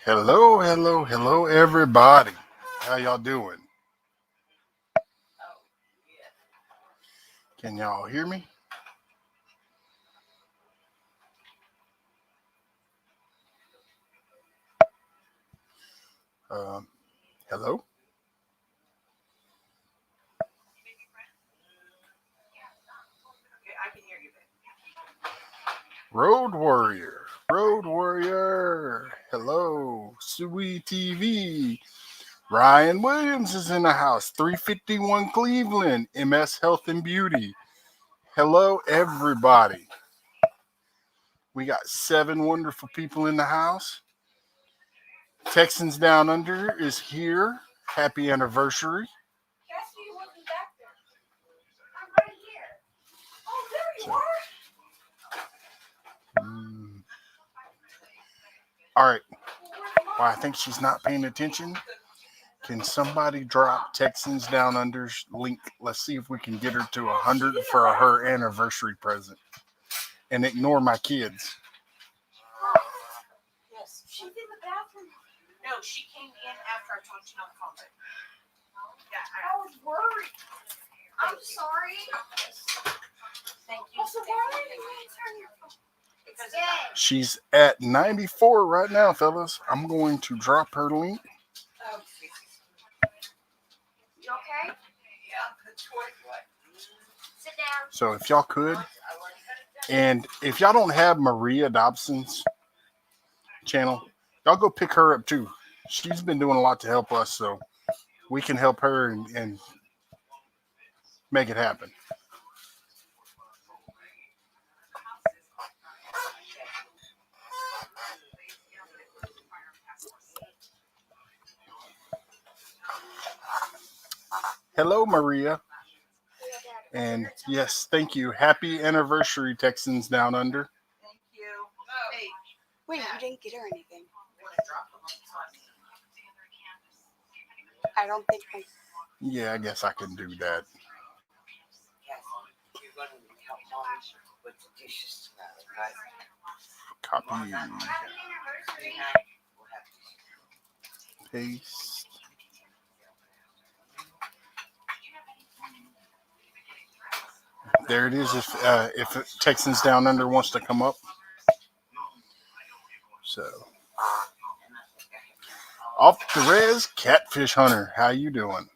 Hello, hello, hello, everybody. How y'all doing? Can y'all hear me? Um, Hello, Road Warrior, Road Warrior. Hello, Sweet TV. Ryan Williams is in the house. 351 Cleveland, MS Health and Beauty. Hello, everybody. We got 7 wonderful people in the house. Texans Down Under is here. Happy anniversary. So, mm, all right. Well, I think she's not paying attention. Can somebody drop Texans Down Under's link? Let's see if we can get her to 100 for her anniversary present. And ignore my kids. Yes. She's in the bathroom. No, she came in after I talked to you on the phone. Yeah, I was worried. I'm sorry. Thank you. Also, why are you turn your phone? It's dead. She's at 94 right now, fellas. I'm going to drop her link. You okay? Yeah. Sit down. So if y'all could, and if y'all don't have Maria Dobson's channel, y'all go pick her up too. She's been doing a lot to help us, so we can help her and make it happen. Hello, Maria. And yes, thank you. Happy anniversary, Texans Down Under. Thank you. Hey. Wait, you didn't get her anything. I don't think I... Yeah, I guess I can do that. Copy. Paste. There it is. If Texans Down Under wants to come up. So off the res, Catfish Hunter. How you doing?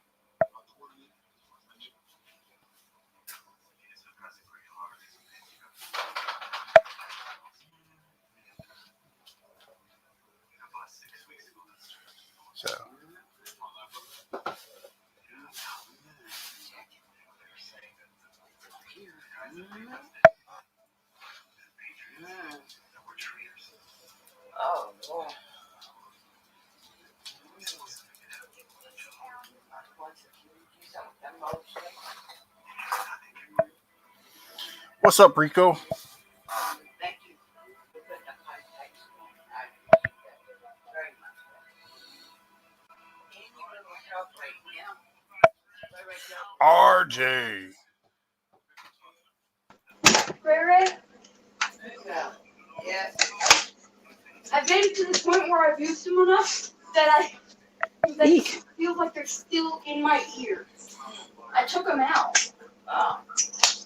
So Oh, Lord. what's up, Rico? Thank you. RJ. Ray, Yes. I've been to the point where I've used them enough that I feel like they're still in my ear. I took them out. Oh,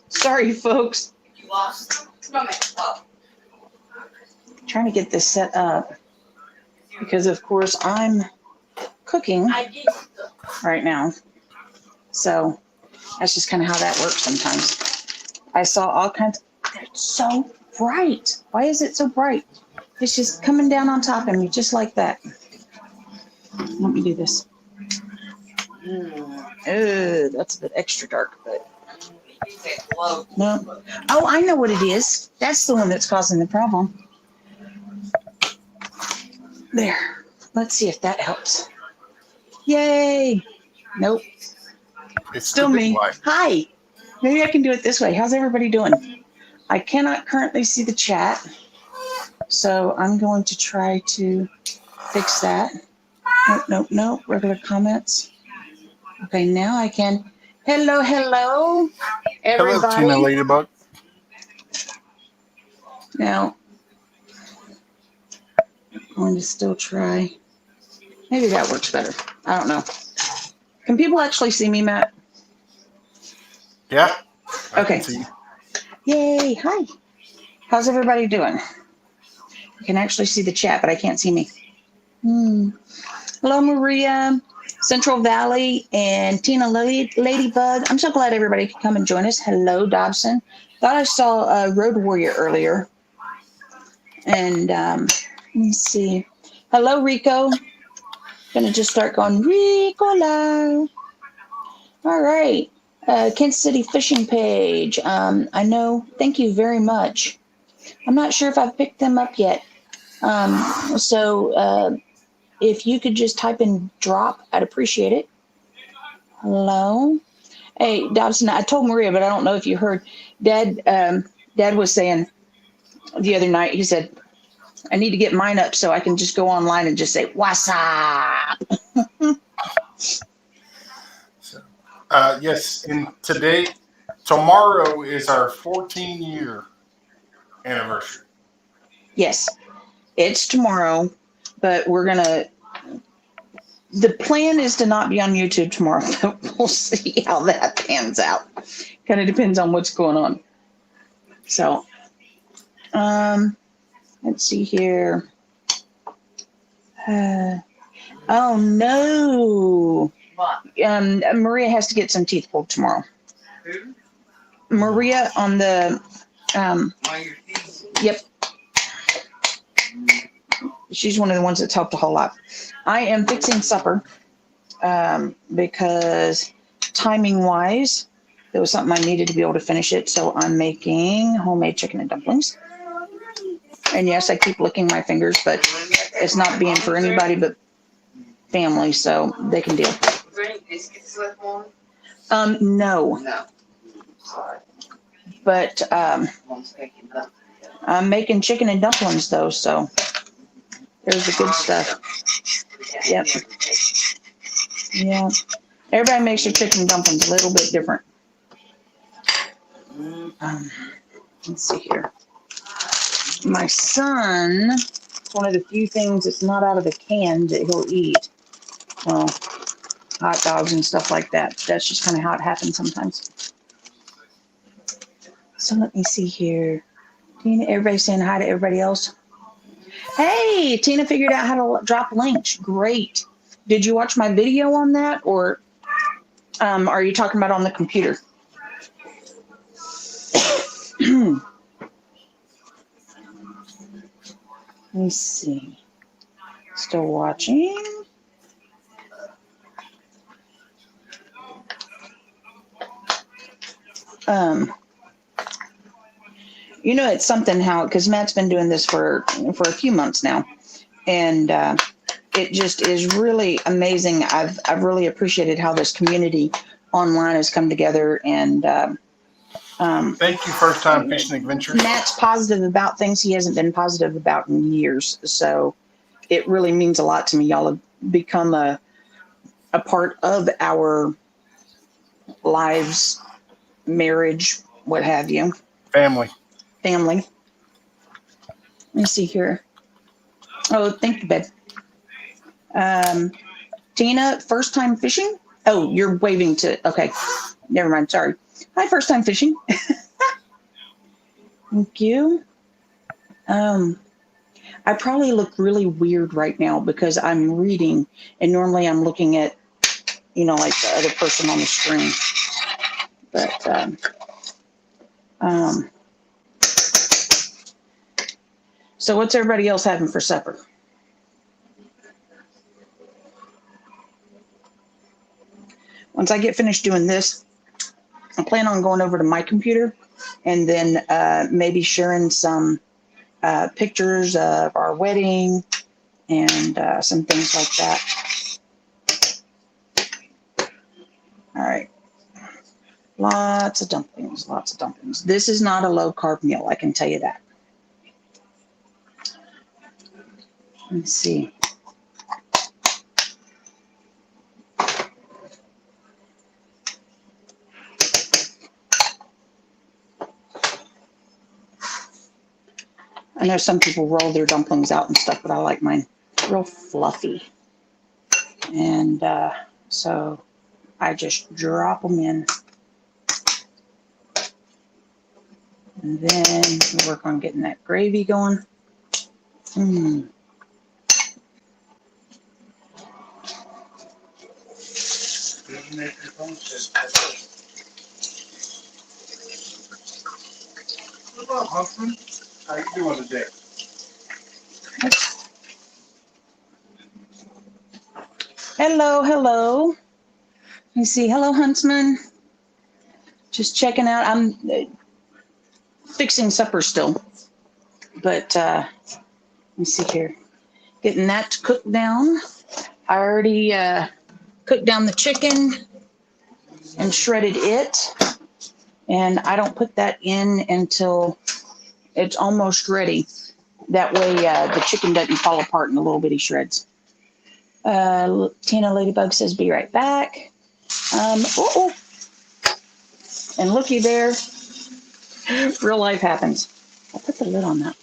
Sorry, folks. you lost them? No, man. Oh. Trying to get this set up because, of course, I'm cooking I did. right now. So that's just kind of how that works sometimes. I saw all kinds. It's so bright. Why is it so bright? It's just coming down on top of me just like that. Let me do this. That's a bit extra dark, but no. Oh, I know what it is. That's the one that's causing the problem. There. Let's see if that helps. Yay. Nope. It's Still the big me. light. Hi. Maybe I can do it this way. How's everybody doing? I cannot currently see the chat, so I'm going to try to fix that. Nope. Regular comments. Okay, now I can. Hello, Hello, everybody. Tina Ladybug. Now, I'm going to still try. Maybe that works better. I don't know. Can people actually see me, Matt? Yeah, I can Okay. see. Yay. Hi. How's everybody doing? I can actually see the chat, but I can't see me. Hello, Maria, Central Valley, and Tina Ladybug. I'm so glad everybody could come and join us. Hello, Dobson. Thought I saw Road Warrior earlier. And let me see. Hello, Rico. Gonna just start going Rico live. All right. Kansas City fishing page. I know. Thank you very much. I'm not sure if I've picked them up yet. So if you could just type in drop, I'd appreciate it. Hello. Hey, Dobson, I told Maria, but I don't know if you heard. Dad was saying the other night, he said, I need to get mine up so I can just go online and just say, what's up? Yes, and tomorrow is our 14-year anniversary. Yes, it's tomorrow, but the plan is to not be on YouTube tomorrow, but we'll see how that pans out. Kind of depends on what's going on. So, let's see here. Oh no. What? Maria has to get some teeth pulled tomorrow. Who? Maria on the, Your teeth? yep. She's one of the ones that's helped a whole lot. I am fixing supper because timing wise, there was something I needed to be able to finish it. So I'm making homemade chicken and dumplings. And yes, I keep licking my fingers, but it's not being for anybody but family, so they can deal. Is there any biscuits left on? No, No. Sorry. but Mom's making that. I'm making chicken and dumplings though, so there's the good stuff. Yep. Yeah. Everybody makes their chicken and dumplings a little bit different. Let's see here. My son, it's one of the few things that's not out of the can that he'll eat. Well, hot dogs and stuff like that. That's just kind of how it happens sometimes. So let me see here. Tina, everybody saying hi to everybody else. Hey, Tina figured out how to drop links. Great. Did you watch my video on that, or are you talking about on the computer? Let me see. Still watching. It's something how, because Matt's been doing this for a few months now, and it just is really amazing. I've really appreciated how this community online has come together, and Thank you, First Time Fishing Adventures. Matt's positive about things he hasn't been positive about in years, so it really means a lot to me. Y'all have become a part of our lives, marriage, what have you. Family. Let me see here. Oh, thank you, babe. Tina, first time fishing? Oh, you're waving to, okay. Never mind, sorry. Hi, first time fishing. Thank you. I probably look really weird right now because I'm reading, and normally I'm looking at, like the other person on the screen. But, so what's everybody else having for supper? Once I get finished doing this, I plan on going over to my computer and then maybe sharing some pictures of our wedding and some things like that. All right. Lots of dumplings, lots of dumplings. This is not a low carb meal, I can tell you that. Let's see. I know some people roll their dumplings out and stuff, but I like mine real fluffy. And so I just drop them in. And then we'll work on getting that gravy going. Mm. What's up, Huntsman? How you doing today? Hello, hello. Let me see. Hello, Huntsman. Just checking out. I'm fixing supper still. But let me see here. Getting that cooked down. I already cooked down the chicken and shredded it. And I don't put that in until it's almost ready. That way the chicken doesn't fall apart in the little bitty shreds. Tina Ladybug says, be right back. Oh. And looky there. Real life happens. I'll put the lid on that.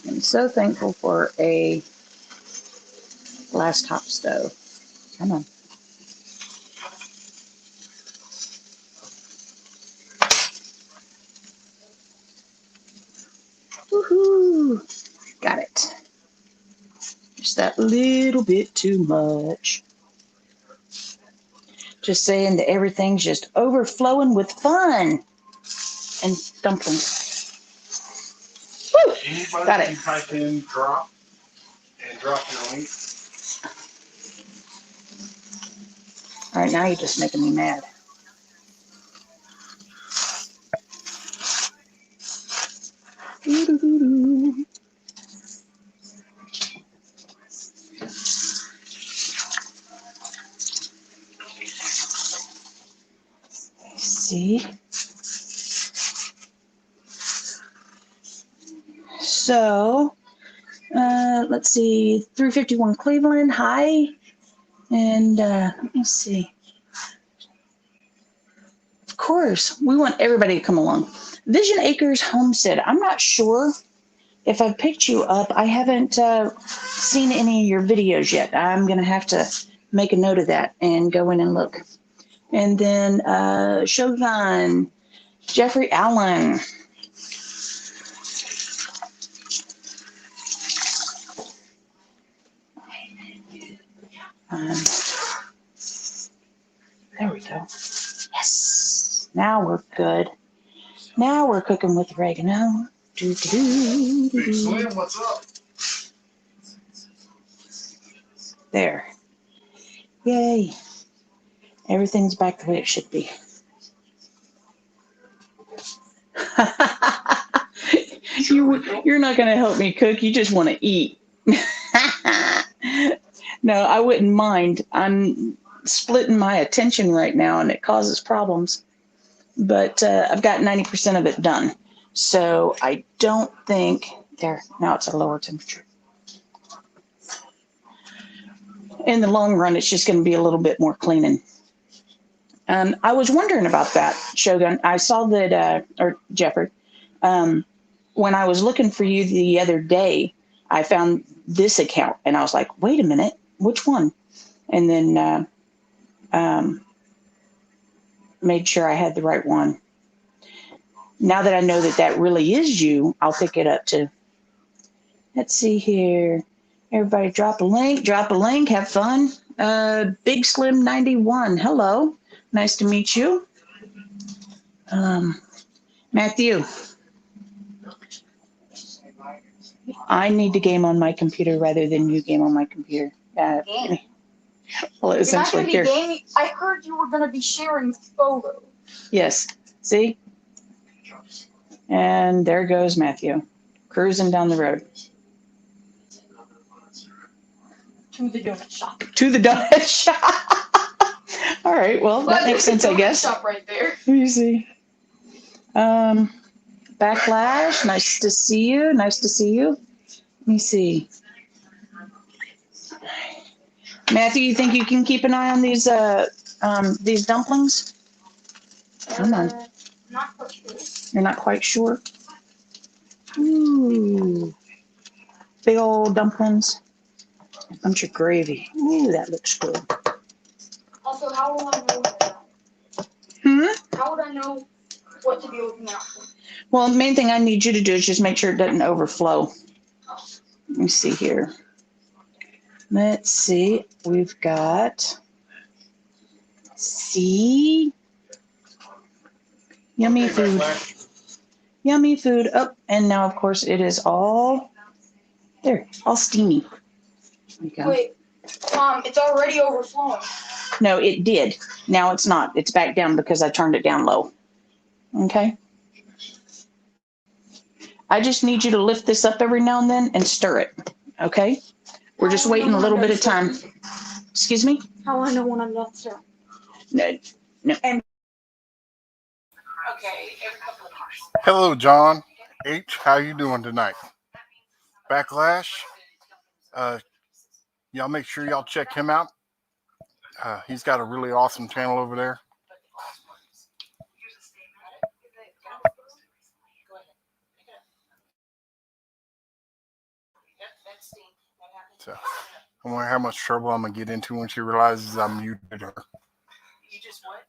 I'm so thankful for a glass top stove. Come on. Woohoo! Got it. Just that little bit too much. Just saying that everything's just overflowing with fun and dumplings. Woo! Anybody Got it. can type in drop and drop your link. All right, now you're just making me mad. Doo-doo-doo-doo. See? So, let's see, 351 Cleveland, hi. And let me see. Of course, we want everybody to come along. Vision Acres Homestead, I'm not sure if I've picked you up. I haven't seen any of your videos yet. I'm going to have to make a note of that and go in and look. And then Shogun, Jeffrey Allen. There we go. Yes. Now we're good. Now we're cooking with oregano. Big Slim, what's up? There. Yay. Everything's back the way it should be. You're not going to help me cook. You just want to eat. No, I wouldn't mind. I'm splitting my attention right now, and it causes problems. But I've got 90% of it done. So I don't think, there, now it's a lower temperature. In the long run, it's just going to be a little bit more cleaning. I was wondering about that, Shogun. I saw that, or Jeffrey, when I was looking for you the other day, I found this account, and I was like, wait a minute, which one? And then made sure I had the right one. Now that I know that that really is you, I'll pick it up too. Let's see here. Everybody drop a link, have fun. Big Slim 91, hello. Nice to meet you. Matthew, I need to game on my computer rather than you game on my computer. Well, essentially here. Gaming. I heard you were going to be sharing photos. Yes, see? And there goes Matthew, cruising down the road. To the donut shop. To the donut shop. All right, well, that makes sense, I guess. Shop right there. Let me see. Backlash, nice to see you. Nice to see you. Let me see. Matthew, you think you can keep an eye on these dumplings? Come on. Not quite sure. You're not quite sure? Ooh, big old dumplings. Bunch of gravy. Ooh, that looks good. Also, how will I know that? How would I know what to be looking out for? Well, the main thing I need you to do is just make sure it doesn't overflow. Let me see here. Let's see. We've got, see, yummy food. Yummy food. Oh, and now, of course, it is all there, all steamy. There we go. Wait, it's already overflowing. No, it did. Now it's not. It's back down because I turned it down low. Okay. I just need you to lift this up every now and then and stir it. Okay. We're just waiting a little bit of time. Excuse me? How will I know when I'm done stirring? No. Okay, every couple of years. Hello, John H. How you doing tonight? Backlash. Y'all make sure y'all check him out. He's got a really awesome channel over there. So I wonder how much trouble I'm gonna get into when she realizes I muted her. You just what?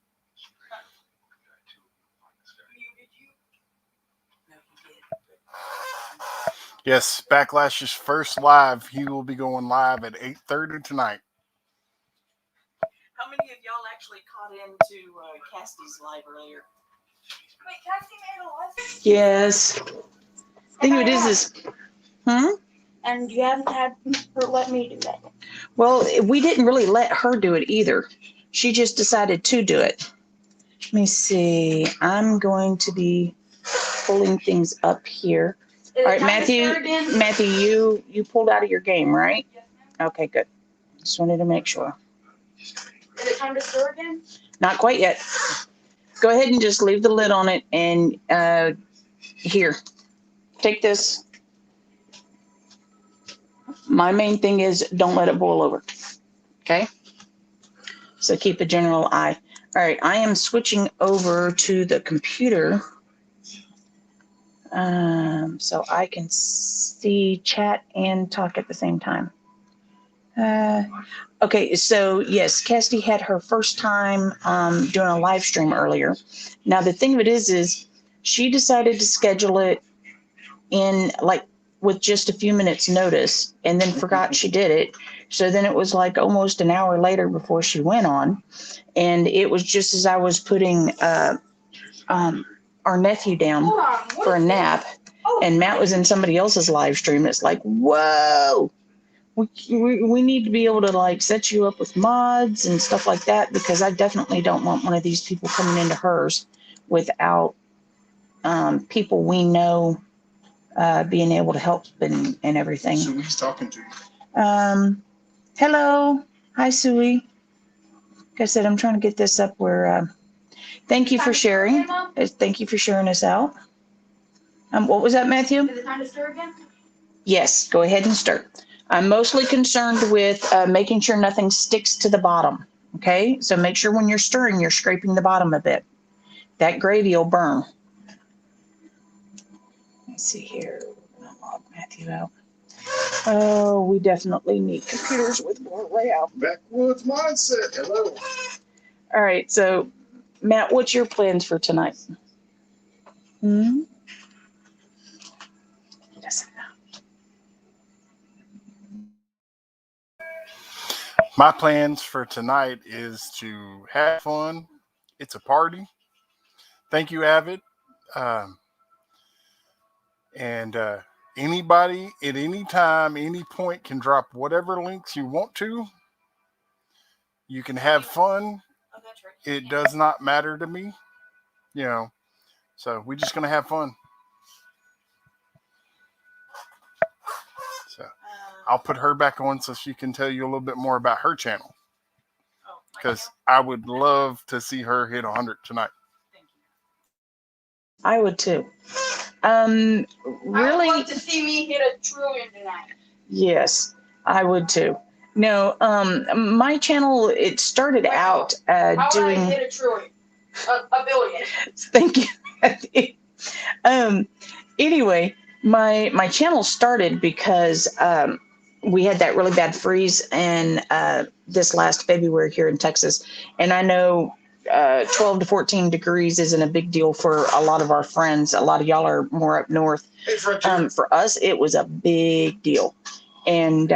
Yes, Backlash's first live. He will be going live at 8:30 tonight. How many of y'all actually caught into Cassie's live earlier? Wait, Cassie made a live? Yes. Thing of it is, And you haven't had her let me do that. well, we didn't really let her do it either. She just decided to do it. Let me see. I'm going to be pulling things up here. All right, Matthew, you pulled out of your game, right? Yes, ma'am. Okay, good. Just wanted to make sure. Is it time to stir again? Not quite yet. Go ahead and just leave the lid on it and here, take this. My main thing is don't let it boil over. Okay? So keep a general eye. All right, I am switching over to the computer so I can see chat and talk at the same time. Okay, so yes, Cassidy had her first time doing a live stream earlier. Now the thing of it is she decided to schedule it in like with just a few minutes notice and then forgot she did it. So then it was like almost an hour later before she went on. And it was just as I was putting our nephew down for a nap and Matt was in somebody else's live stream. It's like, whoa. We need to be able to like set you up with mods and stuff like that because I definitely don't want one of these people coming into hers without people we know being able to help and everything. So he's talking to you. Hello. Hi, Suey. Like I said, I'm trying to get this up where thank you for sharing. Thank you for sharing us out. What was that, Matthew? Is it time to stir again? Yes, go ahead and stir. I'm mostly concerned with making sure nothing sticks to the bottom. Okay, so make sure when you're stirring, you're scraping the bottom a bit. That gravy will burn. Let's see here. I'm gonna log Matthew out. Oh, we definitely need computers with more layout. Backwoods mindset. Hello. All right, so Matt, what's your plans for tonight? He doesn't know. My plans for tonight is to have fun. It's a party. Thank you, Avid. And anybody at any time, any point can drop whatever links you want to. You can have fun. Oh, that's right. It does not matter to me, you know. So we're just gonna have fun. So I'll put her back on so she can tell you a little bit more about her channel. Because I would love to see her hit 100 tonight. Thank you. I would too. I would Really? love to see me hit 1 trillion tonight. Yes, I would too. No, my channel, it started out How would I doing. hit 1 trillion? A billion. Thank you. Anyway, My channel started because we had that really bad freeze in this last February here in Texas, and I know 12 to 14 degrees isn't a big deal for a lot of our friends. A lot of y'all are more up north. For us, it was a big deal, and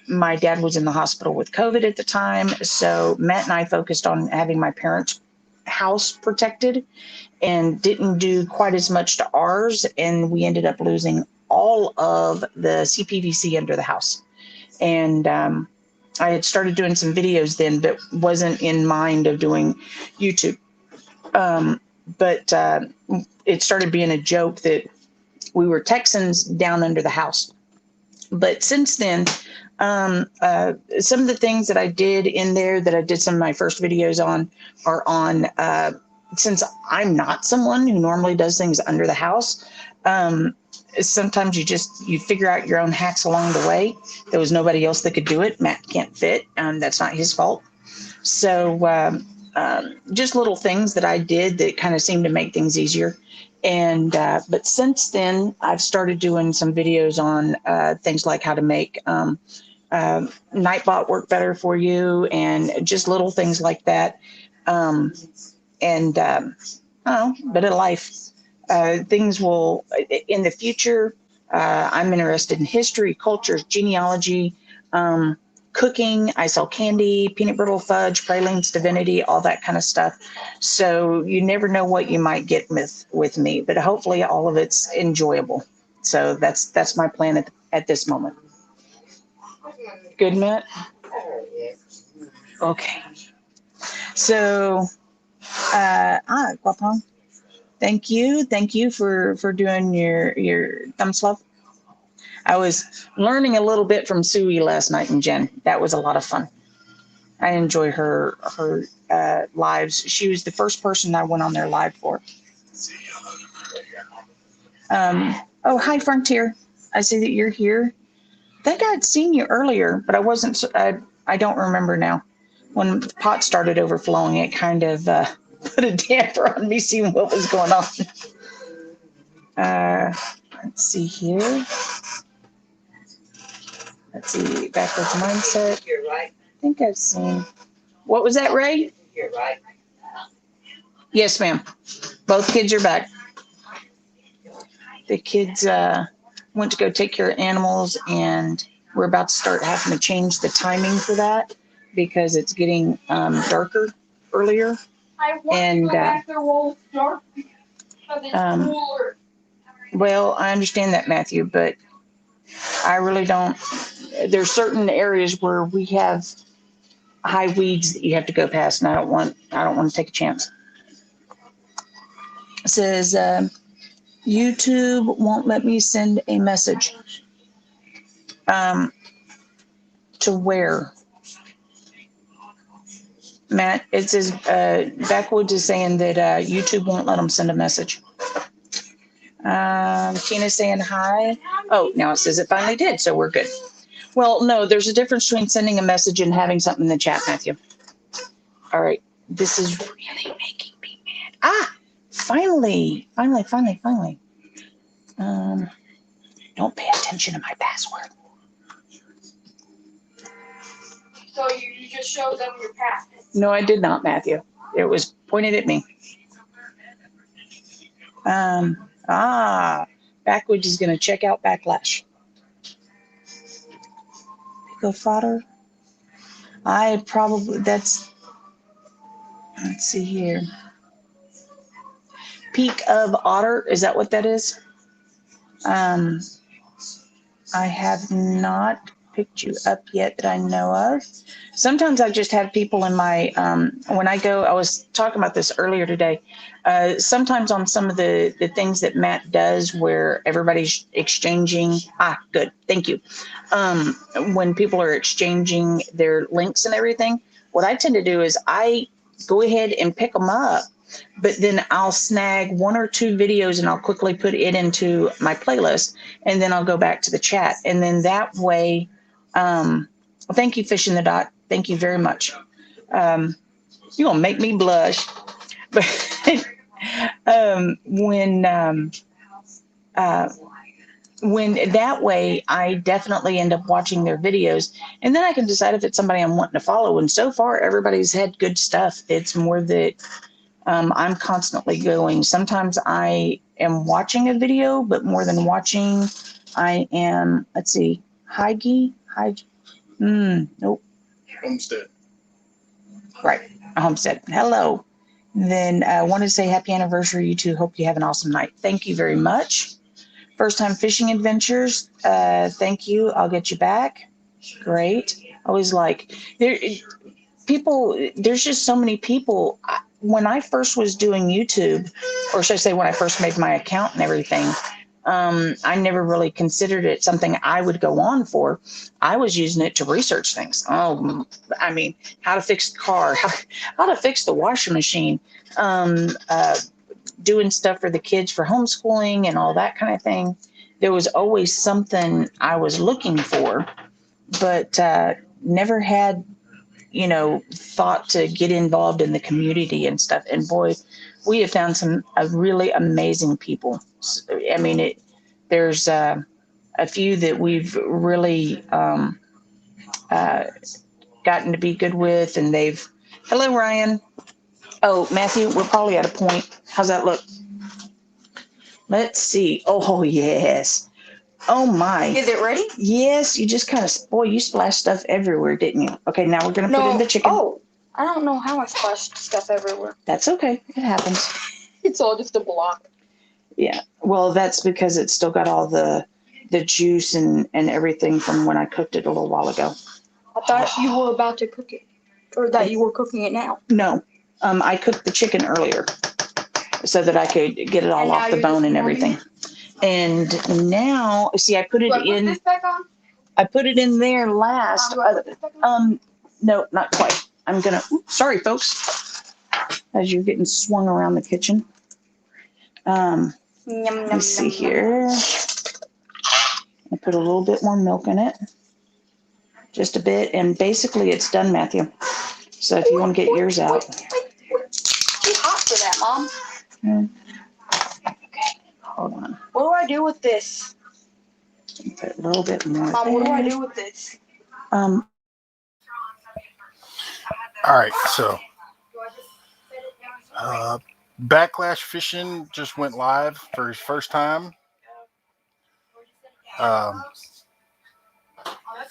my dad was in the hospital with COVID at the time, so Matt and I focused on having my parents' house protected and didn't do quite as much to ours, and we ended up losing all of the CPVC under the house. And I had started doing some videos then, but wasn't in mind of doing YouTube. But it started being a joke that we were Texans down under the house. But since then, some of the things that I did in there that I did some of my first videos on are on, since I'm not someone who normally does things under the house, sometimes you figure out your own hacks along the way. There was nobody else that could do it. Matt can't fit, that's not his fault. So just little things that I did that kind of seemed to make things easier. And but since then, I've started doing some videos on things like how to make Nightbot work better for you, and just little things like that. And bit of life. Things will, in the future, I'm interested in history, cultures, genealogy, cooking. I sell candy, peanut brittle fudge, pralines, divinity, all that kind of stuff. So you never know what you might get with me, but hopefully all of it's enjoyable. So that's my plan at this moment. Good, Matt? Okay. So, Guapong, thank you for doing your thumbs up. I was learning a little bit from Sui last night and Jen. That was a lot of fun. I enjoy her lives. She was the first person I went on their live for. Oh, hi, Frontier. I see that you're here. I think I'd seen you earlier, but I wasn't. I don't remember now. When the pot started overflowing, it kind of put a damper on me seeing what was going on. Let's see here. Let's see, backwards mindset. You're right. I think I've seen. What was that, Ray? You're right. Yes, ma'am. Both kids are back. The kids went to go take care of animals, and we're about to start having to change the timing for that because it's getting darker earlier. I want And, to go back there while it's dark because it's cooler. Well, I understand that, Matthew, but I really don't. There's certain areas where we have high weeds that you have to go past, and I don't want to take a chance. It says YouTube won't let me send a message. To where? Matt, it says Backwoods is saying that YouTube won't let them send a message. Tina's saying hi. Oh, now it says it finally did, so we're good. Well, no, there's a difference between sending a message and having something in the chat, Matthew. All right, this is really making me mad. Ah, finally. Don't pay attention to my password. So you just showed them your path. No, I did not, Matthew. It was pointed at me. Backwoods is going to check out Backlash. Pico fodder. Let's see here. Peak of Otter, is that what that is? I have not picked you up yet that I know of. Sometimes I just have people in my, when I go, I was talking about this earlier today. Sometimes on some of the things that Matt does where everybody's exchanging, good, thank you. When people are exchanging their links and everything, what I tend to do is I go ahead and pick them up, but then I'll snag one or two videos and I'll quickly put it into my playlist, and then I'll go back to the chat. And then that way, thank you, Fish in the Dot. Thank you very much. You're gonna make me blush. But when when that way, I definitely end up watching their videos, and then I can decide if it's somebody I'm wanting to follow. And so far, everybody's had good stuff. It's more that I'm constantly going. Sometimes I am watching a video, but more than watching, I am, let's see, nope. Homestead. Right, Homestead. Hello. Then I want to say happy anniversary, you two. Hope you have an awesome night. Thank you very much. First time fishing adventures. Thank you. I'll get you back. Great. Always like there. People, there's just so many people. When I first was doing YouTube, or should I say when I first made my account and everything, I never really considered it something I would go on for. I was using it to research things. Oh, I mean, how to fix the car, how to fix the washing machine, doing stuff for the kids for homeschooling and all that kind of thing. There was always something I was looking for, but never had thought to get involved in the community and stuff. And boy, we have found some really amazing people. I mean, there's a few that we've really gotten to be good with, and they've. Hello, Ryan. Oh, Matthew, we're probably at a point. How's that look? Let's see. Oh, yes. Oh, my. Is it ready? Yes, you just kind of, boy, you splashed stuff everywhere, didn't you? Okay, now we're going to put in the chicken. Oh, I don't know how I splashed stuff everywhere. That's okay. It happens. It's all just a block. Yeah. Well, that's because it's still got all the juice and everything from when I cooked it a little while ago. I thought you were about to cook it, or that you were cooking it now. No, I cooked the chicken earlier so that I could get it all off the bone and everything. And now, see, I put it in. Put this back on? I put it in there last. Do I put this back on? No, not quite. I'm gonna. Oops, sorry, folks. As you're getting swung around the kitchen. Let's see here. I put a little bit more milk in it, just a bit, and basically it's done, Matthew. So if you want to get yours out. Too hot for that, Mom. Okay, hold on. What do I do with this? Put a little bit more. Mom, what do I do with this? All right, so Backlash Fishing just went live for his first time. That's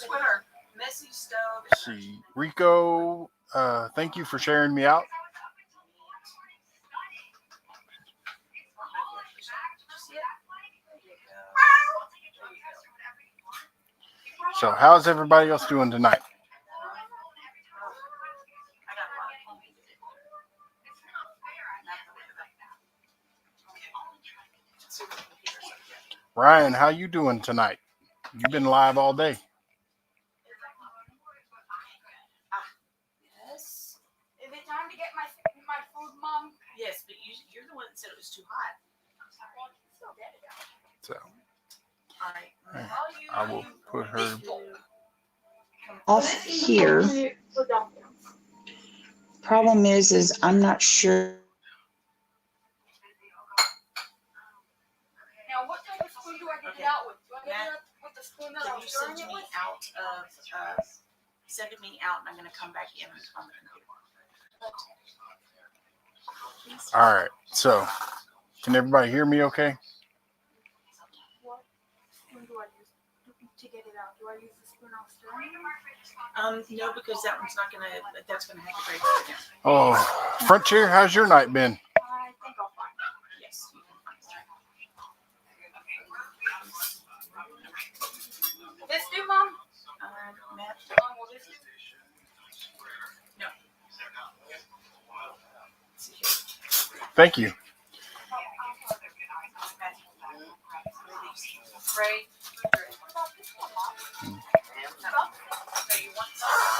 what our messy stove. Let's see, Rico, thank you for sharing me out. So how's everybody else doing tonight? Ryan, how you doing tonight? You've been live all day. Yes. Is it time to get my food, Mom? Yes, but you're the one that said it was too hot. So All right. I will put her. Off here. Problem is I'm not sure. Now, what type of spoon do I get it out with? Do I get it out with the spoon that I Can was you stirring send it me with? out of send me out, and I'm going to come back in on the computer. All right. So can everybody hear me okay? What spoon do I use to get it out? Do I use the spoon I was stirring it with? No, because that's gonna have to break it down. Oh, Frontier, how's your night been? I think I'll find it. Yes, you can find it. This do, Mom? Matt, Mom, will this do? no. Let's see here. Thank you. Ray.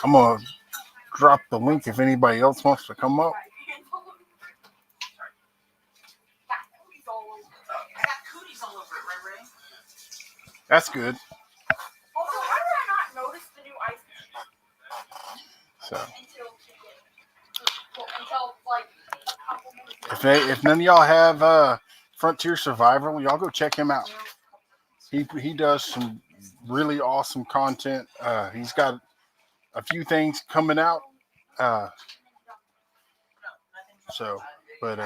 I'm gonna drop the link if anybody else wants to come up. I got cooties all over it, Ray. That's good. Also, how did I not notice the new ice So until like a couple minutes? if none of y'all have Frontier Survival. Y'all go check him out. He does some really awesome content. He's got a few things coming out. Uh, so, but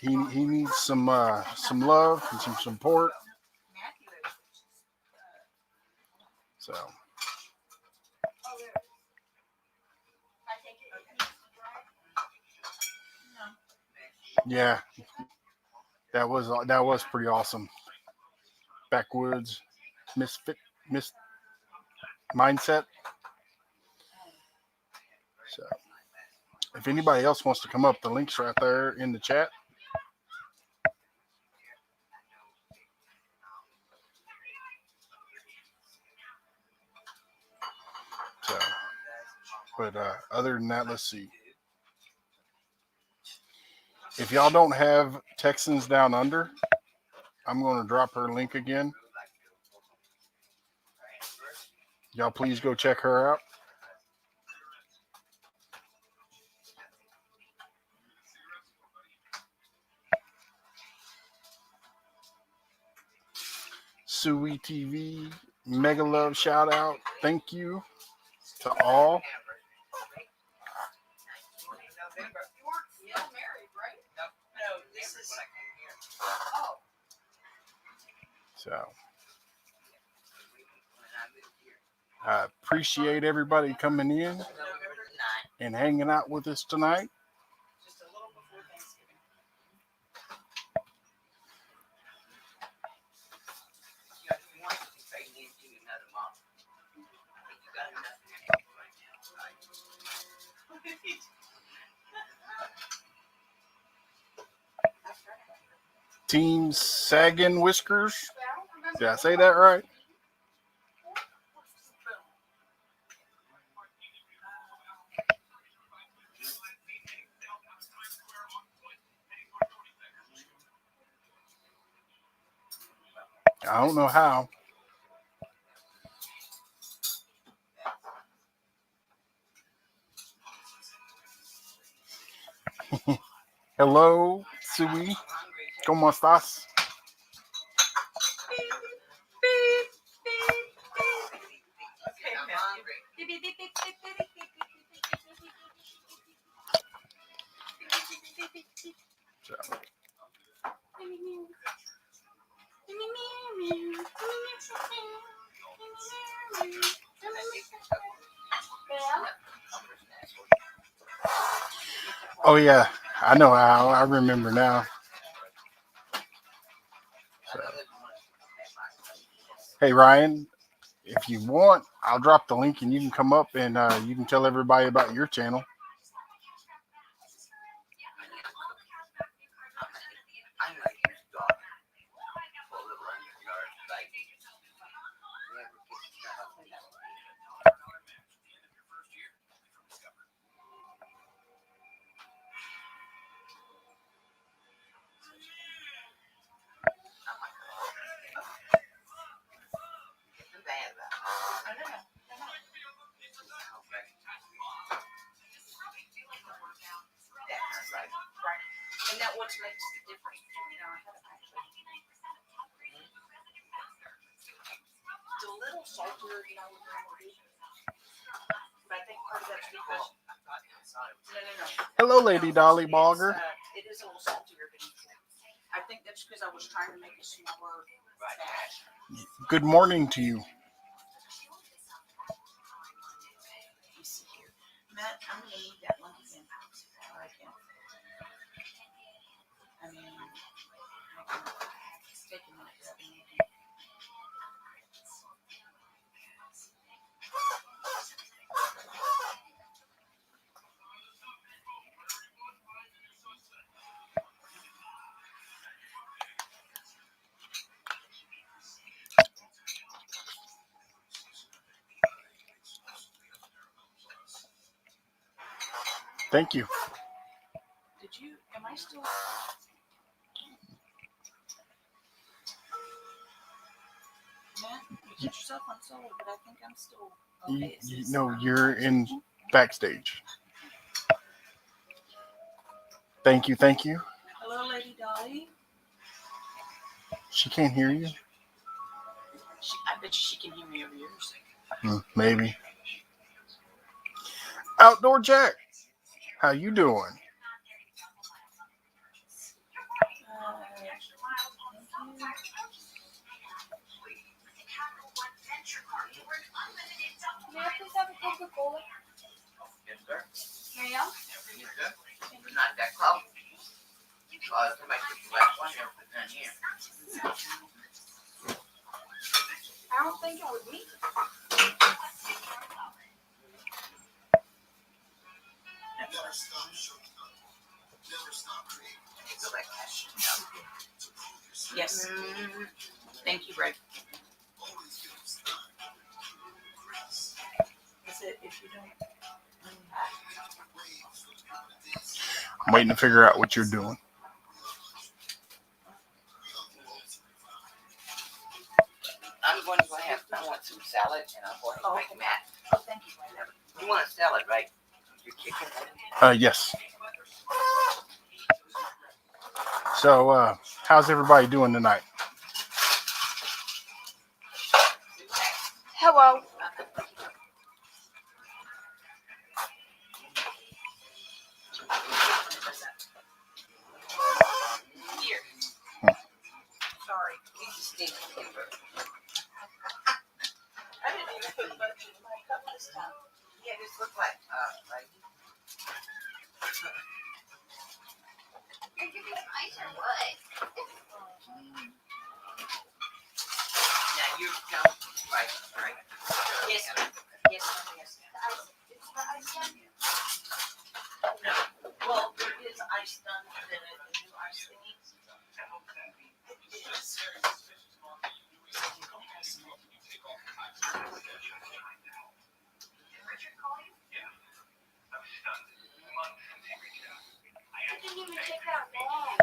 he needs some love and some support. So. Yeah, that was pretty awesome. Backwoods misfit mis mindset. So, if anybody else wants to come up, the link's right there in the chat. So, but other than that, let's see. If y'all don't have Texans Down Under, I'm going to drop her link again. Y'all please go check her out. Sui TV, mega love shout out. Thank you to all. So I appreciate everybody coming in and hanging out with us tonight. Team Sagging Whiskers. Did I say that right? I don't know how. Hello, Sui. ¿Cómo estás? So, oh yeah, I know how. I remember now. So, hey Ryan, if you want, I'll drop the link and you can come up and you can tell everybody about your channel. And that what makes the difference between it's a little saltier, but I think part of that's because no. Hello, Lady Dolly Bogger. It is a little saltier than usual. I think that's because I was trying to make a smaller batch. Good morning to you. Matt, I'm gonna need that one again. I can't. I mean, take a minute. Thank you. Did you? Am I still? Matt, you put yourself on solo, but I think I'm still. Okay, No, you're in backstage. Thank you. Hello, Lady Dolly. She can't hear you? I bet she can hear me over yours. Maybe. Outdoor Jack, how you doing? May I please have a Coca-Cola? Yes, sir. Ma'am? Not that close. Somebody took the last one here, put it in here. I don't think it would be. Yes. Thank you, Greg. Is it if you don't? I'm waiting to figure out what you're doing. I'm going to have, I want some salad and I'm going to make Matt. Oh, thank you, Greg. You want a salad, right? You're chicken. Yes. So, how's everybody doing tonight? Hello. Here. Sorry. You just need to paper. I didn't even put much in my cup this time. Yeah, this looks like, right? You're giving us ice or what? Now you're right. Yes, ma'am. Yes, ma'am. Yes, ma'am. It's the ice done? No. Well, there is ice done, then a new ice thingy. It didn't even take that long.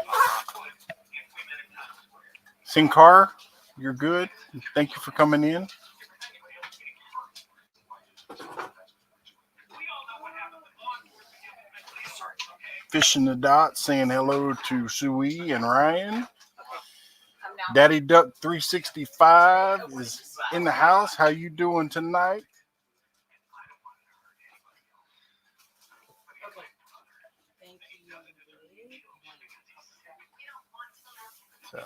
Sin Cara, you're good. Thank you for coming in. Fishing the Dot saying hello to Sui and Ryan. I'm now. Daddy Duck 365 is in the house. How you doing tonight? Okay. Thank you. So,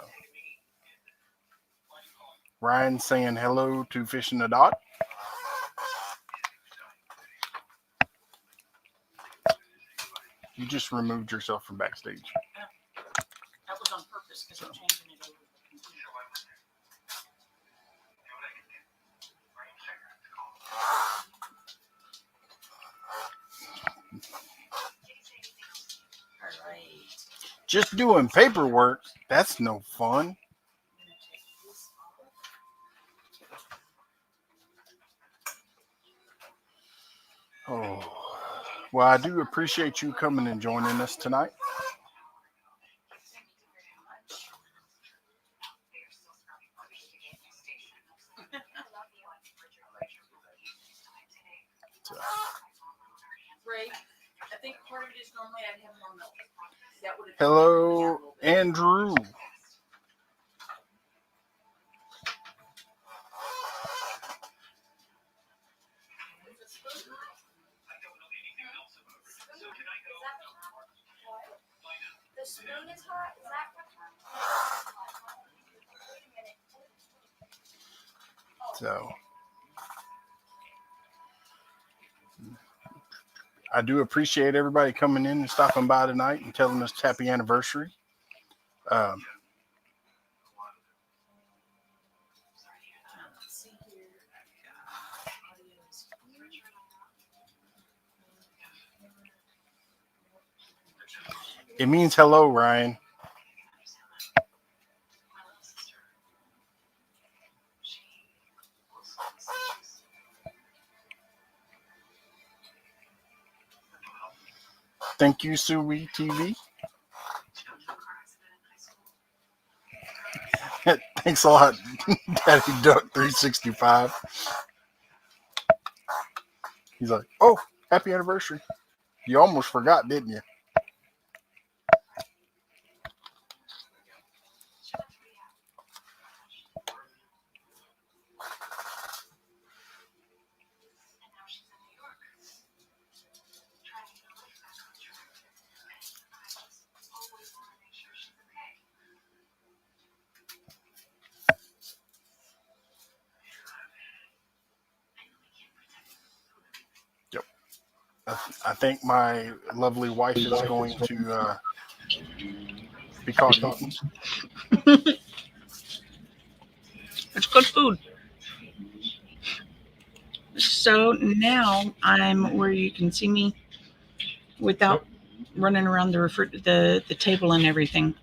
Ryan saying hello to Fishing the Dot. You just removed yourself from backstage. That was on purpose because I'm changing it over. All right. Just doing paperwork, that's no fun. I'm gonna take this off. Oh, well, I do appreciate you coming and joining us tonight. So, Ray, I think part of it is normally I'd have more milk. That would have hello, Andrew. The spoon is hot? Is that what? So, I do appreciate everybody coming in and stopping by tonight and telling us happy anniversary. Let's see here. It means hello, Ryan. Thank you, Sui TV. Thanks a lot, Daddy Duck 365. He's like, oh, happy anniversary. You almost forgot, didn't you? I think my lovely wife is going to be caught eating. It's good food. So now I'm where you can see me without running around the table and everything.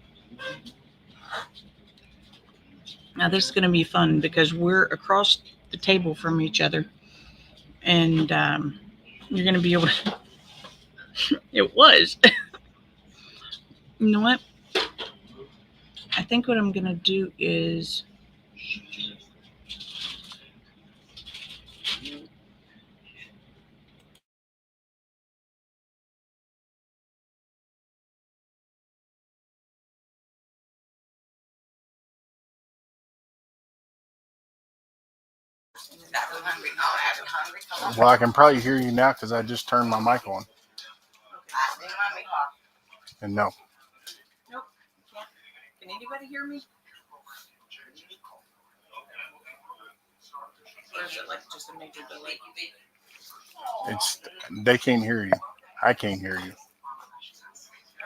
Now this is going to be fun because we're across the table from each other, and you're going to be able to. It was. You know what? I think what I'm going to do is. That was hungry. Oh, I was hungry. Come on. Well, I can probably hear you now because I just turned my mic on. I didn't want me off. And no, Nope. Can anybody hear me? Or is it like just a major delay? it's they can't hear you. I can't hear you.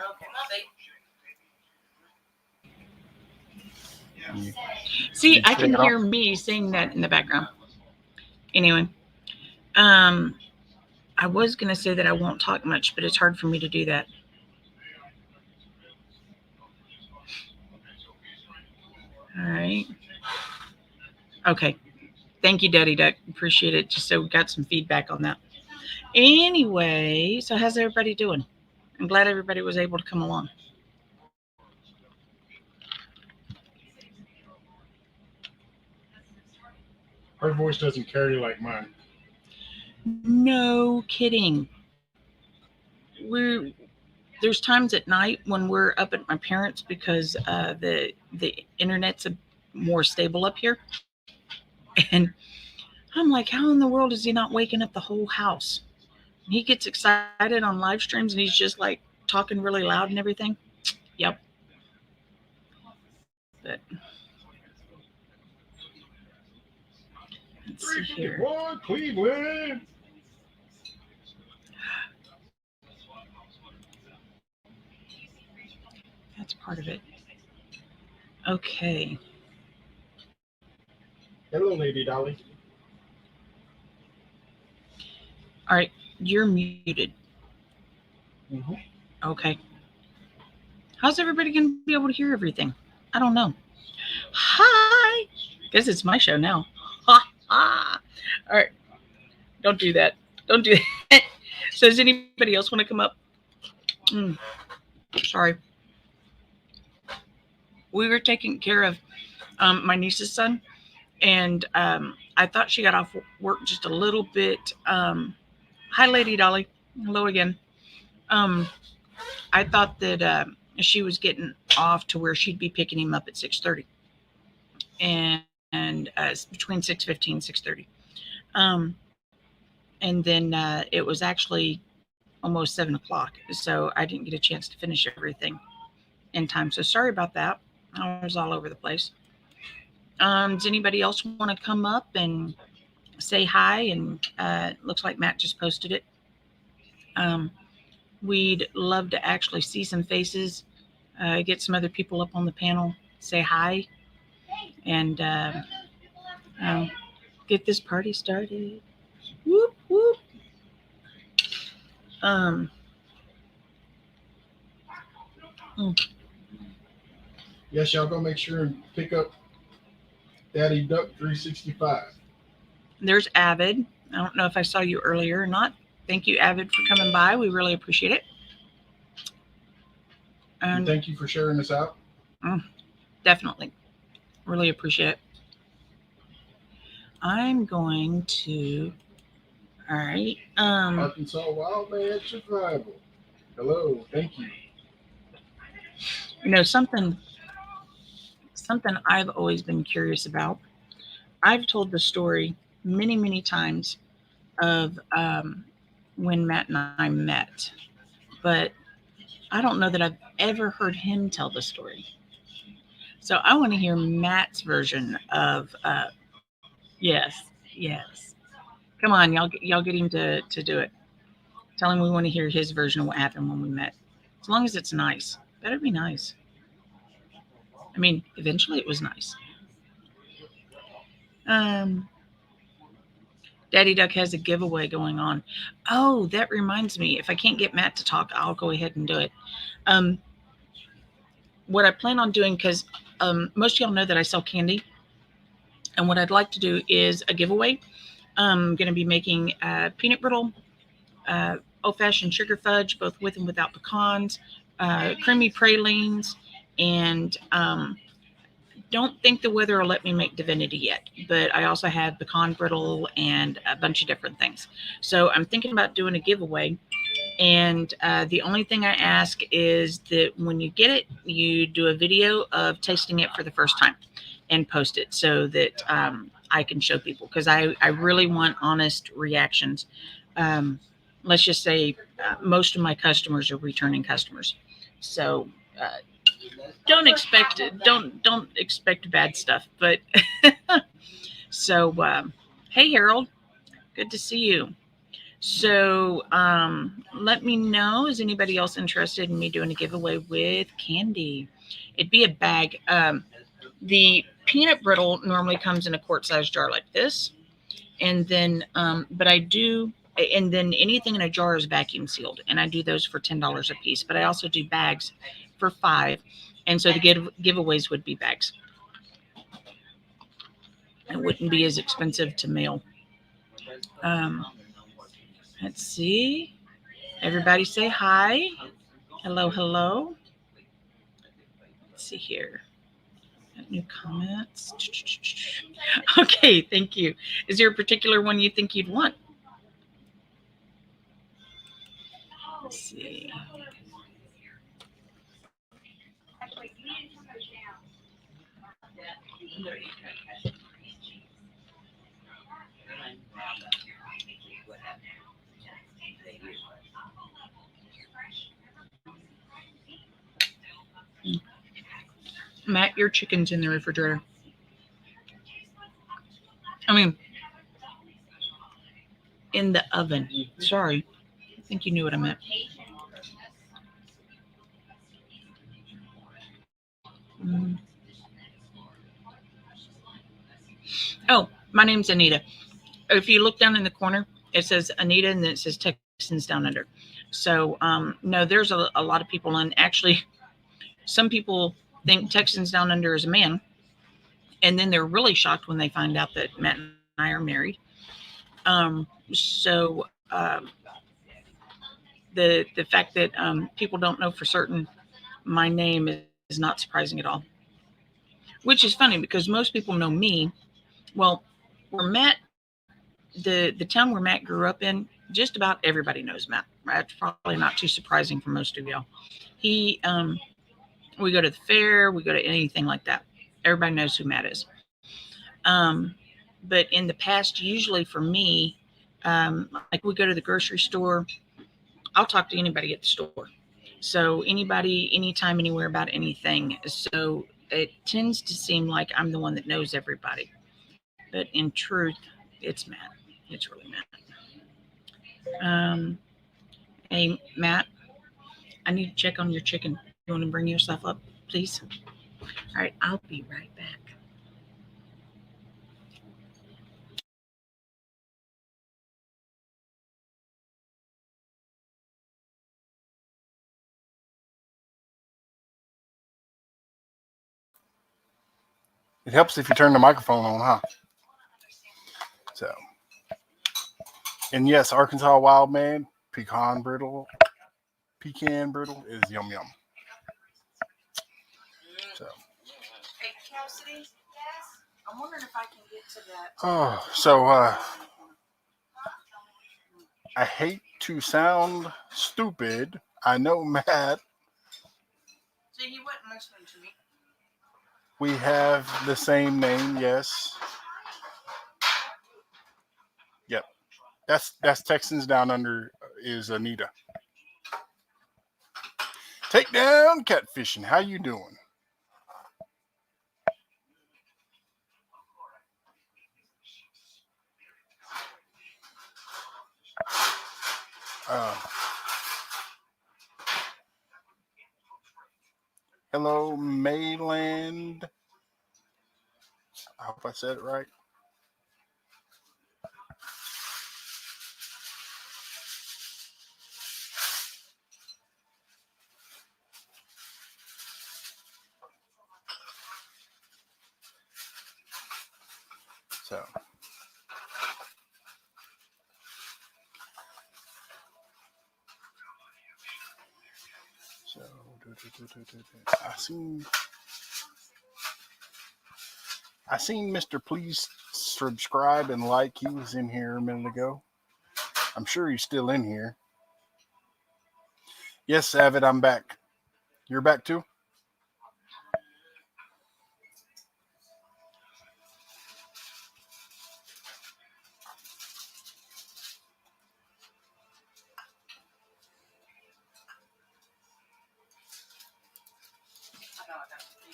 Okay. You, See, you I take can it off. hear me saying that in the background. Anyway, um, I was gonna say that I won't talk much, but it's hard for me to do that. All right. Okay. Thank you, Daddy Duck. Appreciate it. Just so we got some feedback on that. Anyway, so how's everybody doing? I'm glad everybody was able to come along. Her voice doesn't carry like mine. No kidding. We're there's times at night when we're up at my parents because the internet's more stable up here, and I'm like, how in the world is he not waking up the whole house? He gets excited on live streams and he's just like talking really loud and everything. Yep. But let's see here. Cleveland. That's part of it. Okay. Hello, Lady Dolly. All right. You're muted. Mm-hmm. Okay. How's everybody going to be able to hear everything? I don't know. Hi. Guess it's my show now. Ha ha. All right. Don't do that. Don't do that. So does anybody else want to come up? Mm, sorry. We were taking care of my niece's son, and I thought she got off work just a little bit. Hi, Lady Dolly. Hello again. Um, I thought that she was getting off to where she'd be picking him up at 6:30, and between 6:15 and 6:30. Um, and then it was actually almost 7 o'clock, so I didn't get a chance to finish everything in time. So sorry about that. I was all over the place. Does anybody else want to come up and say hi? And looks like Matt just posted it. Um, we'd love to actually see some faces, get some other people up on the panel, say hi, and get this party started. Whoop whoop. Um, mm, Yes, y'all go make sure and pick up Daddy Duck 365. there's Avid. I don't know if I saw you earlier or not. Thank you, Avid, for coming by. We really appreciate it. And Thank you for sharing this out. definitely, really appreciate it. I'm going to. All right. Arkansas Wildman Survival. Hello, thank you. You know something I've always been curious about. I've told the story many, many times of when Matt and I met, but I don't know that I've ever heard him tell the story. So I want to hear Matt's version of yes, yes. Come on, y'all get him to do it. Tell him we want to hear his version of what happened when we met. As long as it's nice. Better be nice. I mean, eventually it was nice. Daddy Duck has a giveaway going on. Oh, that reminds me. If I can't get Matt to talk, I'll go ahead and do it. What I plan on doing, because most of y'all know that I sell candy. And what I'd like to do is a giveaway. I'm going to be making peanut brittle, old-fashioned sugar fudge, both with and without pecans, creamy pralines, and don't think the weather will let me make divinity yet, but I also have pecan brittle and a bunch of different things. So I'm thinking about doing a giveaway. And the only thing I ask is that when you get it, you do a video of tasting it for the first time and post it so that I can show people, because I really want honest reactions. Let's just say most of my customers are returning customers. So don't expect it. Don't expect bad stuff. But so hey Harold, good to see you. So let me know, is anybody else interested in me doing a giveaway with candy? It'd be a bag. The peanut brittle normally comes in a quart-sized jar like this, and then but I do, and then anything in a jar is vacuum sealed, and I do those for $10 a piece. But I also do bags for $5, and so the giveaways would be bags. It wouldn't be as expensive to mail. Let's see. Everybody say hi. Hello, hello. Let's see here. New comments. Okay, thank you. Is there a particular one you think you'd want? Let's see. Matt, your chicken's in the refrigerator. I mean, in the oven. Sorry. I think you knew what I meant. Mm. Oh, my name's Anita. If you look down in the corner, it says Anita, and then it says Texans Down Under. So, no, there's a lot of people, and actually, some people think Texans Down Under is a man, and then they're really shocked when they find out that Matt and I are married. So the fact that people don't know for certain my name is not surprising at all. Which is funny because most people know me. Well, where Matt, the town where Matt grew up in, just about everybody knows Matt. That's probably not too surprising for most of y'all. He, we go to the fair, we go to anything like that. Everybody knows who Matt is. But in the past, usually for me, like we go to the grocery store, I'll talk to anybody at the store. So anybody, anytime, anywhere about anything. So it tends to seem like I'm the one that knows everybody. But in truth, it's Matt. It's really Matt. Hey, Matt, I need to check on your chicken. You want to bring yourself up, please? All right, I'll be right back. It helps if you turn the microphone on, huh? So, and yes, Arkansas Wild Man pecan brittle is yum yum. So, Hey, Cassidy. Yes. I'm wondering if I can get to that. oh, so I hate to sound stupid. I know, Matt. See, he wasn't listening to me. We have the same name, yes. Yep. That's Texans Down Under is Anita. Take down catfishing. How you doing? Hello, Mayland. I hope I said it right. So, so I seen Mr. Please subscribe and like. He was in here a minute ago. I'm sure he's still in here. Yes, Avid, I'm back. You're back too?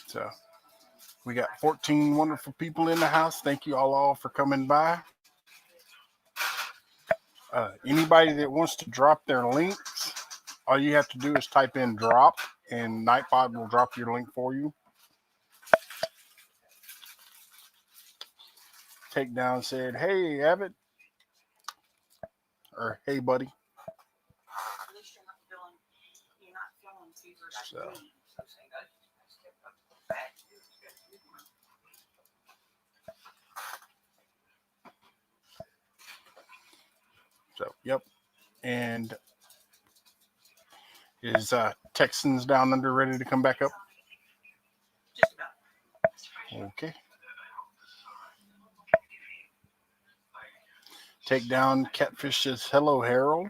So we got 14 wonderful people in the house. Thank you all for coming by. Anybody that wants to drop their links, all you have to do is type in drop and Nightbot will drop your link for you. Takedown said, hey, Abbott, or hey, buddy. At least you're not feeling fever like So. me. So, yep. And is Texans down under ready to come back up? Just about. Okay. Takedown Catfish says, hello, Harold.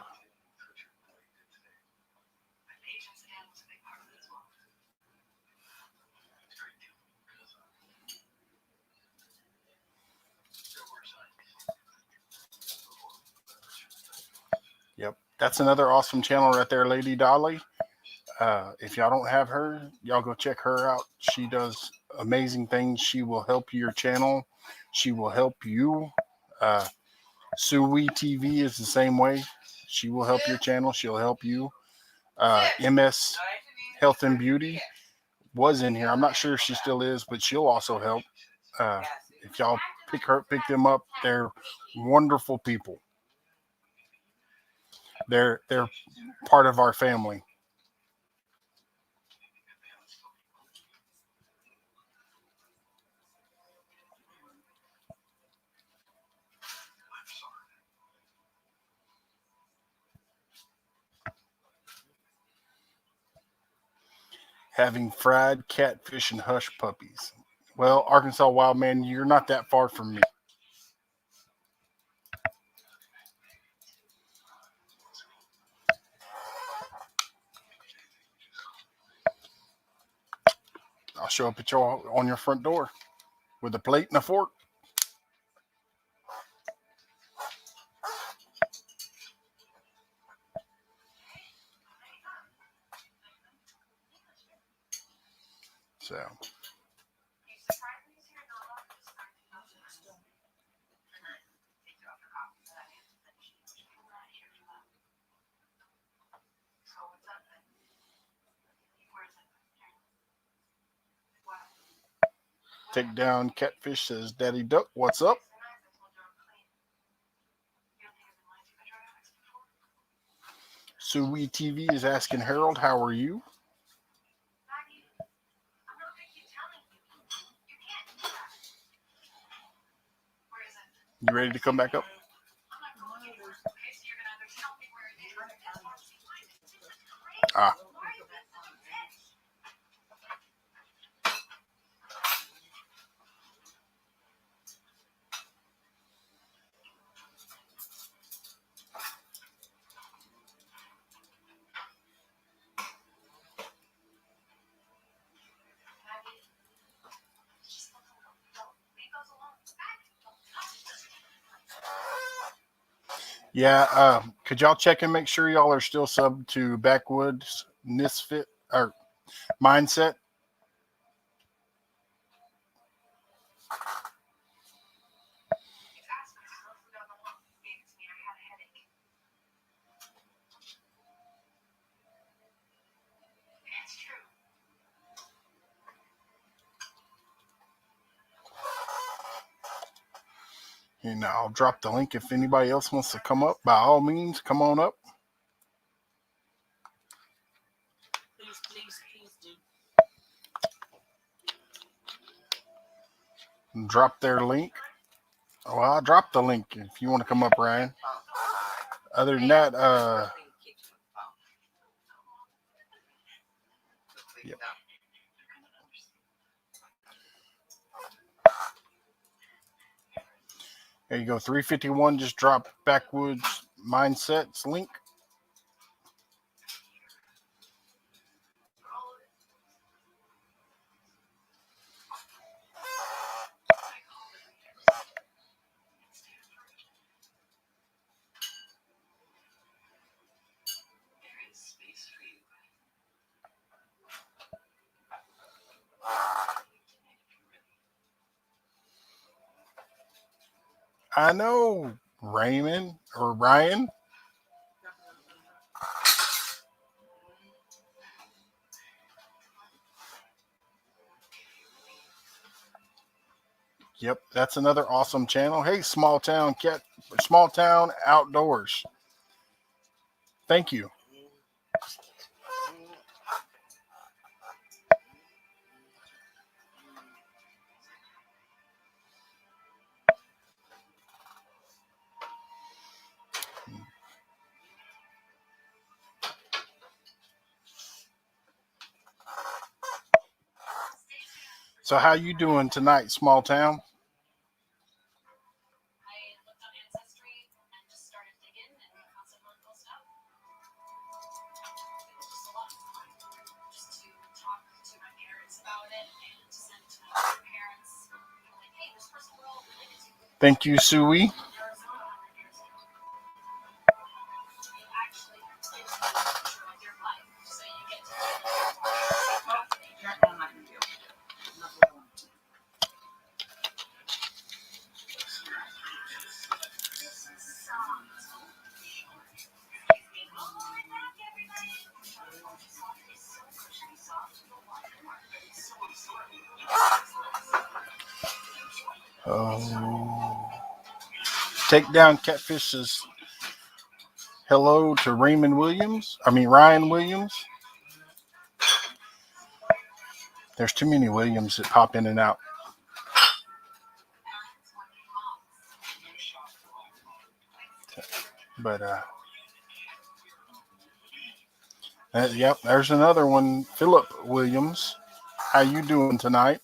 Yep. That's another awesome channel right there, Lady Dolly. If y'all don't have her, y'all go check her out. She does amazing things. She will help your channel. She will help you. Sui TV is the same way. She will help your channel. She'll help you. MS Health and Beauty was in here. I'm not sure if she still is, but she'll also help. If y'all pick them up, they're wonderful people. They're part of our family. Having fried catfish and hush puppies. Well, Arkansas Wild Man, you're not that far from me. I'll show up at on your front door with a plate and a fork. So, take down Catfish says, Daddy Duck, what's up? Sui TV is asking Harold, how are you? You ready to come back up? Ah. Yeah, could y'all check and make sure y'all are still subbed to Backwoods Misfit or Mindset? And I'll drop the link if anybody else wants to come up. By all means, come on up. Please do. And drop their link. Oh, I'll drop the link if you want to come up, Ryan. Other than that, yep. There you go. 351. Just drop Backwoods Mindsets link. I know, Raymond or Ryan. Yep, that's another awesome channel. Hey, Small Town Outdoors. Thank you. So how you doing tonight, Small Town? Thank you, Sui. Oh. Take Down Catfish says hello to Ryan Williams. There's too many Williams that pop in and out. But yep, there's another one, Philip Williams. How you doing tonight?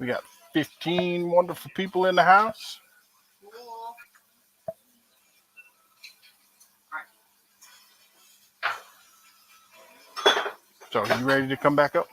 We got 15 wonderful people in the house. So, are you ready to come back up?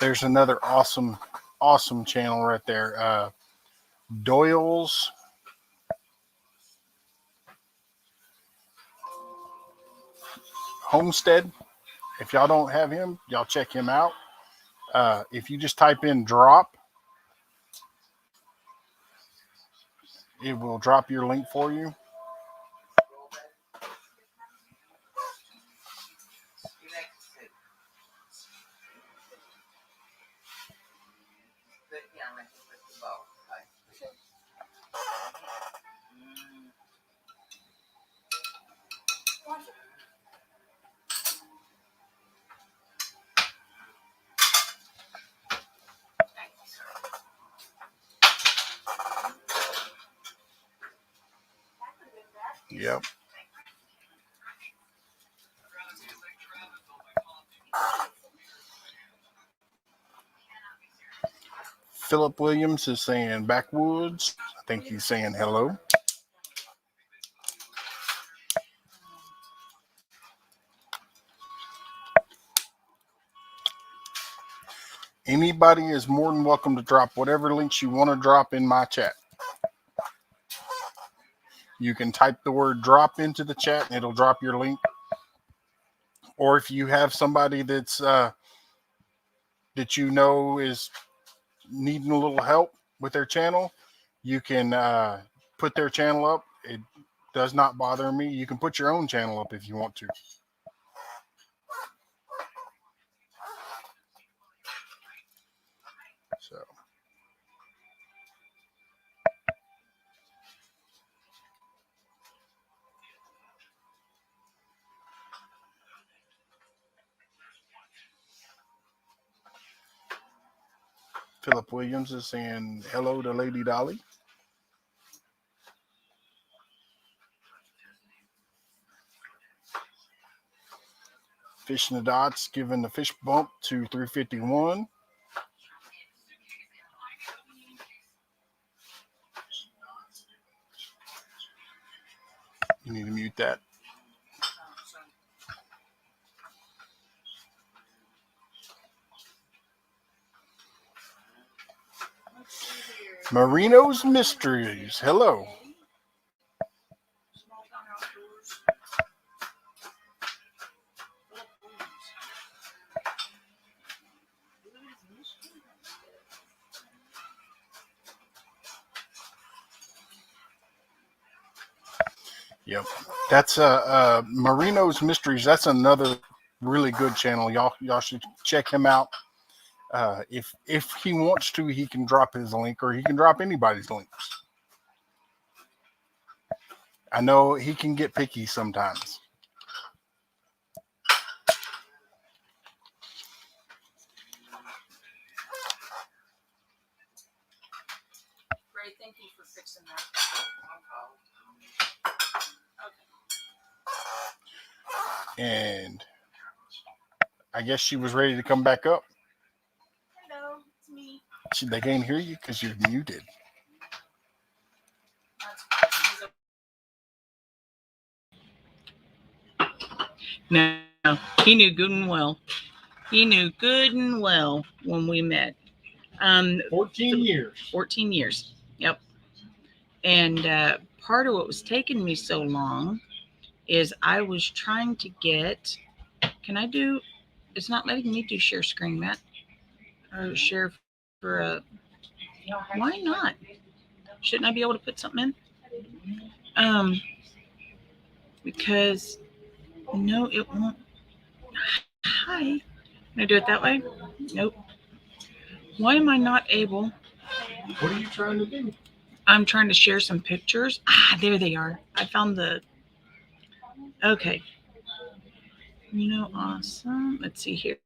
There's another awesome channel right there. Doyle's Homestead. If y'all don't have him, y'all check him out. If you just type in drop, it will drop your link for you. Yep. Philip Williams is saying backwoods. think he's saying hello. Anybody is more than welcome to drop whatever links you want to drop in my chat. You can type the word drop into the chat and it'll drop your link. Or if you have somebody that's that you know is needing a little help with their channel, you can put their channel up. It does not bother me. You can put your own channel up if you want to. So. Philip Williams is saying hello to Lady Dolly. Fish in the Dots giving the fish bump to 351. You need to mute that. Marino's Mysteries. Hello. Yep. That's Marino's Mysteries. That's another really good channel. Y'all should check him out. If he wants to, he can drop his link, or he can drop anybody's links. I know he can get picky sometimes. Ray, thank you for fixing that. And I guess she was ready to come back up. Hello, it's me. They can't hear you because you're muted. No, he knew good and well. He knew good and well when we met. 14 years. 14 years. Yep. And part of what was taking me so long is I was trying to get. Can I do? It's not letting me do share screen, Matt. Or share for a. Why not? Shouldn't I be able to put something in? Because no, it won't. Hi. Can I do it that way? Nope. Why am I not able? What are you trying to do? I'm trying to share some pictures. There they are. I found the. Okay. Awesome. Let's see here.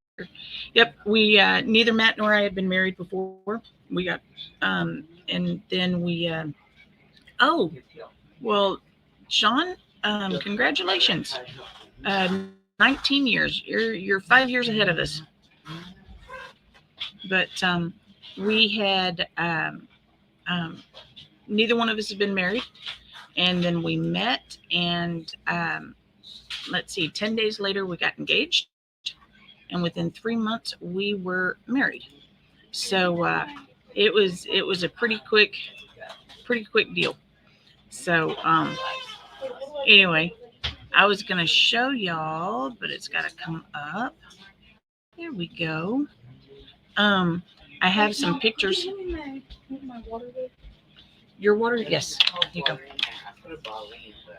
Yep. We neither Matt nor I had been married before. We got and then we oh, well, Sean, congratulations. 19 years. You're 5 years ahead of us. But we had neither one of us had been married, and then we met, and let's see, 10 days later we got engaged, and within 3 months we were married. So it was a pretty quick deal. So anyway, I was gonna show y'all, but it's got to come up. There we go. I have some pictures. Your water? Yes. Here you go.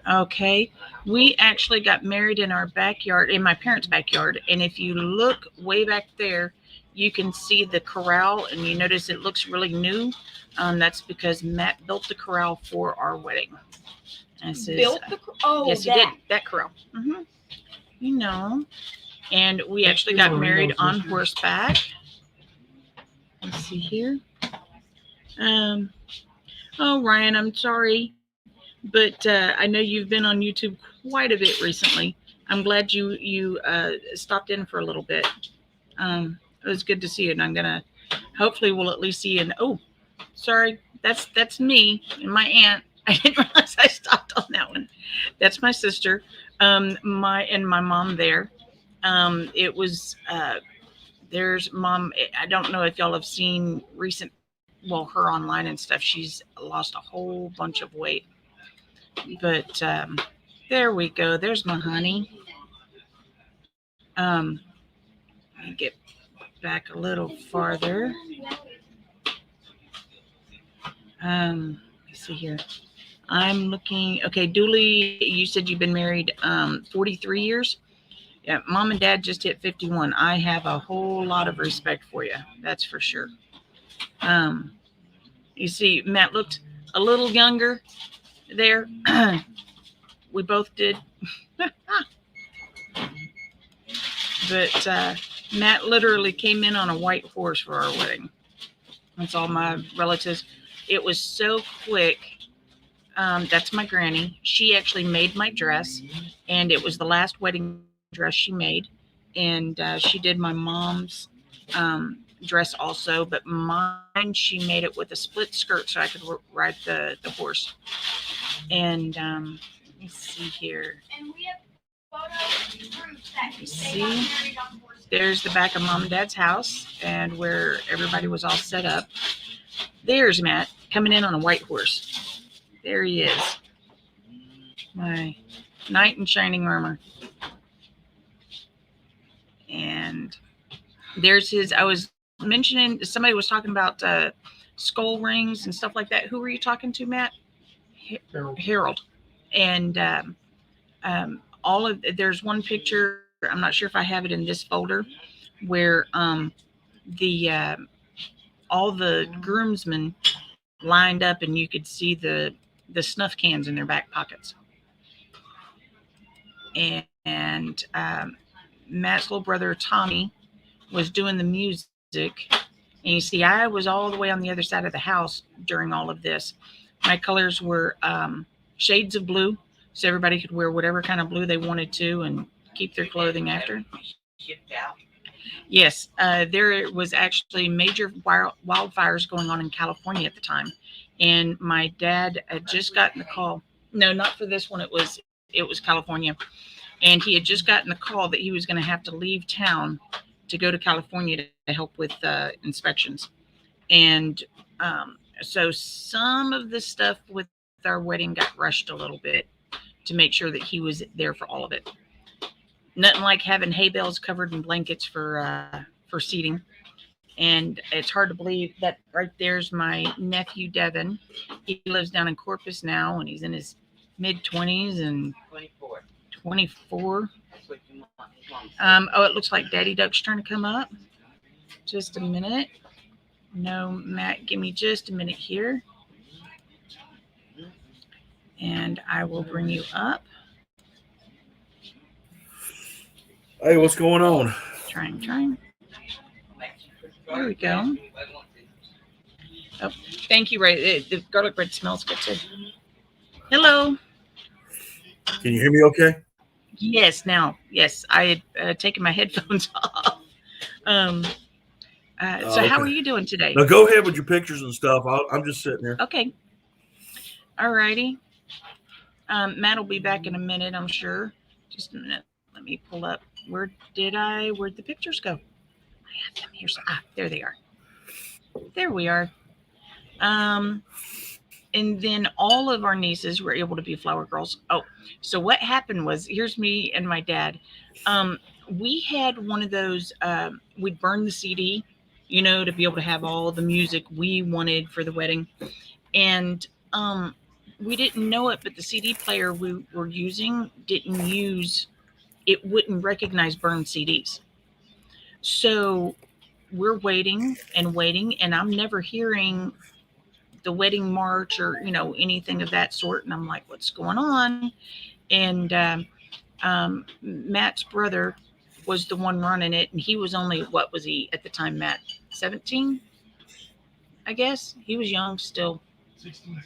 Okay. We actually got married in our backyard, in my parents' backyard. And if you look way back there, you can see the corral, and you notice it looks really new. That's because Matt built the corral for our wedding. Built the corral? Yes, he did. That corral. Mm-hmm. And we actually got married on horseback. Let's see here. Oh, Ryan, I'm sorry, but I know you've been on YouTube quite a bit recently. I'm glad you stopped in for a little bit. It was good to see you, and I'm gonna hopefully we'll at least see you. Oh, sorry, that's me and my aunt. I didn't realize I stopped on that one. That's my sister. My mom there. It was there's mom. I don't know if y'all have seen recent, well, her online and stuff. She's lost a whole bunch of weight. But there we go. There's my honey. Let me get back a little farther. Let's see here. I'm looking. Okay, Dooley, you said you've been married 43 years. Yeah, mom and dad just hit 51. I have a whole lot of respect for you. That's for sure. Um, you see, Matt looked a little younger there. We both did. But Matt literally came in on a white horse for our wedding. That's all my relatives. It was so quick. That's my granny. She actually made my dress, and it was the last wedding dress she made. And she did my mom's dress also, but mine, she made it with a split skirt so I could ride the horse. And let me see here. And we have photos proof that they See? got married on horseback. There's the back of mom and dad's house and where everybody was all set up. There's Matt coming in on a white horse. There he is. My knight in shining armor. And there's his, I was mentioning, somebody was talking about skull rings and stuff like that. Who were you talking to, Matt? Harold. And all of, there's one picture, I'm not sure if I have it in this folder, where the all the groomsmen lined up and you could see the snuff cans in their back pockets. And Matt's little brother Tommy was doing the music, and you see I was all the way on the other side of the house during all of this. My colors were shades of blue, so everybody could wear whatever kind of blue they wanted to and keep their clothing after. Yes, there was actually major wildfires going on in California at the time, and my dad had just gotten the call. No, not for this one. It was California, and he had just gotten the call that he was going to have to leave town to go to California to help with inspections. And so some of the stuff with our wedding got rushed a little bit to make sure that he was there for all of it. Nothing like having hay bales covered in blankets for seating. And it's hard to believe that right there's my nephew Devin. He lives down in Corpus now, and he's in his mid-20s and 24. Oh, it looks like Daddy Duck's trying to come up. Just a minute. No, Matt, give me just a minute here. And I will bring you up. Hey, what's going on? Trying. There we go. Oh, thank you, Ray. The garlic bread smells good too. Hello. Can you hear me okay? Yes, now. Yes, I had taken my headphones off. So Okay. how are you doing today? Now go ahead with your pictures and stuff. I'm just sitting here. Okay. All righty. Matt will be back in a minute, I'm sure. Just a minute. Let me pull up. Where'd the pictures go? I have them here. There they are. There we are. And then all of our nieces were able to be flower girls. Oh, so what happened was, here's me and my dad. We had one of those, we'd burn the CD, to be able to have all the music we wanted for the wedding. And we didn't know it, but the CD player we were using it wouldn't recognize burned CDs. So we're waiting, and I'm never hearing the wedding march or, anything of that sort. And I'm like, what's going on? And Matt's brother was the one running it. And he was only, what was he at the time, Matt? 17, I guess. He was young still.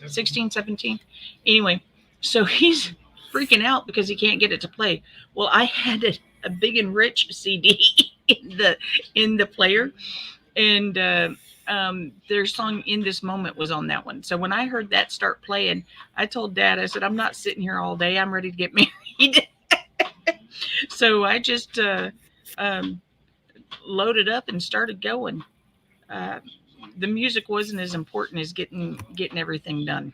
16, 17. Anyway, so he's freaking out because he can't get it to play. Well, I had a Big and Rich CD in the player, and their song "In This Moment" was on that one. So when I heard that start playing, I told Dad, I said, "I'm not sitting here all day. I'm ready to get married." So I just um, loaded up and started going. Uh, the music wasn't as important as getting everything done.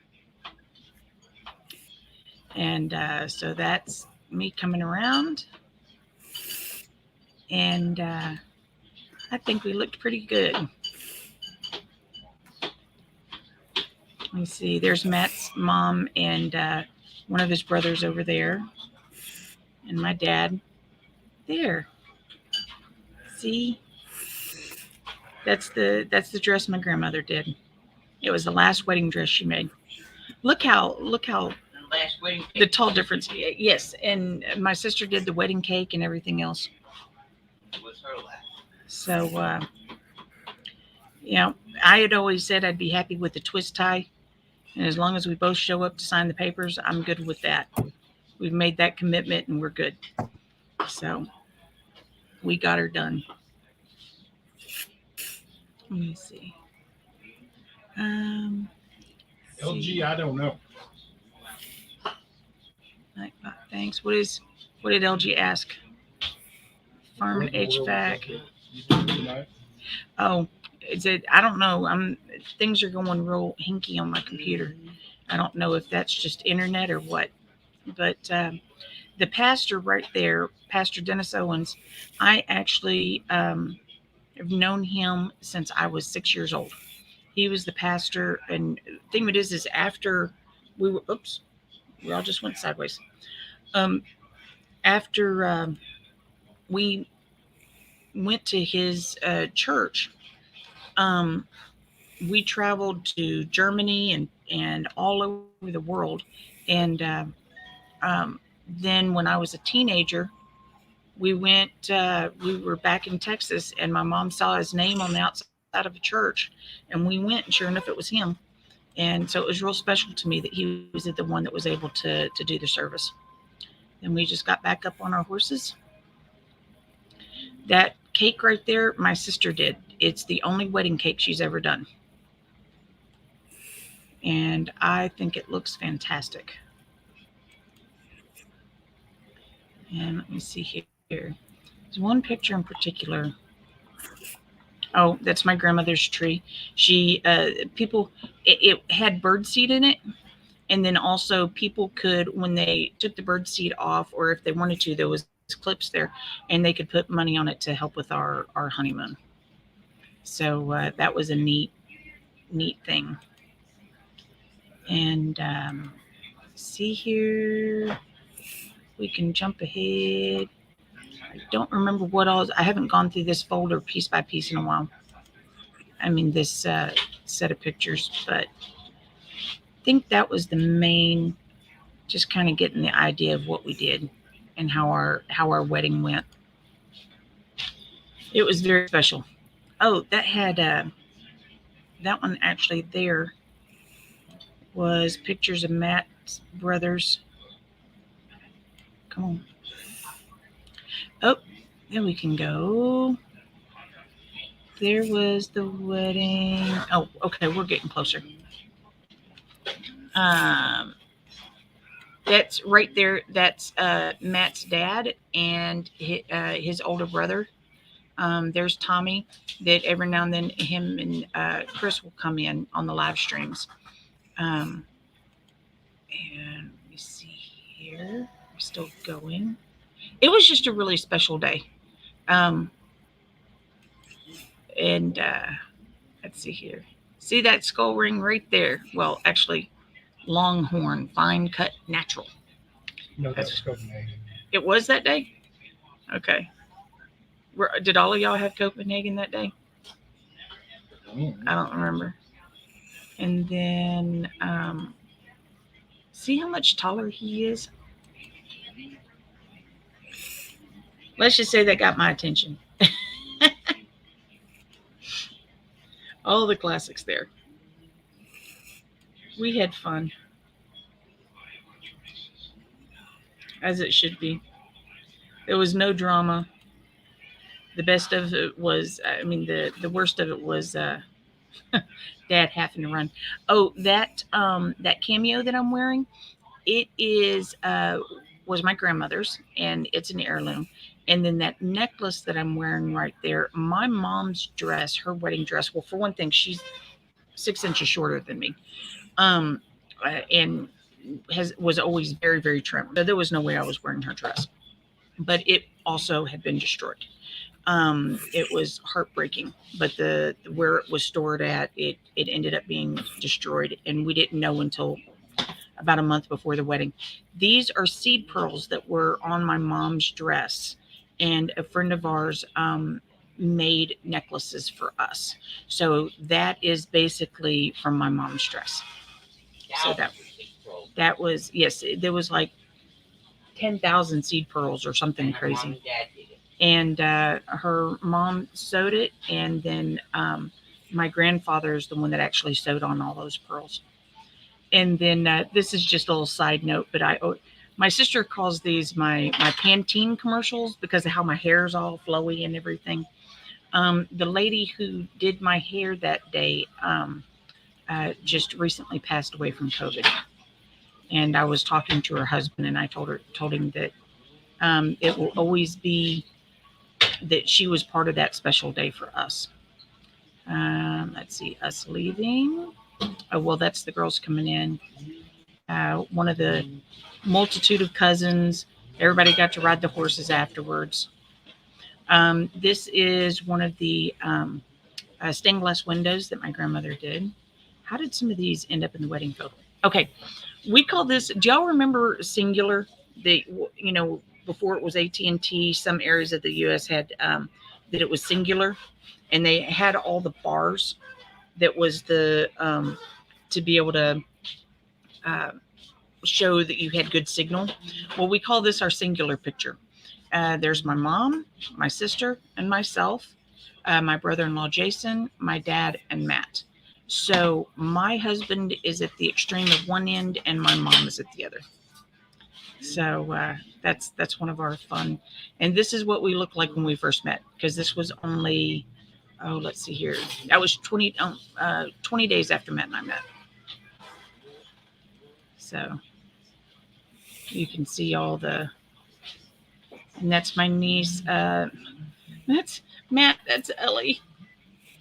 And so that's me coming around, and I think we looked pretty good. Let me see. There's Matt's mom and one of his brothers over there, and my dad. There. See, that's the dress my grandmother did. It was the last wedding dress she made. Look how Last wedding the tall difference. Yes, and my sister did the wedding cake and everything else. was her last. So you know, I had always said I'd be happy with the twist tie, and as long as we both show up to sign the papers, I'm good with that. We've made that commitment, and we're good. So we got her done. Let me see. Um, LG, I don't know. Thanks. What did LG ask? Farm HVAC. Oh, is it? I don't know. Things are going real hinky on my computer. I don't know if that's just internet or what. But the pastor right there, Pastor Dennis Owens, I actually have known him since I was 6 years old. He was the pastor, and the thing of it is after we were, oops, we all just went sideways. After we went to his church, we traveled to Germany and all over the world. And um, then when I was a teenager, we were back in Texas, and my mom saw his name on the outside of a church, and we went, and sure enough, it was him. And so it was real special to me that he was the one that was able to do the service. Then we just got back up on our horses. That cake right there, my sister did. It's the only wedding cake she's ever done. And I think it looks fantastic. And let me see here. There's one picture in particular. Oh, that's my grandmother's tree. She it had birdseed in it, and then also people could, when they took the birdseed off, or if they wanted to, there was clips there, and they could put money on it to help with our honeymoon. So that was a neat thing. And see here, we can jump ahead. I don't remember what all. I haven't gone through this folder piece by piece in a while. I mean, this set of pictures, but I think that was the main, just kind of getting the idea of what we did and how our wedding went. It was very special. Oh, that had that one actually there was pictures of Matt's brothers. Come on. Oh, there we can go. There was the wedding. Oh, okay, we're getting closer. That's right there. That's Matt's dad and his older brother. There's Tommy. That every now and then him and Chris will come in on the live streams. And let me see here. We're still going. It was just a really special day. And let's see here. See that skull ring right there? Well, actually, Longhorn, fine cut, natural. No, that was Copenhagen. It was that day? Okay. Did all of y'all have Copenhagen that day? I don't remember. And then, see how much taller he is? Let's just say that got my attention. All the classics there. We had fun. As it should be. There was no drama. The best of it was, I mean, the worst of it was Dad having to run. Oh, that cameo that I'm wearing, it is was my grandmother's, and it's an heirloom. And then that necklace that I'm wearing right there, my mom's dress, her wedding dress. Well, for one thing, she's 6 inches shorter than me, and was always very very trim. So there was no way I was wearing her dress. But it also had been destroyed. It was heartbreaking, but the where it was stored at, it ended up being destroyed, and we didn't know until about a month before the wedding. These are seed pearls that were on my mom's dress, and a friend of ours made necklaces for us. So that is basically from my mom's dress. So that was, yes, there was like 10,000 seed pearls or something crazy. And her mom sewed it, and then my grandfather is the one that actually sewed on all those pearls. And then this is just a little side note, but my sister calls these my Pantene commercials because of how my hair is all flowy and everything. The lady who did my hair that day just recently passed away from COVID, and I was talking to her husband, and I told him that it will always be that she was part of that special day for us. Let's see, us leaving. Oh, well, that's the girls coming in. One of the multitude of cousins. Everybody got to ride the horses afterwards. This is one of the stained glass windows that my grandmother did. How did some of these end up in the wedding photo? Okay, we call this. Do y'all remember Singular? Before it was AT&T, some areas of the U.S. had that it was Singular, and they had all the bars. That was the to be able to show that you had good signal. Well, we call this our Singular picture. There's my mom, my sister, and myself, my brother-in-law Jason, my dad, and Matt. So my husband is at the extreme of one end, and my mom is at the other. So that's one of our fun. And this is what we looked like when we first met, because this was only, let's see here. That was 20 days after Matt and I met. So you can see all the, and that's my niece. That's Matt. That's Ellie.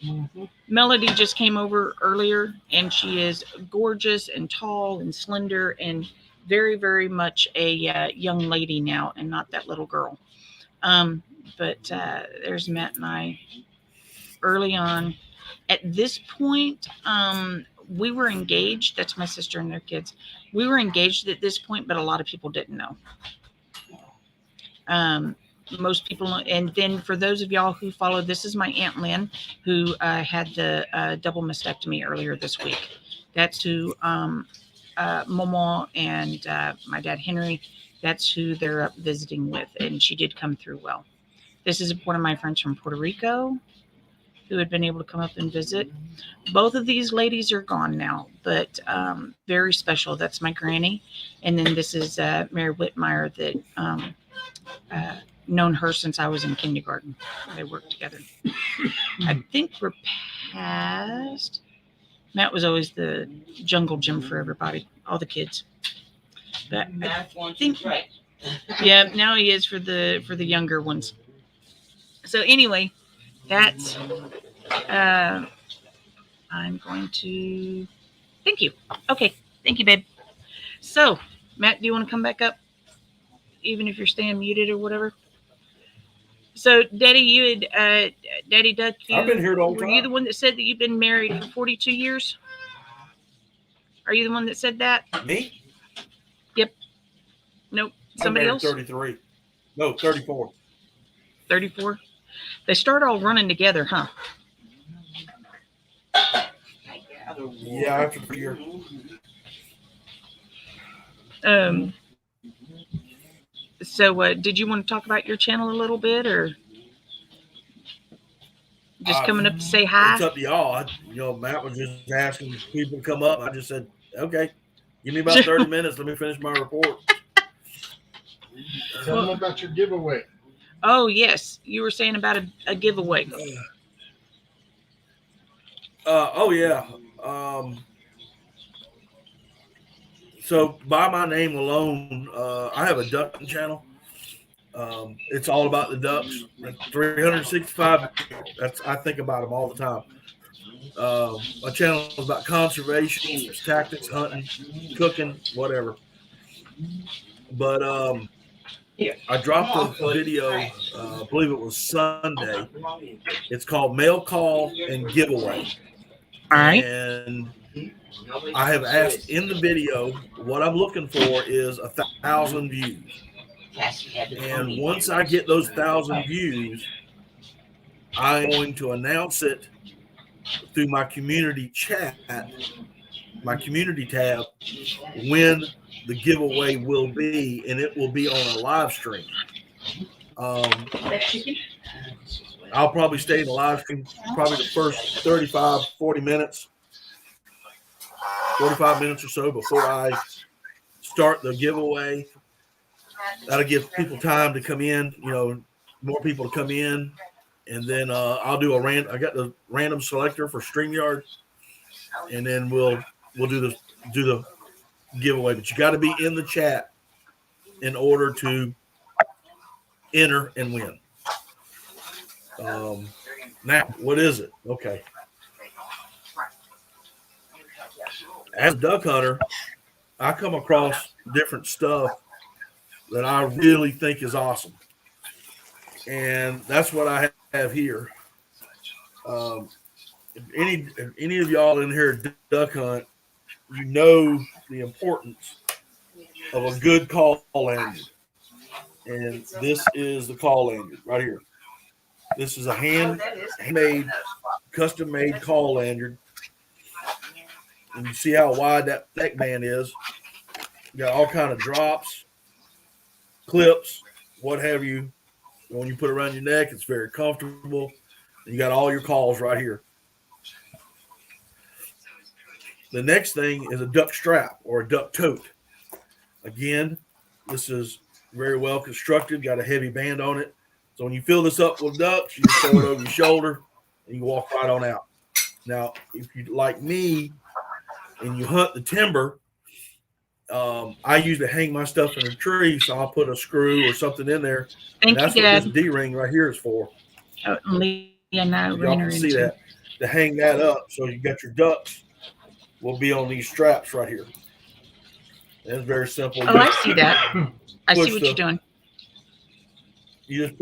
Mm-hmm. Melody just came over earlier, and she is gorgeous and tall and slender and very, very much a young lady now, and not that little girl. But there's Matt and I early on. At this point, we were engaged. That's my sister and their kids. We were engaged at this point, but a lot of people didn't know. Most people, and then for those of y'all who follow, this is my Aunt Lynn, who had the double mastectomy earlier this week. That's who Momo and my dad Henry, that's who they're up visiting with, and she did come through well. This is one of my friends from Puerto Rico who had been able to come up and visit. Both of these ladies are gone now, but very special. That's my granny, and then this is Mary Whitmire that known her since I was in kindergarten. They worked together. I think we're past. Matt was always the jungle gym for everybody, all the kids. But I think, right. Yeah, now he is for the younger ones. So anyway, that's. I'm going to. Thank you. Okay, thank you, babe. So, Matt, do you want to come back up, even if you're staying muted or whatever? So, Daddy, you had Daddy Duck. I've been here the whole Were time. you the one that said that you've been married for 42 years? Are you the one that said that? Me? Yep. Nope. Somebody else? 33. No, 34. 34. They start all running together, huh? Yeah, after 3 years. So, did you want to talk about your channel a little bit, or just coming up to say hi? It's up to y'all. Matt was just asking people to come up. I just said, okay, give me about 30 minutes. Let me finish my report. Tell them about your giveaway. Oh, yes. You were saying about a giveaway. Oh yeah. So by my name alone, I have a ducking channel. It's all about the ducks. 365. That's I think about them all the time. My channel is about conservation, tactics, hunting, cooking, whatever. But I dropped a video. I believe it was Sunday. It's called Mail Call and Giveaway, All right. and I have asked in the video what I'm looking for is 1,000 views. And once I get those 1,000 views, I'm going to announce it through my community chat, my community tab, when the giveaway will be, and it will be on a live stream. I'll probably stay in the live stream probably the first 35, 40 minutes, 45 minutes or so before I start the giveaway. That'll give people time to come in, more people to come in. And then I'll do I got the random selector for StreamYard, and then we'll do the giveaway. But you got to be in the chat in order to enter and win. Now, what is it? Okay. As a duck hunter, I come across different stuff that I really think is awesome. And that's what I have here. If any of y'all in here duck hunt, you know the importance of a good call lanyard. And this is the call lanyard right here. This is a handmade, custom-made call lanyard. And you see how wide that neck band is. You got all kind of drops, clips, what have you. When you put it around your neck, it's very comfortable. You got all your calls right here. The next thing is a duck strap or a duck tote. Again, this is very well constructed, got a heavy band on it. So when you fill this up with ducks, you just throw it over your shoulder and you walk right on out. Now, if you like me and you hunt the timber, I usually hang my stuff in a tree, so I'll put a screw or something in there. Thank and that's you, Dad. what this D-ring right here is for. Oh, and Leah and I Y'all ran her can see into. that. To hang that up so you got your ducks will be on these straps right here. And it's very simple. Oh, I see that. I see what you're doing. You just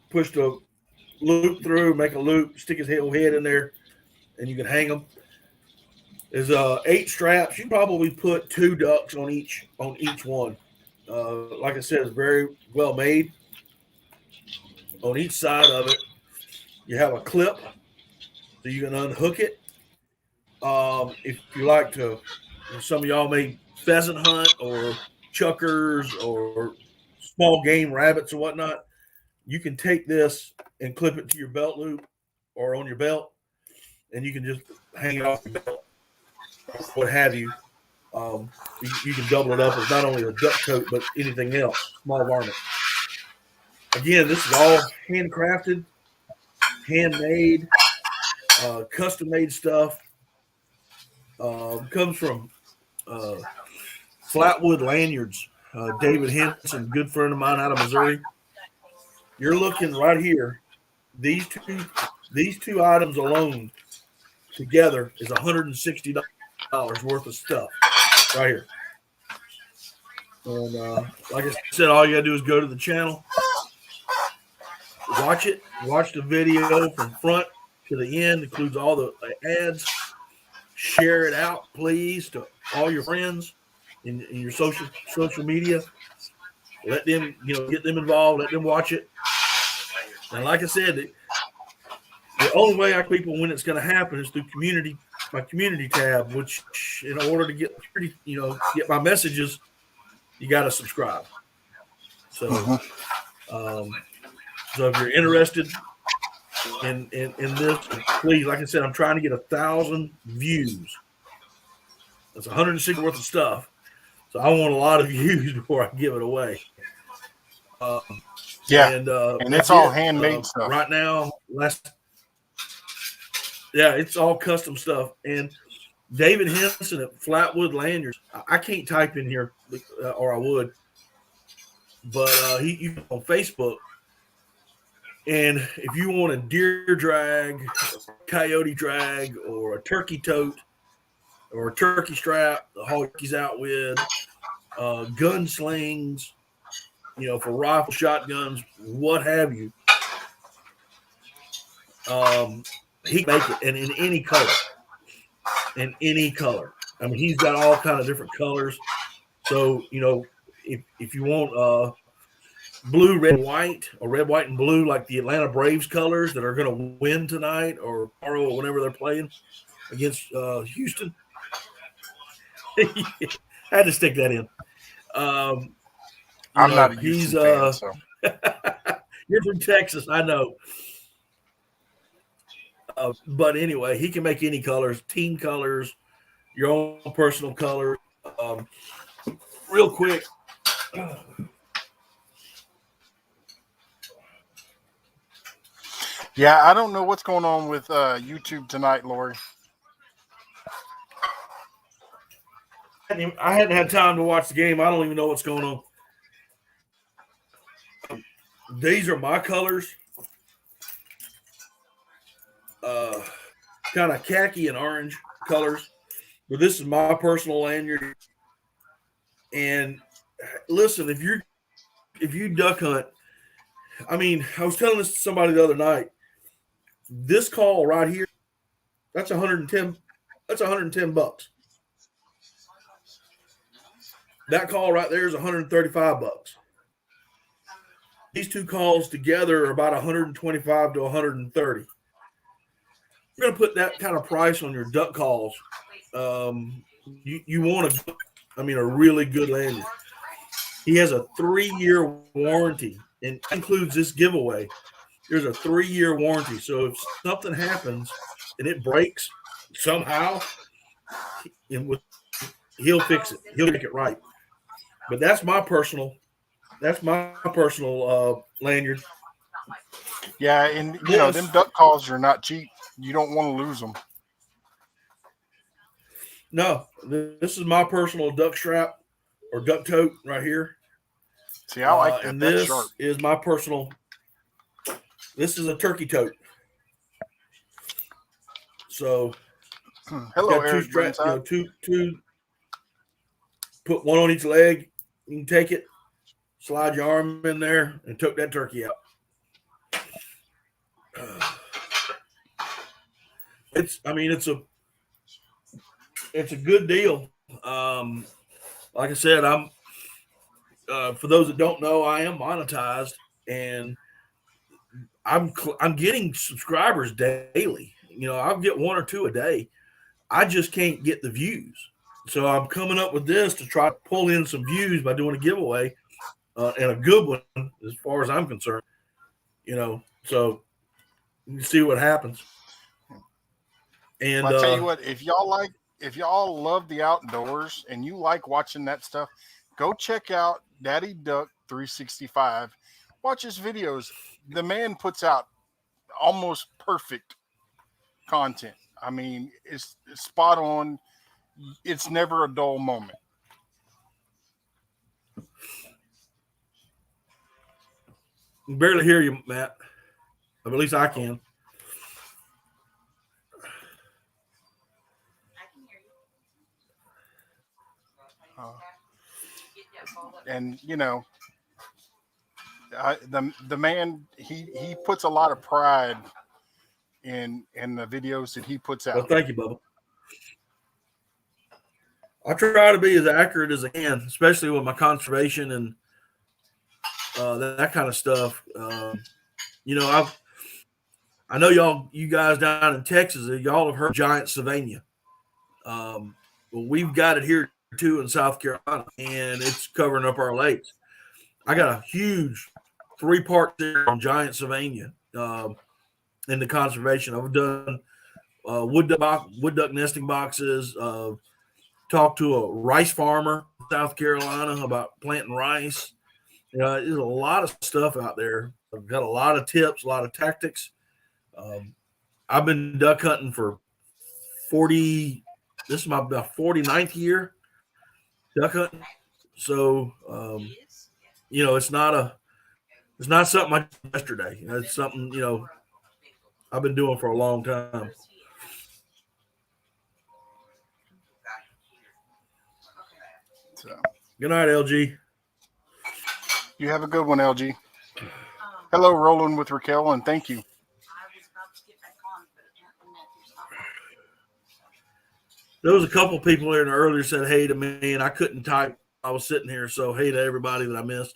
push the loop through, make a loop, stick his whole head in there, and you can hang them. There's 8 straps. You probably put 2 ducks on each one. Like I said, it's very well made. On each side of it, you have a clip so you can unhook it. If you like to, some of y'all may pheasant hunt or chuckers or small game rabbits or whatnot, you can take this and clip it to your belt loop or on your belt, and you can just hang it off your belt, what have you. You can double it up as not only a duck coat, but anything else, small varmint. Again, this is all handcrafted, handmade, custom-made stuff. Comes from Flatwood Lanyards. David Henson, good friend of mine out of Missouri. You're looking right here. These two items alone together is $160 worth of stuff right here. And like I said, all you gotta do is go to the channel, watch the video from front to the end, includes all the ads. Share it out, please, to all your friends in your social media. Let them, get them involved. Let them watch it. And like I said, the only way people when it's going to happen is through my community tab. Which, in order to get my messages, you got to subscribe. So, so if you're interested in this, please, like I said, I'm trying to get 1,000 views. That's 160 worth of stuff. So I want a lot of views before I give it away. And it's all handmade stuff. Right now, Yeah, it's all custom stuff. And David Henson at Flatwood Lanyards. I can't type in here, or I would, but you on Facebook. And if you want a deer drag, coyote drag, or a turkey tote, or a turkey strap, the haul turkeys out with, gun slings, for rifle, shotguns, what have you. He can make it, and in any color. In any color. I mean, he's got all kind of different colors. So, if you want blue, red, and white, or red, white, and blue, like the Atlanta Braves colors that are going to win tonight or tomorrow or whenever they're playing against Houston. I had to stick that in. I'm not a Houston fan, so. You're from Texas, I know. But anyway, he can make any colors, team colors, your own personal color. Real quick. Yeah, I don't know what's going on with YouTube tonight, Lori. I hadn't had time to watch the game. I don't even know what's going on. These are my colors. Kind of khaki and orange colors. But this is my personal lanyard. And listen, if you duck hunt, I mean, I was telling this to somebody the other night. This call right here, that's 110. That's 110 bucks. That call right there is 135 bucks. These two calls together are about 125 to 130. You're going to put that kind of price on your duck calls. You want a really good lanyard. He has a 3-year warranty, and includes this giveaway. There's a 3-year warranty. So if something happens and it breaks somehow, he'll fix it. He'll make it right. But that's my personal lanyard. Yeah, and them duck calls are not cheap. You don't want to lose them. No, this is my personal duck strap or duck tote right here. See, I like that. And That's this sharp. is my personal. This is a turkey tote. So, hello, got two Eric. straps. Two. Put one on each leg. You can take it, slide your arm in there, and took that turkey out. It's a good deal. Like I said, I'm for those that don't know, I am monetized, and I'm getting subscribers daily. I'll get 1 or 2 a day. I just can't get the views, so I'm coming up with this to try to pull in some views by doing a giveaway, and a good one as far as I'm concerned. So you see what happens. And I'll tell you what, if y'all love the outdoors and you like watching that stuff, go check out Daddy Duck 365. Watch his videos. The man puts out almost perfect content. I mean, it's spot on. It's never a dull moment. I can barely hear you, Matt. At least I can. And the man he puts a lot of pride in the videos that he puts out. Well, thank you, Bubba. I try to be as accurate as I can, especially with my conservation and that kind of stuff. I know you guys down in Texas, y'all have heard giant Sylvania. Well, we've got it here too in South Carolina, and it's covering up our lakes. I got a huge 3-part series on giant Sylvania in the conservation. I've done wood duck nesting boxes. Talked to a rice farmer in South Carolina about planting rice. There's a lot of stuff out there. I've got a lot of tips, a lot of tactics. I've been duck hunting for 40. This is my about 49th year duck hunting. So it's not something I did yesterday. It's something I've been doing for a long time. So Good night, LG. you have a good one, LG. Hello, Roland with Raquel, and thank you. I was about to get back on, but apparently Matthew's not. There was a couple people there earlier said hey to me, and I couldn't type. I was sitting here, so hey to everybody that I missed.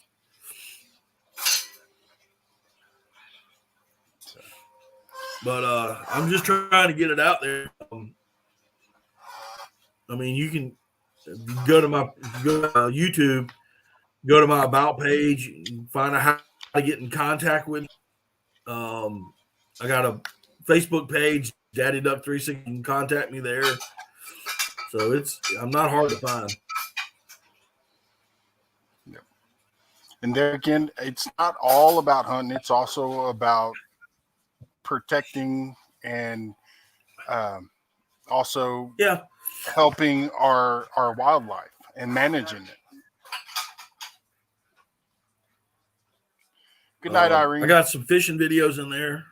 But I'm just trying to get it out there. I mean, you can go to YouTube, go to my about page, and find out how to get in contact with me. I got a Facebook page, Daddy Duck 360. You can contact me there. So I'm not hard to find. Yep. And there again, it's not all about hunting. It's also about protecting and also helping our wildlife and managing it. Good night, Irene. I got some fishing videos in there.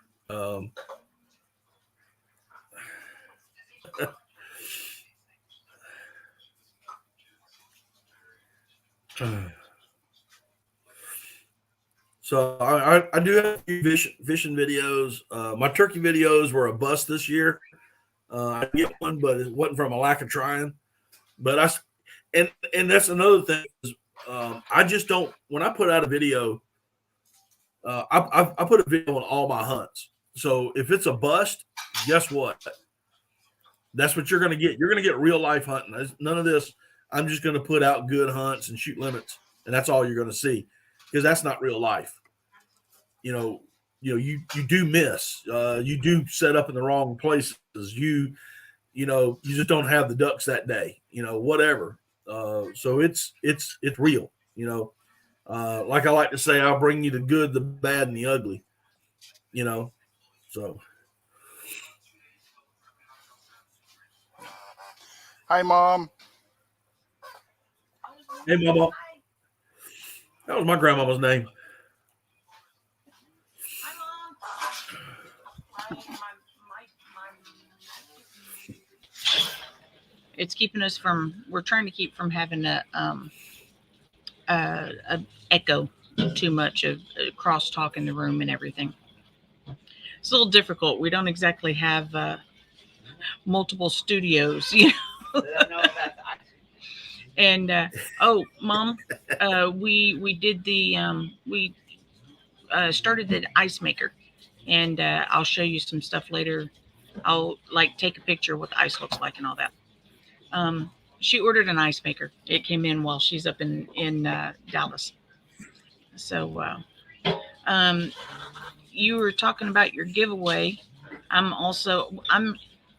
So I do have a few fishing videos. My turkey videos were a bust this year. I didn't get one, but it wasn't from a lack of trying. But and that's another thing. I just don't. When I put out a video, I put a video on all my hunts. So if it's a bust, guess what? That's what you're going to get. You're going to get real life hunting. None of this. I'm just going to put out good hunts and shoot limits, and that's all you're going to see, because that's not real life. You do miss. You do set up in the wrong places. You just don't have the ducks that day. Whatever. So it's real. Like I like to say, I'll bring you the good, the bad, and the ugly. So. Hi, Mom. Hey, Mama. That was my grandmama's name. Hi, Mom. It's keeping us we're trying to keep from having a echo too much of crosstalk in the room and everything. It's a little difficult. We don't exactly have multiple studios, And Mom, we did we started the ice maker, and I'll show you some stuff later. I'll take a picture of what the ice looks like and all that. She ordered an ice maker. It came in while she's up in Dallas. So you were talking about your giveaway. I'm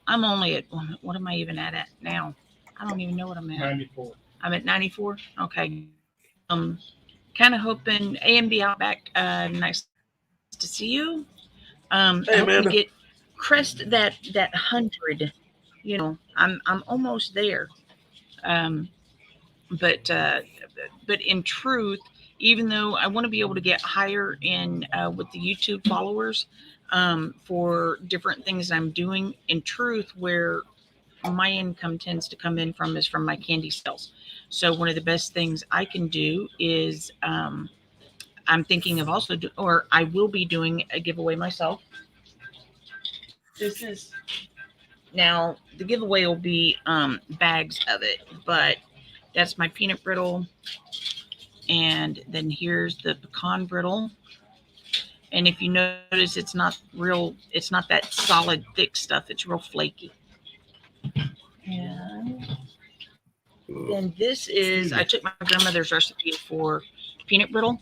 only at, what am I even at now? I don't even know what I'm at. 94. I'm at 94. Okay. Kind of hoping AMD Outback. Nice to see you. Hey, hoping to get crest that 100. I'm almost there. But in truth, even though I want to be able to get higher in with the YouTube followers for different things I'm doing, in truth, where my income tends to come in from is from my candy sales. So one of the best things I can do is I'm thinking of also or I will be doing a giveaway myself. This is now the giveaway will be bags of it, but that's my peanut brittle, and then here's the pecan brittle. And if you notice, it's not that solid thick stuff. It's real flaky. And then this is, I took my grandmother's recipe for peanut brittle,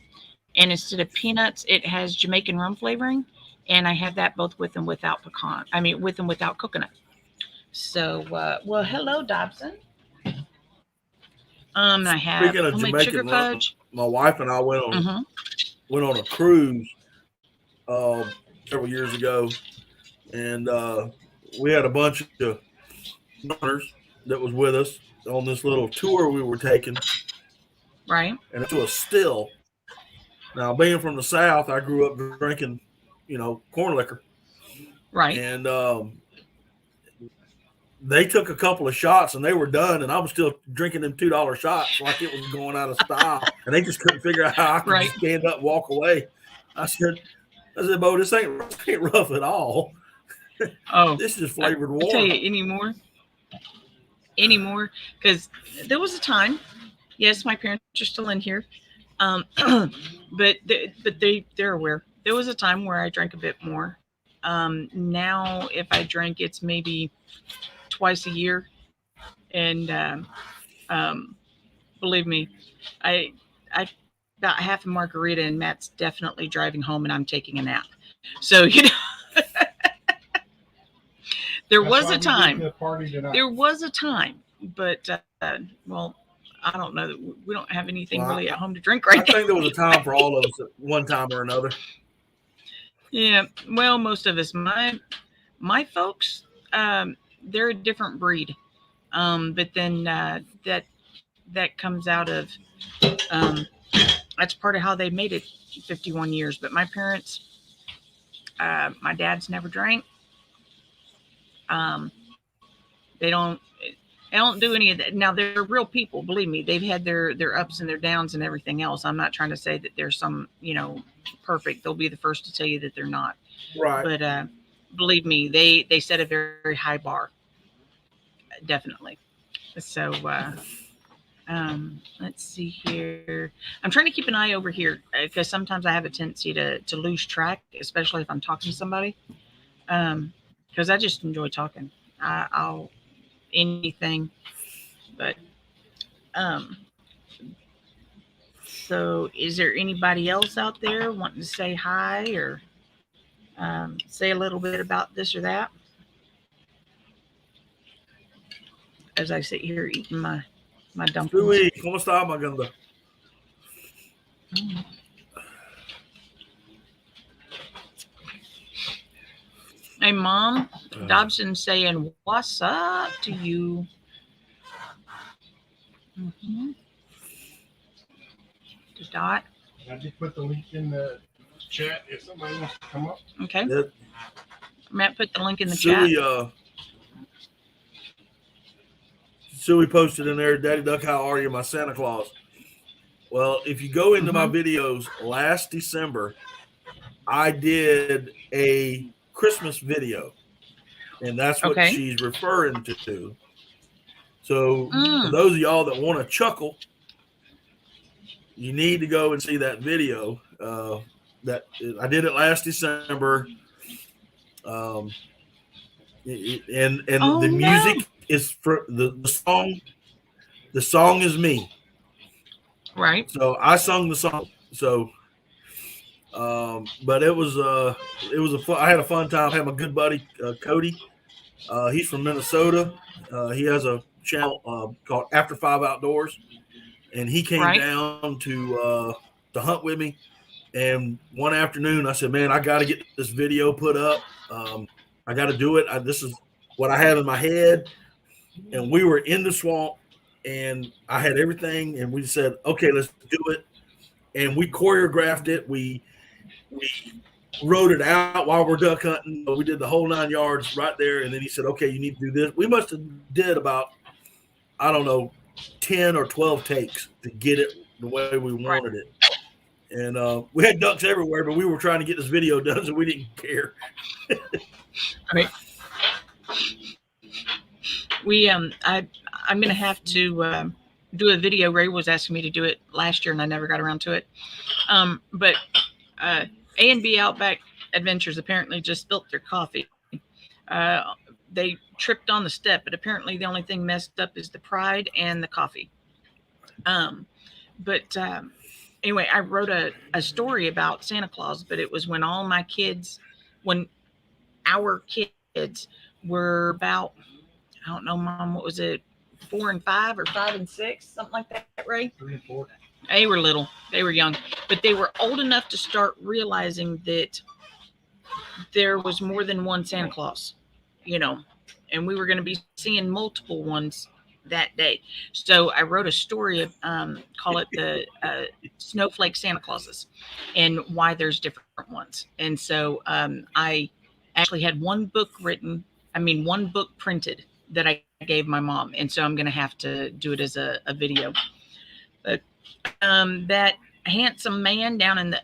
and instead of peanuts, it has Jamaican rum flavoring, and I have that both with and without with and without coconut. So, well, hello, Dobson. I have Speaking of homemade sugar fudge. My wife and I went on a cruise several years ago, and we had a bunch of runners that was with us on this little tour we were taking, Right. and it was still. Now, being from the South, I grew up drinking, corn liquor, Right. and they took a couple of shots and they were done, and I was still drinking them $2 shots like it was going out of style, and they just couldn't figure out how I could Right. just stand up and walk away. I said, Bo, this ain't rough at all. Oh, This is flavored I tell water. you anymore, because there was a time. Yes, my parents are still in here, but they're aware. There was a time where I drank a bit more. Now, if I drink, it's maybe twice a year, and believe me, I about half a margarita, and Matt's definitely driving home, and I'm taking a nap. So there was a time. There was a time, but well, I don't know. We don't have anything really at home to drink right now. I think there was a time for all of us at one time or another. Yeah, well, most of us, my folks, they're a different breed. But then that comes out of that's part of how they made it 51 years. But my parents, my dad's never drank. They don't do any of that. Now, they're real people, believe me. They've had their ups and their downs and everything else. I'm not trying to say that they're some perfect. They'll be the first to tell you that they're not. Right. But believe me, they set a very, very high bar. Definitely. So let's see here. I'm trying to keep an eye over here because sometimes I have a tendency to lose track, especially if I'm talking to somebody. Because I just enjoy talking. I'll anything, but so is there anybody else out there wanting to say hi or say a little bit about this or that as I sit here eating my dumplings? Louis, ¿cómo está, Maganda? Hey, Mom, Dobson saying, what's up to you? Mm-hmm. To Dot. I just put the link in the chat if somebody wants to come up. Okay. That, Matt put the link in the chat. Suey posted in there, Daddy Duck, how are you, my Santa Claus? Well, if you go into my videos last December, I did a Christmas video, and that's what she's referring to. So for those of y'all that want to chuckle, you need to go and see that video. That I did it last December. And the music is for the song. The song is me. Right. So I sung the song. So but it was I had a fun time. I had my good buddy Cody. He's from Minnesota. He has a channel called After 5 Outdoors, and he came down to hunt with me. And one afternoon, I said, "Man, I got to get this video put up. I got to do it. This is what I have in my head." And we were in the swamp, and I had everything, and we said, "Okay, let's do it." And we choreographed it. We wrote it out while we're duck hunting. We did the whole 9 yards right there. And then he said, "Okay, you need to do this." We must have did about, I don't know, 10 or 12 takes to get it the way we wanted it. And we had ducks everywhere, but we were trying to get this video done, so we didn't care. Right. We I'm gonna have to do a video. Ray was asking me to do it last year, and I never got around to it. But A&B Outback Adventures apparently just spilt their coffee. They tripped on the step, but apparently the only thing messed up is the pride and the coffee. But anyway, I wrote a story about Santa Claus, but it was when our kids were about, I don't know, Mom, what was it, 4 and 5 or 5 and 6, something like that, Ray? 3 and 4. They were little, they were young, but they were old enough to start realizing that there was more than one Santa Claus, you know, and we were going to be seeing multiple ones that day. So I wrote a story of, call it the Snowflake Santa Clauses, and why there's different ones. And so I actually had one book printed that I gave my mom. And so I'm going to have to do it as a video. But that handsome man down in the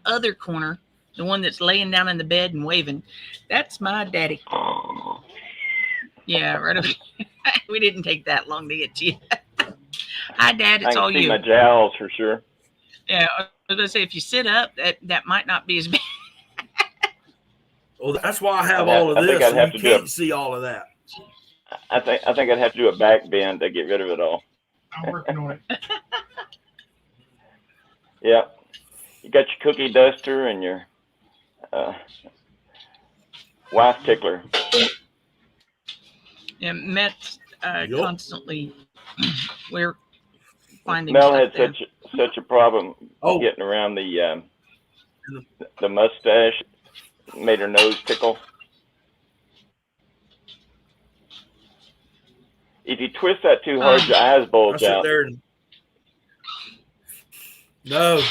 other corner, the one that's laying down in the bed and waving, that's my daddy. Yeah, right over. We didn't take that long to get to you. Hi, Dad. It's I all can see you. my jowls for sure. Yeah, I was gonna say if you sit up, that might not be as bad. Well, that's why I have all of I think this. I'd have So to you do can't see all of that. I think I'd have to do a back bend to get rid of it all. I'm working on it. Yeah, you got your cookie duster and your wife tickler. Yeah, Matt's Yup. constantly. We're finding Mel stuff had there. such a problem Oh. getting around the mustache. Made her nose tickle. If you twist that too hard, your eyes I bulge sit out. there and no,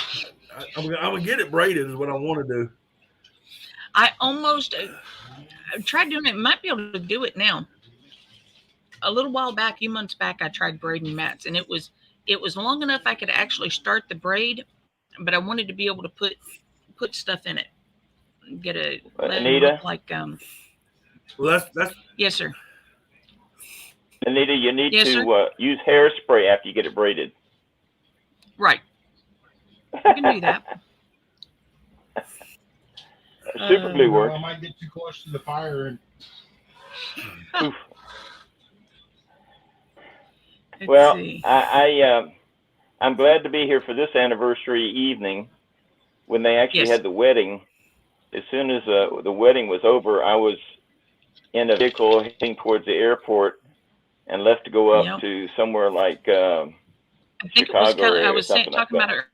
I'm gonna get it braided is what I want to do. I almost tried doing it. Might be able to do it now. A little while back, a few months back, I tried braiding Matt's, and it was long enough I could actually start the braid, but I wanted to be able to put stuff in it. Get a let it Anita? look like Well, that's yes, sir. Anita, you need Yes, to use hairspray after you get it braided. Right. You can do that. Super glue Well, works. I might get too close to the fire and Oof. Let's Well, see. I'm glad to be here for this anniversary evening when they actually Yes. had the wedding. As soon as the wedding was over, I was in a vehicle heading towards the airport and left to go up Yep. to somewhere like I think Chicago it was area I or was something talking like about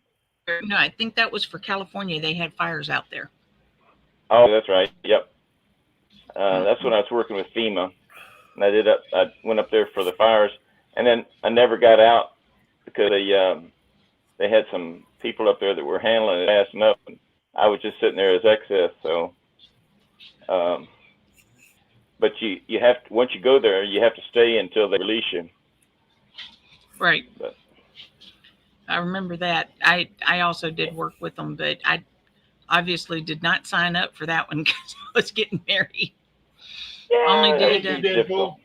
it. No, I think that was for California. They had fires out there. Oh, that's right. Yep. That's when I was working with FEMA, and I went up there for the fires, and then I never got out because they had some people up there that were handling it fast enough, and I was just sitting there as excess. So, but you have to, once you go there, you have to stay until they release you. Right. But I remember that. I also did work with them, but I obviously did not sign up for that one because I was getting married. yeah, Only it's did difficult.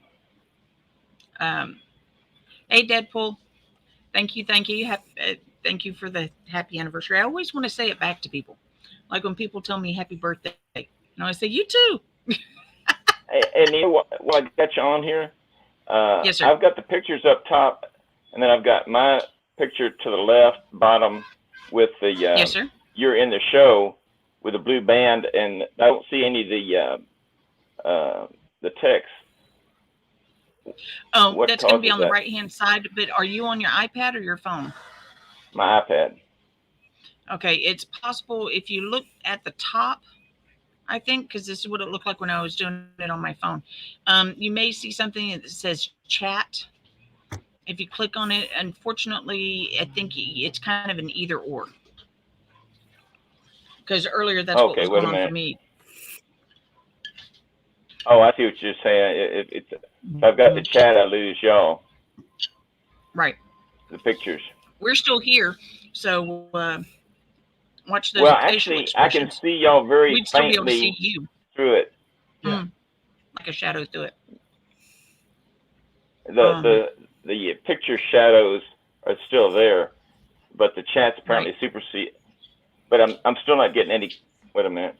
Hey, Deadpool. Thank you. Thank you for the happy anniversary. I always want to say it back to people. Like when people tell me happy birthday, and I say, you too. And Neil, while I got you on here, Yes, sir. I've got the pictures up top, and then I've got my picture to the left bottom with the Yes, sir. you're in the show with a blue band, and I don't see any of the text. Oh, What that's going to be causes on the that? right-hand side. But are you on your iPad or your phone? My iPad. Okay, it's possible if you look at the top, I think, because this is what it looked like when I was doing it on my phone. You may see something that says chat. If you click on it, unfortunately, I think it's kind of an either or. Because earlier, that's what Okay, was wait going a on for minute. me. Oh, I see what you're saying. If I've got the chat, I lose y'all. Right. The pictures. We're still here, so watch those Well, facial actually, I can expressions. see y'all very We'd still be able to see faintly you, through it. Yeah. like a shadow through it. The picture shadows are still there, but the chat's apparently supersede. But I'm still not getting any. Wait a minute.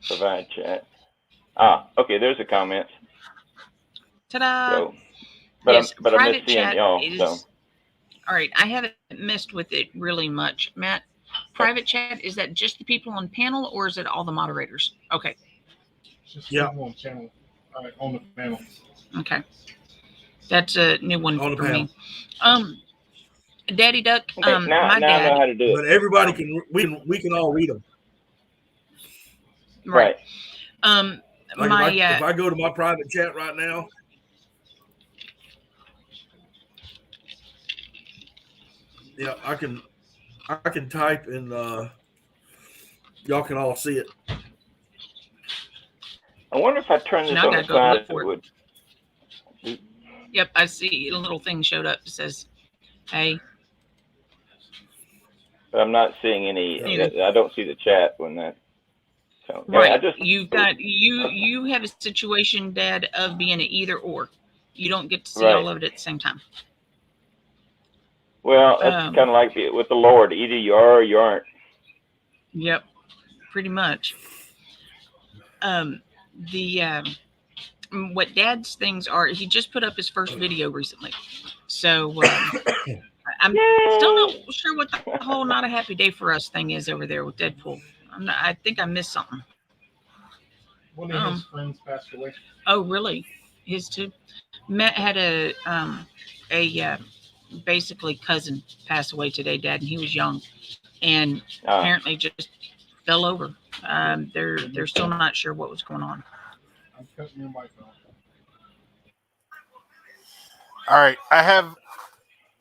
Provide chat. Okay. There's the comments. Ta-da! So, but Yes, I private miss seeing chat y'all. is. So All right, I haven't messed with it really much. Matt, private chat, is that just the people on panel or is it all the moderators? Okay. just Yeah. on channel, on the panel. Okay. That's a new one On the for panel. me. Daddy Duck, okay, now my I know dad, how to do But it. everybody can we can all read them. Right. Um, Like if I go to my private chat right now, yeah, I can type and y'all can all see it. I wonder if I turn this now I on the gotta go side, look it for it. would. Yep, I see a little thing showed up that says, "Hey." But I'm not seeing any. Anyway. I don't see the chat when that. So Right. I just. You've got you have a situation, Dad, of being an either or. You don't get to see Right. all of it at the same time. Well, that's kind of like with the Lord. Either you are or you aren't. Yep, pretty much. What Dad's things are, he just put up his first video recently. So I'm still not sure what the whole "not a happy day for us" thing is over there with Deadpool. I think I missed something. One of his friends passed away. Oh, really? His too? Matt had a basically cousin pass away today, Dad, and he was young, and apparently just fell over. They're still not sure what was going on. I'm cutting your mic off. All right, I have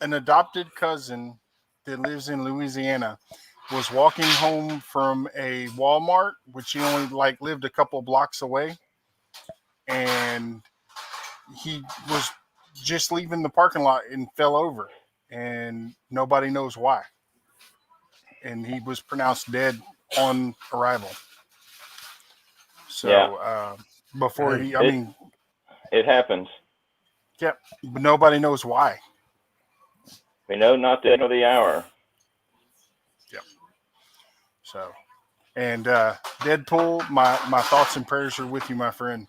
an adopted cousin that lives in Louisiana. Was walking home from a Walmart, which he only lived a couple blocks away, and he was just leaving the parking lot and fell over, and nobody knows why. And he was pronounced dead on arrival. So before it happens. Yep, but nobody knows why. We know not the end of the hour. Yep. So, and Deadpool, my thoughts and prayers are with you, my friend.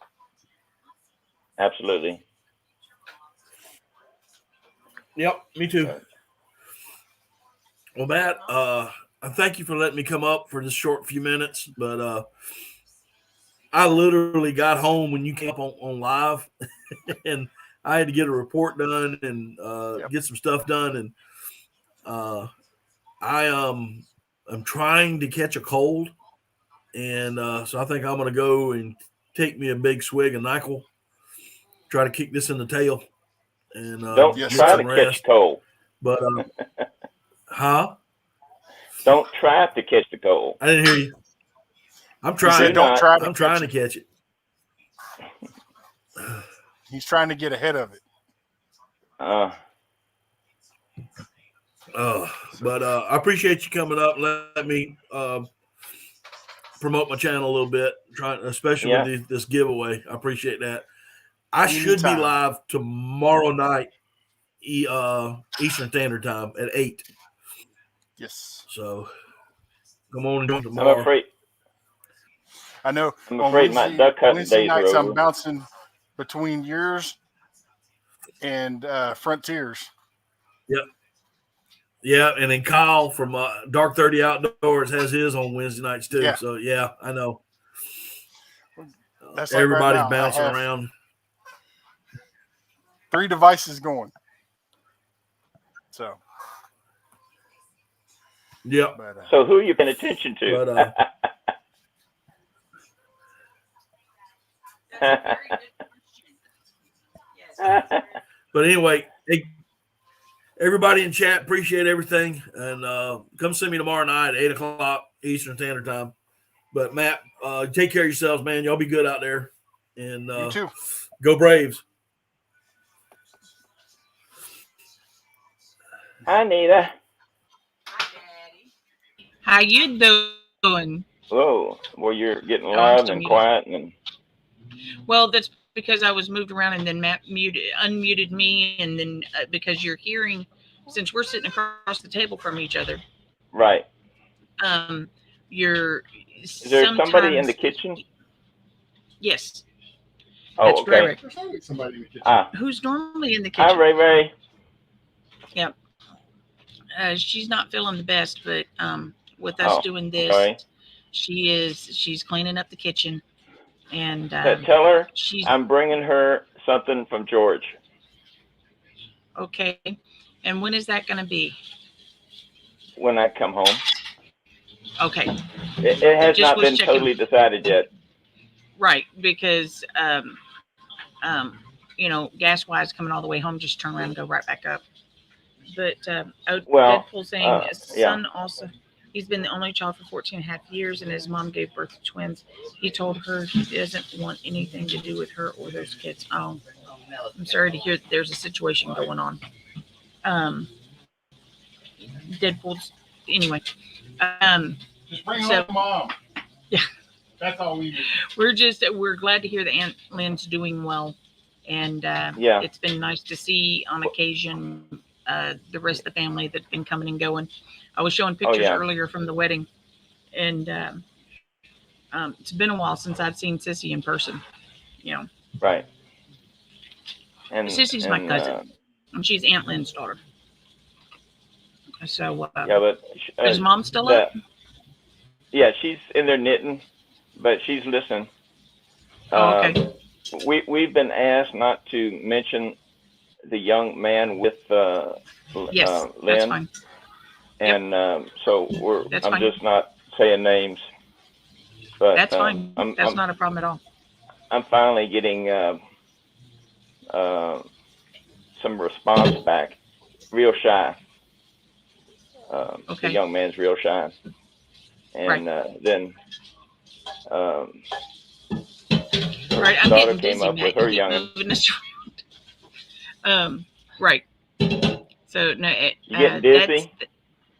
Absolutely. Yep, me too. Well, Matt, I thank you for letting me come up for this short few minutes, but I literally got home when you came up on live, and I had to get a report done and get some stuff done, and I'm trying to catch a cold, and so I think I'm going to go and take me a big swig of NyQuil, try to kick this in the tail, and don't get try some to rest. catch cold. But Don't try to catch the cold. I didn't hear you. I'm trying. I'm trying to catch it. He's trying to get ahead of it. But I appreciate you coming up and let me promote my channel a little bit, especially with this giveaway. I appreciate that. I should be live tomorrow night, Eastern Standard Time at 8. Yes. So come on and join tomorrow. I'm afraid. I know. I'm afraid my duck hunting Wednesday days nights are over. I'm bouncing between yours and Frontiers. Yep. Yeah, and then Kyle from Dark 30 Outdoors has his on Wednesday nights too. Yeah. So yeah, I know. That's everybody's right now, bouncing around. 3 devices going. So. Yep. So who are you paying attention to? But anyway, everybody in chat, appreciate everything. And come see me tomorrow night at 8:00 Eastern Standard Time. But Matt, take care of yourselves, man. Y'all be good out there. And you too. Go Braves. Hi, Nita. Hi, Daddy. How you doing? Whoa, well, you're getting loud and quiet. Well, that's because I was moved around, and then Matt unmuted me, and then because you're hearing, since we're sitting across the table from each other. Right. You're. Is there somebody in the kitchen? Yes. Oh, that's okay. Ray. Somebody in the kitchen. Who's normally in the kitchen? Hi, Ray. Yep. She's not feeling the best, but with us doing this, she's cleaning up the kitchen, and tell her I'm bringing her something from George. Okay. And when is that going to be? When I come home. Okay. It has Just not was been checking. totally decided yet. Right, because you know, gas wise coming all the way home, just turn around and go right back up. But Well, Deadpool saying his yeah. son also, he's been the only child for 14 and a half years, and his mom gave birth to twins. He told her he doesn't want anything to do with her or those kids. Oh, I'm sorry to hear that there's a situation going on. Um, Deadpool's, anyway. Just bring So- home mom. Yeah. That's all we need. We're glad to hear that Aunt Lynn's doing well, and Yeah. it's been nice to see on occasion the rest of the family that's been coming and going. I was showing pictures yeah. earlier from the wedding, and it's been a while since I've seen Sissy in person. You know, Right. And Sissy's my cousin, and she's Aunt Lynn's daughter. So yeah, but is Mom still up? Yeah, she's in there knitting, but she's listening. Oh, okay. We've been asked not to mention the young man with Yes, Lynn, that's fine. and so That's I'm fine. just not saying names. But That's fine. That's not a problem at all. I'm finally getting some response back. Real shy. Okay. The young man's real shy, and then Right, I'm daughter getting came busy, up Matt. with her You keep youngin. moving this around. Right. So no, You getting dizzy?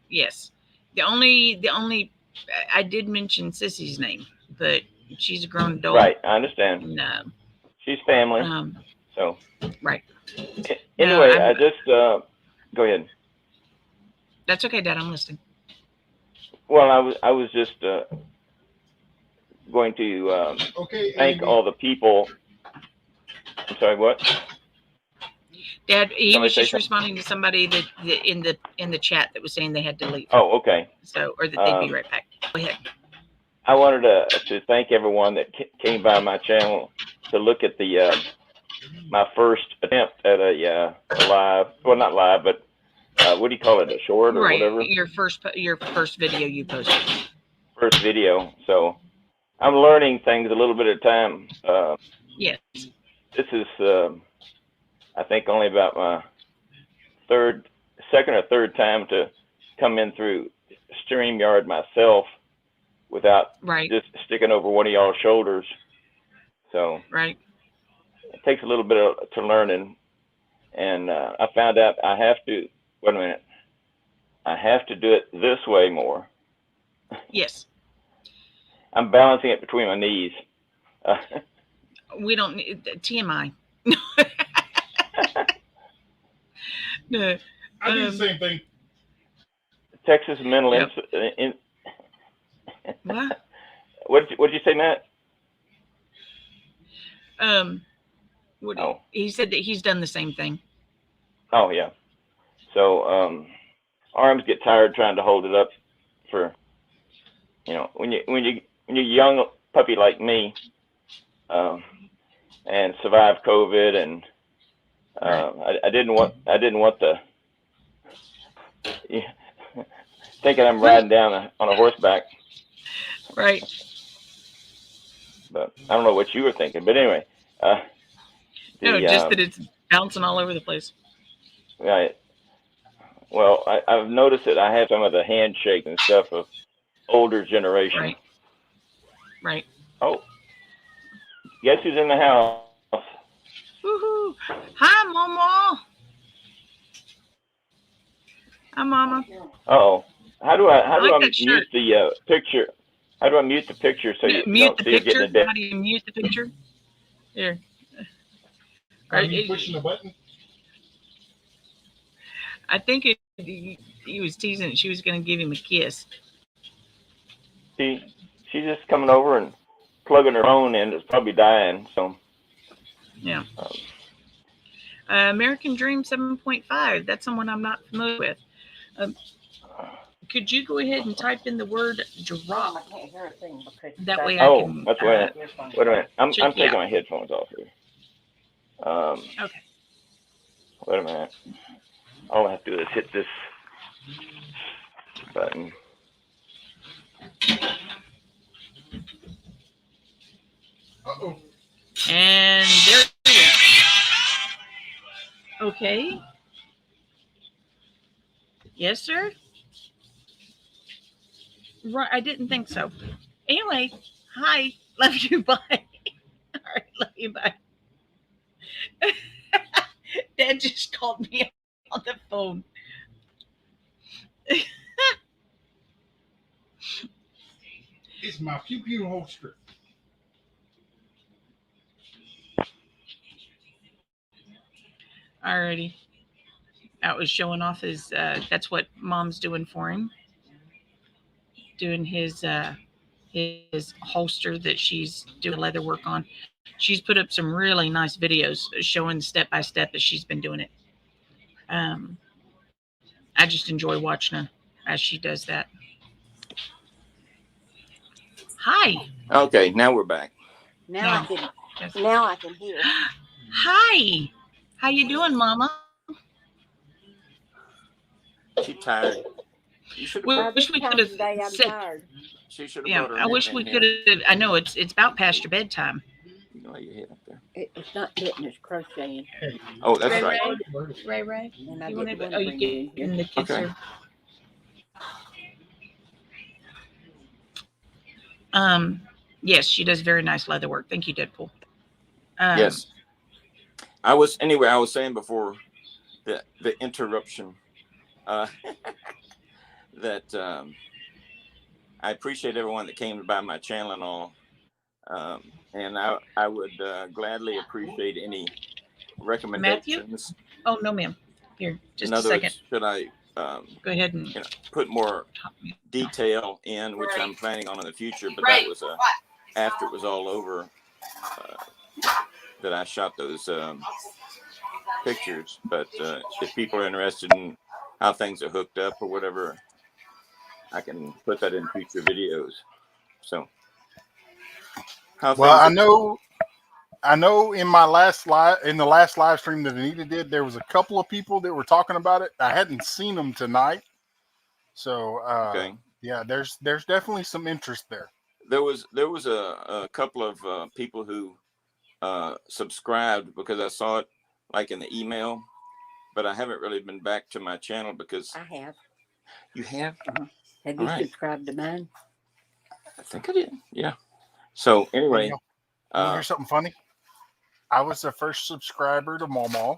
Yes. The only I did mention Sissy's name, but she's a grown adult. Right, I understand. No. She's family. So. Right. Anyway, No, I just go ahead. That's okay, Dad. I'm listening. Well, I was just going to thank all the people. I'm sorry, what? Dad, he Somebody was just say responding to somebody that in the chat that was saying they had to leave. Oh, okay. So, or that they'd be right back. Go ahead. I wanted to thank everyone that came by my channel to look at the my first attempt at a live, well, not live, but what do you call it, a short or Right. whatever? Your first video you posted. First video. So I'm learning things a little bit at a time. Yes. This is, I think, only about my second or third time to come in through StreamYard myself without just sticking over one of y'all's shoulders. So it takes a little bit to learning, and I found out I have to. Wait a minute. I have to do it this way more. Yes. I'm balancing it between my knees. We don't need TMI. No. I do the same thing. Texas Mental What? What'd you say, Matt? He said that he's done the same thing. Oh yeah. So arms get tired trying to hold it up for, when you're young puppy like me, and survived COVID, and I didn't want the thinking I'm riding down on a horseback. Right. But I don't know what you were thinking. But anyway, no, just that it's bouncing all over the place. Right. Well, I've noticed that I have some of the handshake and stuff of older generation. Right. Right. Oh, guess who's in the house? Woohoo! Hi, Momo. Hi, Mama. Uh-oh. How do I mute the picture? How do I mute the picture so you don't see it getting a dead? How do you mute the picture? Here. Are you pushing the button? I think he was teasing it. She was going to give him a kiss. She's just coming over and plugging her phone in. It's probably dying. So. Yeah. American Dream 7.5. That's someone I'm not familiar with. Could you go ahead and type in the word drop? I can't hear a thing because that way I can. That's why. Wait a minute. I'm taking my headphones off here. Okay. Wait a minute. All I have to do is hit this button. Uh-oh. And there we go. Okay. Yes, sir. Right. I didn't think so. Anyway, hi. Love you. Bye. All right. Love you. Bye. Dad just called me on the phone. It's my pew pew holster. Alrighty. That was showing off his. That's what Mom's doing for him. Doing his holster that she's doing leather work on. She's put up some really nice videos showing step by step as she's been doing it. I just enjoy watching her as she does that. Hi. Okay, now we're back. Now No. I can hear. Hi. How you doing, Mama? She's tired. You should We have. wish we could have Today I'm said. tired. She should have Yeah, brought her I knitting wish in we here. could have. I know it's about past your bedtime. You can lay your head up there. It's not knitting, it's crocheting. Oh, that's Ray, right. Ray. And I You didn't want want to? Oh, to you bring get it in in here. the kids Okay. are. Yes, she does very nice leather work. Thank you, Deadpool. Yes. I was saying before the interruption that I appreciate everyone that came by my channel and all, and I would gladly appreciate any recommendations. Oh no, ma'am. Here, just In a other second. words, should I Go ahead and put more detail in, which I'm planning on in the future, but that was after it was all over that I shot those pictures. But if people are interested in how things are hooked up or whatever, I can put that in future videos. So, Well, I know in my the last live stream that Anita did, there was a couple of people that were talking about it. I hadn't seen them tonight. So okay. yeah, there's definitely some interest there. There was a couple of people who subscribed because I saw it like in the email, but I haven't really been back to my channel because I have. You have? Have All you right. subscribed to mine? I think I did. Yeah. So anyway, You hear something funny? I was the first subscriber to Mawmaw.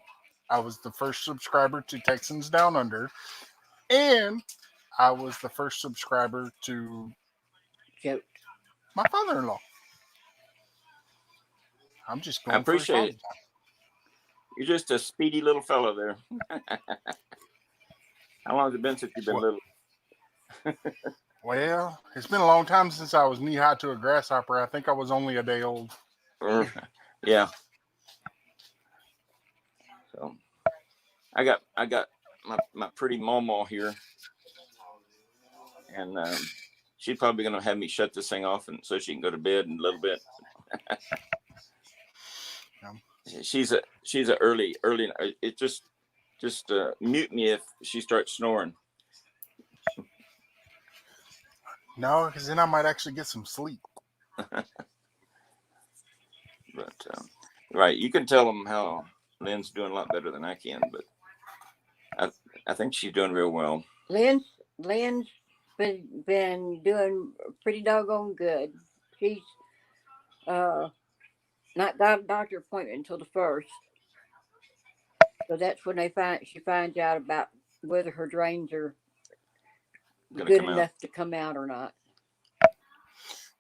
I was the first subscriber to Texans Down Under, and I was the first subscriber to Joke. my father-in-law. I'm just going I appreciate it. for it. You're just a speedy little fellow there. How long has it been since you've been little? Well, it's been a long time since I was knee-high to a grasshopper. I think I was only a day old. Yeah. So I got my pretty Mawmaw here, and she's probably gonna have me shut this thing off, and so she can go to bed in a little bit. She's a early. It just mute me if she starts snoring. No, because then I might actually get some sleep. But right, you can tell them how Lynn's doing a lot better than I can, but I think she's doing real well. Lynn's been doing pretty doggone good. She's not got a doctor appointment until the 1st. So that's when she finds out about whether her drains are good enough to come out or not.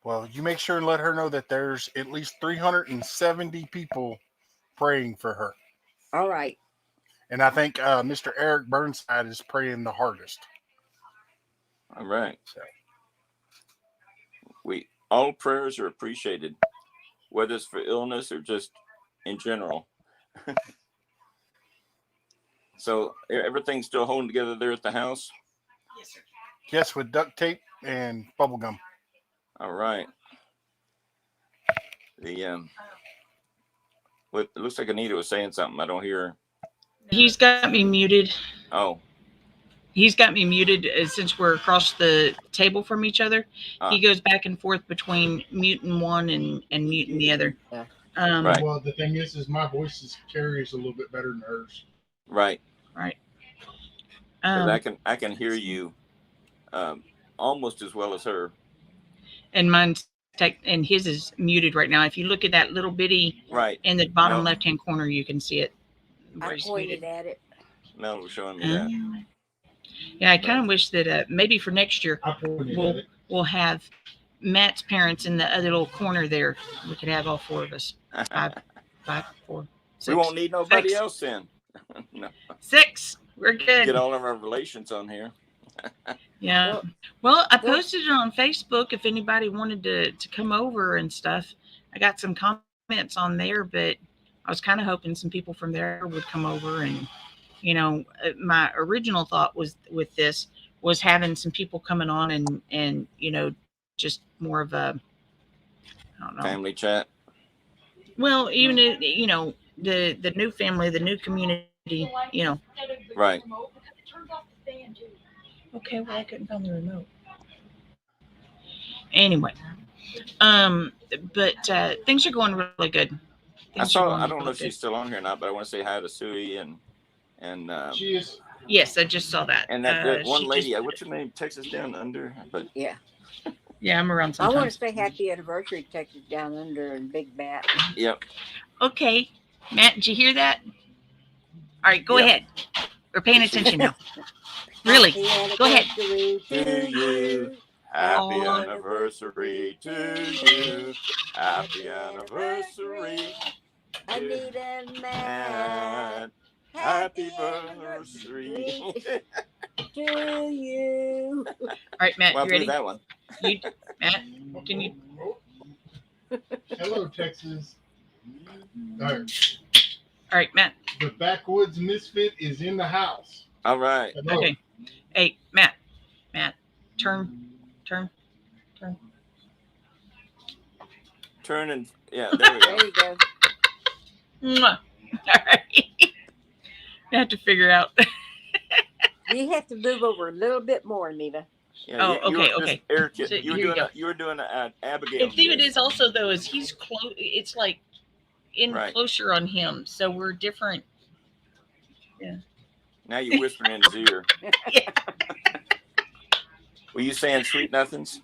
Well, you make sure and let her know that there's at least 370 people praying for her. All right. And I think Mr. Eric Burnside is praying the hardest. All right. So all prayers are appreciated, whether it's for illness or just in general. So everything's still holding together there at the house? Yes, sir. Yes, with duct tape and bubble gum. All right. It looks like Anita was saying something. I don't hear her. He's got me muted. Oh. He's got me muted since we're across the table from each other. He goes back and forth between muting one and muting the other. Yeah. Right. Well, the thing is my voice carries a little bit better than hers. Right. Right. Because I can hear you almost as well as her. And mine's and his is muted right now. If you look at that little bitty Right. in the bottom Mel, left-hand corner, you can see it. I pointed at it. Mel was showing me that. Yeah, I kind of wish that maybe for next year we'll have Matt's parents in the other little corner there. We could have all four of us. Five, 4, 6. We won't need nobody 6. else then. No. 6. We're good. Get all of our relations on here. Yeah. Well, I posted it on Facebook if anybody wanted to come over and stuff. I got some comments on there, but I was kind of hoping some people from there would come over. And, you know, my original thought was with this was having some people coming on and you know, just more of a, I don't know. Family chat. Well, even if, you know, the new family, the new community, you know. Right. Okay, well, I couldn't find the remote. Anyway, but things are going really good. I don't know if she's still on here or not, but I want to say hi to Sui and She is. Yes, I just saw that. And that one lady, what's her name? Texas Down Under. But yeah, I'm around sometimes. I want to say happy anniversary, Texas Down Under and BigMatt. Yep. Okay, Matt, did you hear that? All right, go ahead. We're paying attention now. Really, go ahead. To you. Happy anniversary to you. Happy anniversary. Anita and Matt. Happy anniversary to you. All right, Matt, well, you ready? That one. Matt, can you? Hello, Texas. All right, Matt. The Backwoods Misfit is in the house. All right. Hello. Okay. Hey, Matt, turn. Turn and yeah, there we go. There you go. Mwah. All right. I have to figure out. You have to move over a little bit more, Anita. Yeah, okay. Eric, So you were doing Abigail. And see, it is also though is he's close. It's like closer on him, so we're different. Yeah. Now you're whispering in his ear. Yeah. Were you saying sweet nothings?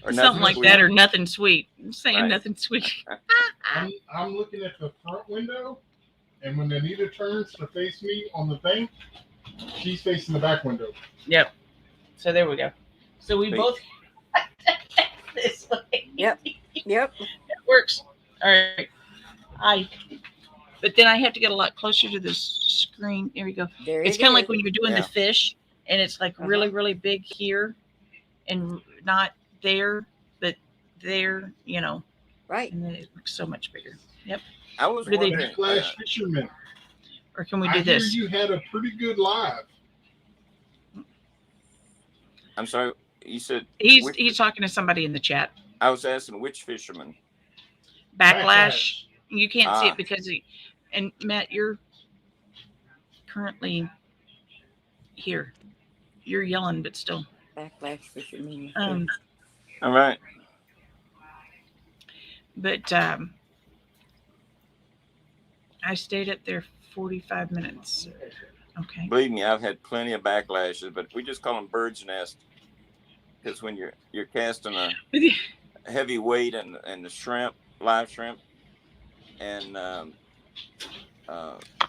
Or something like that, or nothing sweet. I'm saying nothing sweet. I'm looking at the front window, and when Anita turns to face me on the thing, she's facing the back window. Yep. So there we go. So we both this way. Yep. That works. All right. But then I have to get a lot closer to the screen. There we go. It's kind of like when you're doing the fish, and it's like really, really big here, and not there, but there, you know. Right. And then it looks so much bigger. Yep. I was wondering, Flash Fisherman. Or can we do this? You had a pretty good live. I'm sorry. You said he's talking to somebody in the chat. I was asking which fisherman. Backlash. You can't see it because and Matt, you're currently here. You're yelling, but still. Backlash fisherman. All right. But I stayed up there 45 minutes. Okay. Believe me, I've had plenty of backlashes, but we just call them bird's nest because when you're casting a heavy weight and the shrimp, live shrimp, and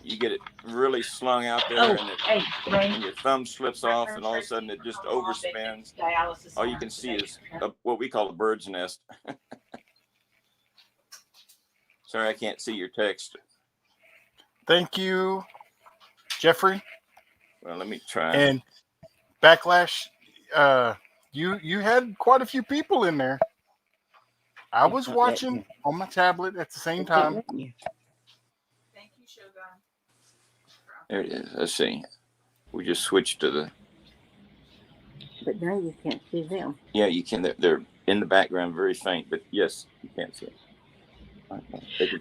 you get it really slung out there, and your thumb slips off, and all of a sudden it just overspins. All you can see is what we call a bird's nest. Sorry, I can't see your text. Thank you, Jeffrey. Well, let me try. And Backlash, you had quite a few people in there. I was watching on my tablet at the same time. Thank you, Shogun. There it is. Let's see. We just switched to the. But now you can't see them. Yeah, you can. They're in the background, very faint, but yes, you can see it.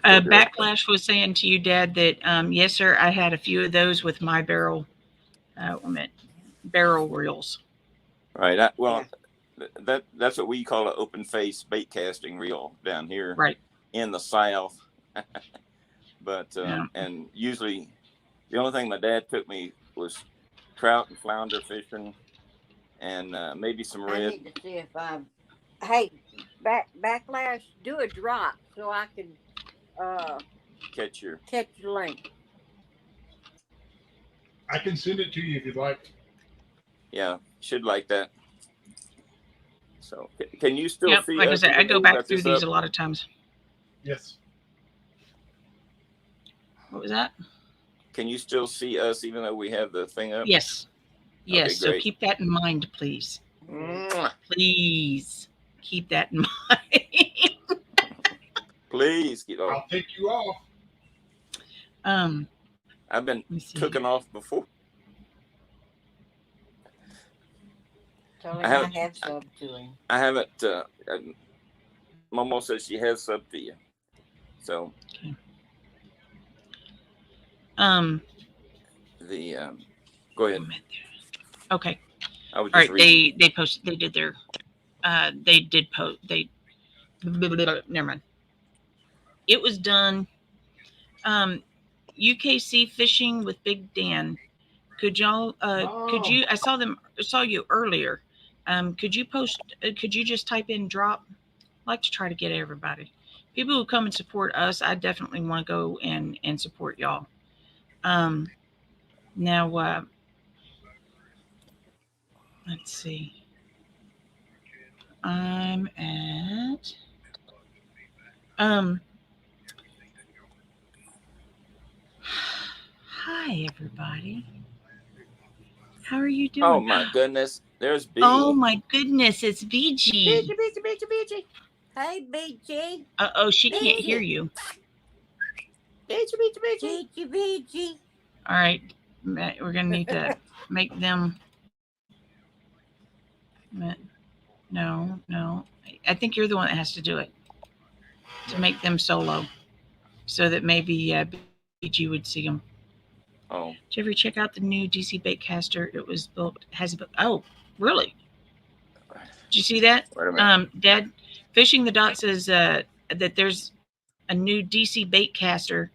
Backlash was saying to you, Dad, that yes, sir, I had a few of those with my barrel. barrel reels. Right. That's what we call an open face bait casting reel down here Right. in the South. But Yeah. and usually the only thing my dad took me was trout and flounder fishing, and maybe some I red. need to see if hey, backlash, do a drop so I can Catch your. catch the link. I can send it to you if you'd like. Yeah, should like that. So can you still Yep. see Like I us said, I even though go we back got through this these up? a lot of times. Yes. What was that? Can you still see us even though we have the thing up? Yes. Yes. Okay, So great. keep that in mind, please. Mwah. Please keep that in mind. Please. I'll take you off. I've been let me see taken here. off before. Tell him I have subbed to him. I haven't. Momo says she has subbed to you. So. Okay. Go ahead. Okay. I was All just right. reading. They posted. They did their. They did post. They. Never mind. It was done. UKC fishing with Big Dan. Could y'all? Could you? I saw you earlier. Could you post? Could you just type in drop? I like to try to get everybody. People who come and support us, I definitely want to go and support y'all. Now, let's see. I'm at. Hi everybody. How are you doing? Oh my goodness. There's B. Oh my goodness, it's BG. BG. Hey, BG. Oh, she can't hear you. BG. All right, Matt, we're gonna need to make them. No. I think you're the one that has to do it to make them solo, so that maybe BG would see them. Oh. Did you ever check out the new DC Baitcaster? It was built. Oh, really? Did you see that? Wait a minute. Dad, Fishing the Dot says that there's a new DC Baitcaster.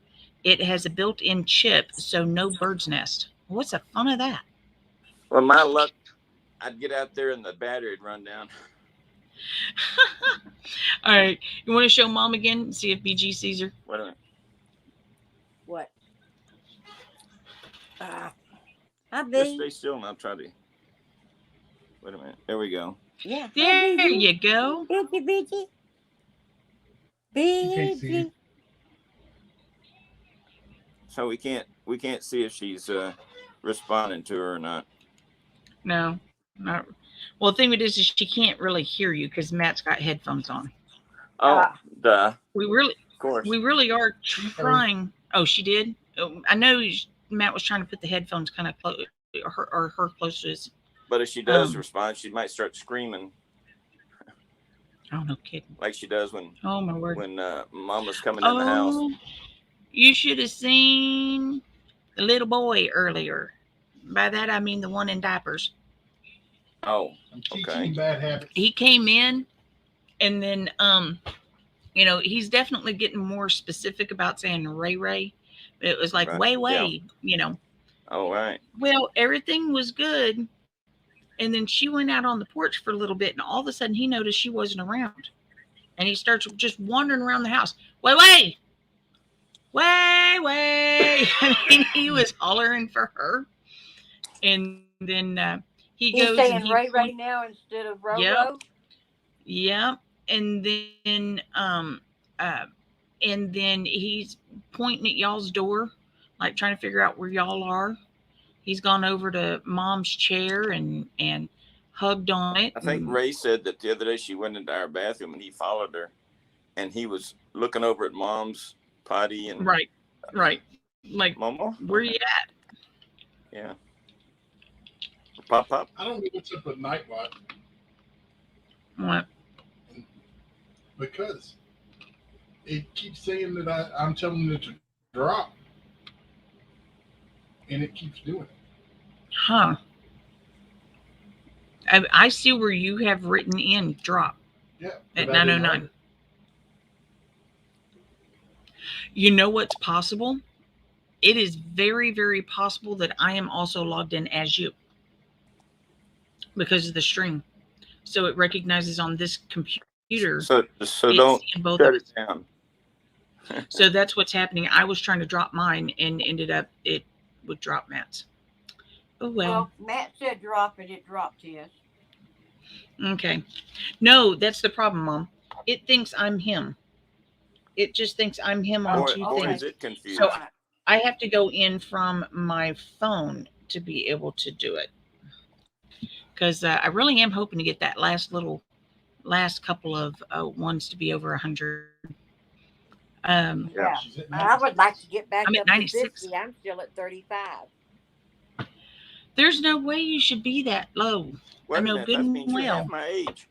It has a built-in chip, so no bird's nest. What's the fun of that? Well, my luck, I'd get out there and the battery'd run down. All right, you want to show Mom again and see if BG sees her? Wait a minute. What? Hi, Just B. stay still and I'll try to. Wait a minute. There we go. Yeah. There you go. BG. So we can't see if she's responding to her or not. No, not. Well, the thing with this is she can't really hear you because Matt's got headphones on. Oh, duh. Of course. We really are trying. Oh, she did. I know Matt was trying to put the headphones kind of close, her close to his. But if she does respond, she might start screaming. Oh, no kidding. Like she does when. Oh my word. When Mama's coming in the house. You should have seen the little boy earlier. By that I mean the one in diapers. Oh, okay. Bad habits. He came in, and then he's definitely getting more specific about saying Ray. It was like right. way, yeah. Oh, right. Well, everything was good, and then she went out on the porch for a little bit, and all of a sudden he noticed she wasn't around, and he starts just wandering around the house. Way. I mean, he was hollering for her, and then he's goes saying and Ray now instead of Ro. Yep. And then he's pointing at y'all's door, like trying to figure out where y'all are. He's gone over to Mom's chair and hugged on it. I think Ray said that the other day she went into our bathroom and he followed her, and he was looking over at Mom's potty and right. Like, Momo, where you at? Yeah. Pop. I don't know what's up with Nightbot. What? Because it keeps saying that I'm telling it to drop, and it keeps doing it. Huh. I see where you have written in drop Yeah. at but I didn't 9:09. You know what's possible? It is very, very possible that I am also logged in as you because of the string. So it recognizes on this computer, So it's don't seeing both of shut us. it down. So that's what's happening. I was trying to drop mine and ended up it would drop Matt's. Oh well. Well, Matt said drop it. It dropped his. Okay. No, that's the problem, Mom. It thinks I'm him. It just thinks I'm him on Oh, two Boy, okay. is things. it confused. So All right. I have to go in from my phone to be able to do it. Because I really am hoping to get that last couple of ones to be over 100. Yeah. She's at I would like to get back I'm at up to 96. 50. I'm still at 35. There's no way you should be that low. Wait I a know minute, good that and means you're well. half my age.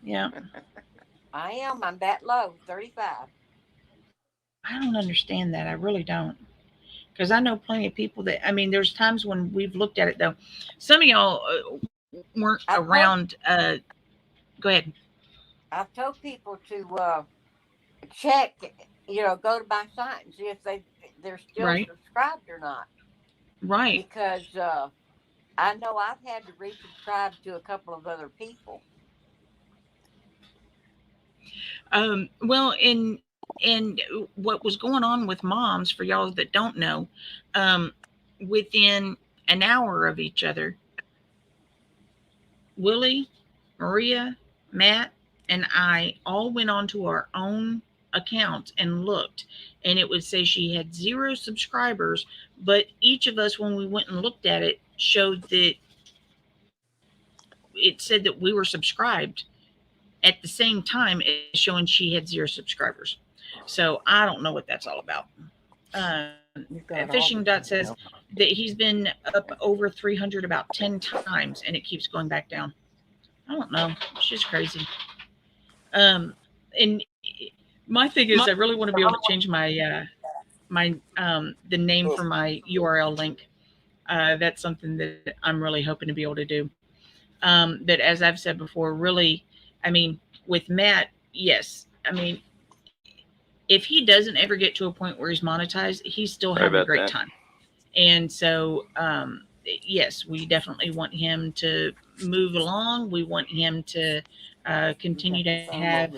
Yeah. I am. I'm that low. 35. I don't understand that. I really don't. Because I know plenty of people that, I mean, there's times when we've looked at it though. Some of y'all weren't around. Go ahead. I've told people to check, go to my site and see if they're still Right. subscribed or not. Right. Because I know I've had to resubscribe to a couple of other people. Well, and what was going on with moms, for y'all that don't know, within an hour of each other, Willie, Maria, Matt, and I all went onto our own accounts and looked, and it would say she had 0 subscribers, but each of us, when we went and looked at it, showed that it said that we were subscribed at the same time as showing she had 0 subscribers. So I don't know what that's all about. Fishing Dot says that he's been up over 300 about 10 times and it keeps going back down. I don't know. It's just crazy. And my thing is, I really want to be able to change the name for my URL link. That's something that I'm really hoping to be able to do. That, as I've said before, really, I mean, with Matt, yes, I mean, if he doesn't ever get to a point where he's monetized, he's still having a great time. And so, yes, we definitely want him to move along. We want him to continue to have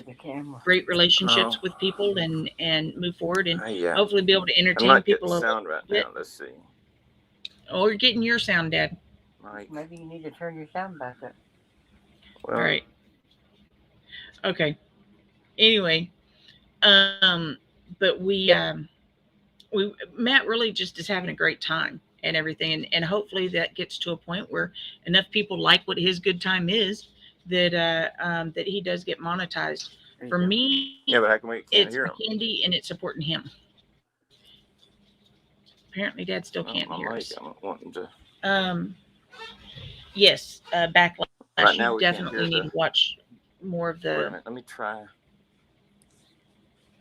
great relationships with people and move forward and hopefully be able to I'm entertain not people. getting sound right now. Let's see. Oh, you're getting your sound, Dad. Mike. Maybe you need to turn your sound back up. Well, All right. Okay. Anyway, but we Matt really just is having a great time and everything, and hopefully that gets to a point where enough people like what his good time is that that he does get monetized. For me, yeah, but how come we can't it's hear him? Candy and it's supporting him. Apparently, Dad still can't hear us. I'm wanting to. Yes, backlash. Right now You we can't definitely hear need to watch more of Wait a the. minute. Let me try.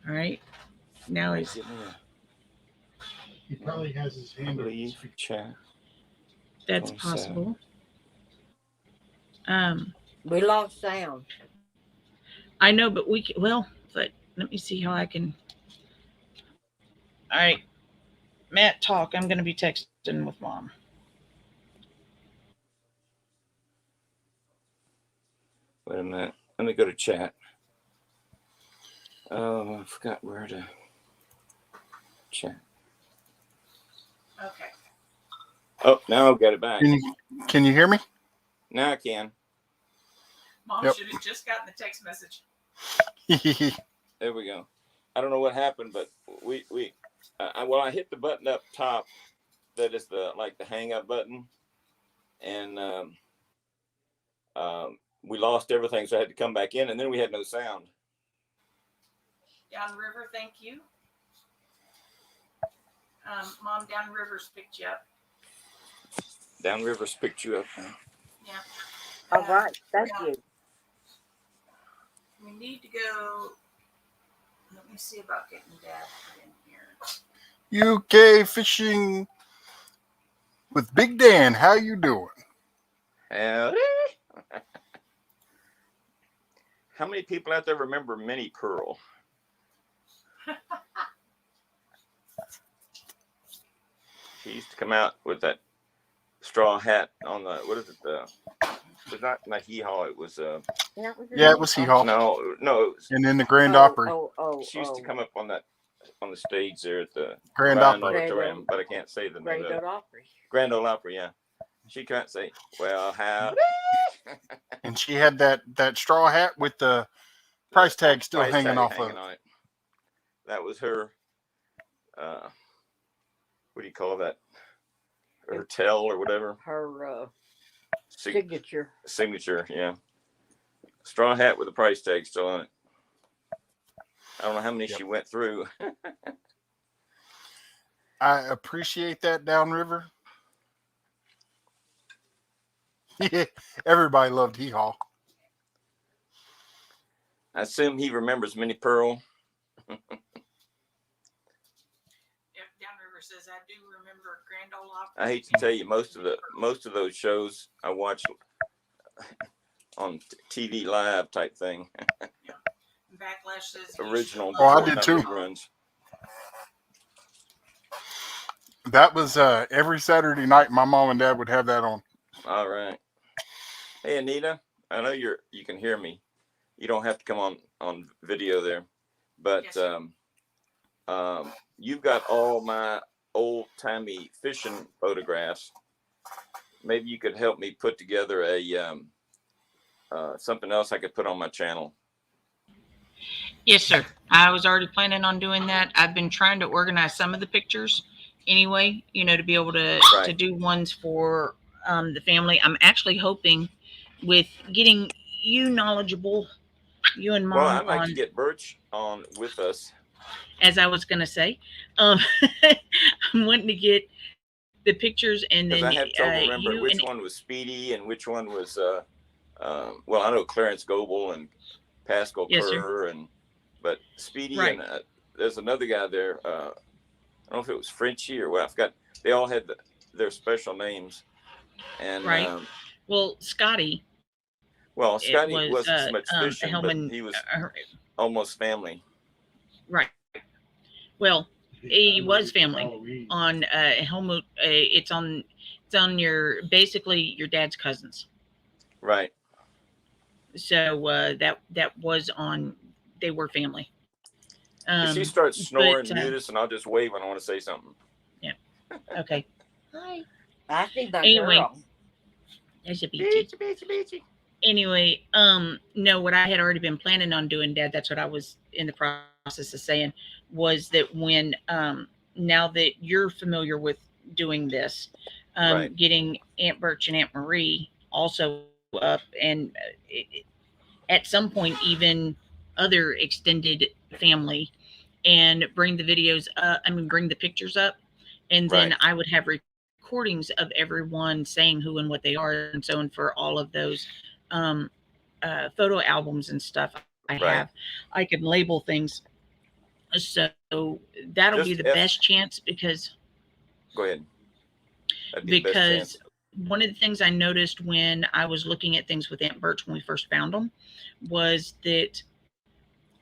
All right. Now he's. Give me He probably has his hand a up. leave chat. That's 27. possible. We lost sound. I know, but we can, well, but let me see how I can. All right, Matt, talk. I'm going to be texting with Mom. Wait a minute. Let me go to chat. Oh, I forgot where to chat. Okay. Oh, now I've got it back. Can you hear me? Now I can. Mom should have just gotten the text message. There we go. I don't know what happened, but I hit the button up top that is the hang up button, and we lost everything, so I had to come back in, and then we had no sound. Downriver, thank you. Mom, Downriver's picked you up. Downriver's picked you up now. Yeah. All right. Thank you. We need to go. Let me see about getting Dad in here. UK Fishing with Big Dan. How you doing? Howdy. How many people out there remember Minnie Pearl? She used to come out with that straw hat on the, what is it? It was not Hee Haw. It was Yeah, it was Hee Haw. no. It was, And then the Grand Opry. she used to come up on the stage there at the Grand Ryan Opry. Auditorium, but I can't say the name Grand of it. Ole Opry. Grand Ole Opry, yeah. She can't say, well, how? And she had that straw hat with the price tag still Price hanging tag off hanging of it. on it. That was her. What do you call that? Her tell or whatever. Her signature. Signature, yeah. Straw hat with a price tag still on it. I don't know how many she went through. I appreciate that, Downriver. Yeah, everybody loved Hee Haw. I assume he remembers Minnie Pearl. Yep, Downriver says I do remember Grand Ole Opry. I hate to tell you, most of those shows I watched on TV Live type thing. Backlash says Original. Oh, I did too. Reruns. That was every Saturday night. My mom and dad would have that on. All right. Hey, Anita, I know you can hear me. You don't have to come on video there, but yes, you've got all my old timey fishing photographs. Maybe you could help me put together a something else I could put on my channel. Yes, sir. I was already planning on doing that. I've been trying to organize some of the pictures anyway, to be able to do ones for the family. I'm actually hoping with getting you knowledgeable, you and Mom. Well, I'd like to get Birch on with us. As I was going to say, I'm wanting to get the pictures and then I have trouble remember which one was Speedy and which one was, well, I know Clarence Goebel and Pascal Kerr, but Speedy and there's another guy there. I don't know if it was Frenchie or what. I forgot. They all had their special names. And well, Scotty. Well, Scotty wasn't so much fishing, Hellman, but he was almost family. Right. Well, he was family on Helmut. It's on your basically your dad's cousins. Right. So that was on. They were family. If she starts snoring, mute us, and I'll just wave when I want to say something. Yeah. Okay. Hi. I see my anyway, girl. There's a beachy. Anyway, no, what I had already been planning on doing, Dad, that's what I was in the process of saying, was that when now that you're familiar with doing this, getting Aunt Birch and Aunt Marie also up, and at some point even other extended family, and bring the videos up, bring the pictures up, and then I would have recordings of everyone saying who and what they are and so on for all of those photo albums and stuff I have. I can label things. So that'll be the best chance because. Go ahead. Because one of the things I noticed when I was looking at things with Aunt Birch when we first found them was that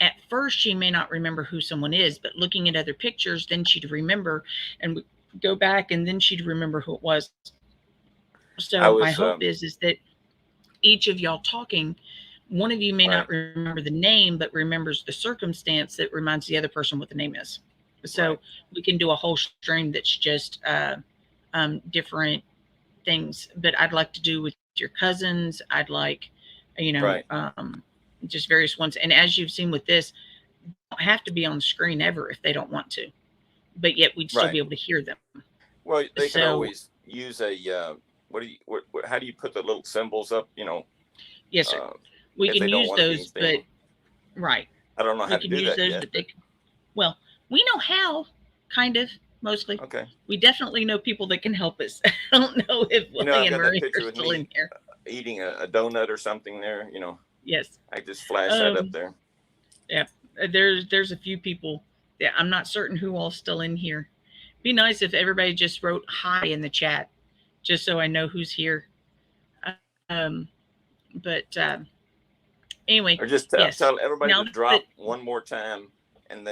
at first she may not remember who someone is, but looking at other pictures, then she'd remember and go back and then she'd remember who it was. So my hope is that each of y'all talking, one of you may not remember the name, but remembers the circumstance that reminds the other person what the name is. So we can do a whole stream that's just different things. But I'd like to do with your cousins. I'd like, just various ones. And as you've seen with this, they don't have to be on the screen ever if they don't want to. But yet we'd still be able to hear them. Well, they can always use a how do you put the little symbols up? Yes, sir. We can use those, but I don't know how to do that yet. But well, we know how, kind of, mostly. Okay. We definitely know people that can help us. I don't know if Willie and Marie are still in here. Eating a donut or something there, Yes. I just flash that up there. Yeah. There's a few people that I'm not certain who all's still in here. Be nice if everybody just wrote hi in the chat, just so I know who's here. but anyway, Or just yes. tell everybody Now to drop that, one more time, and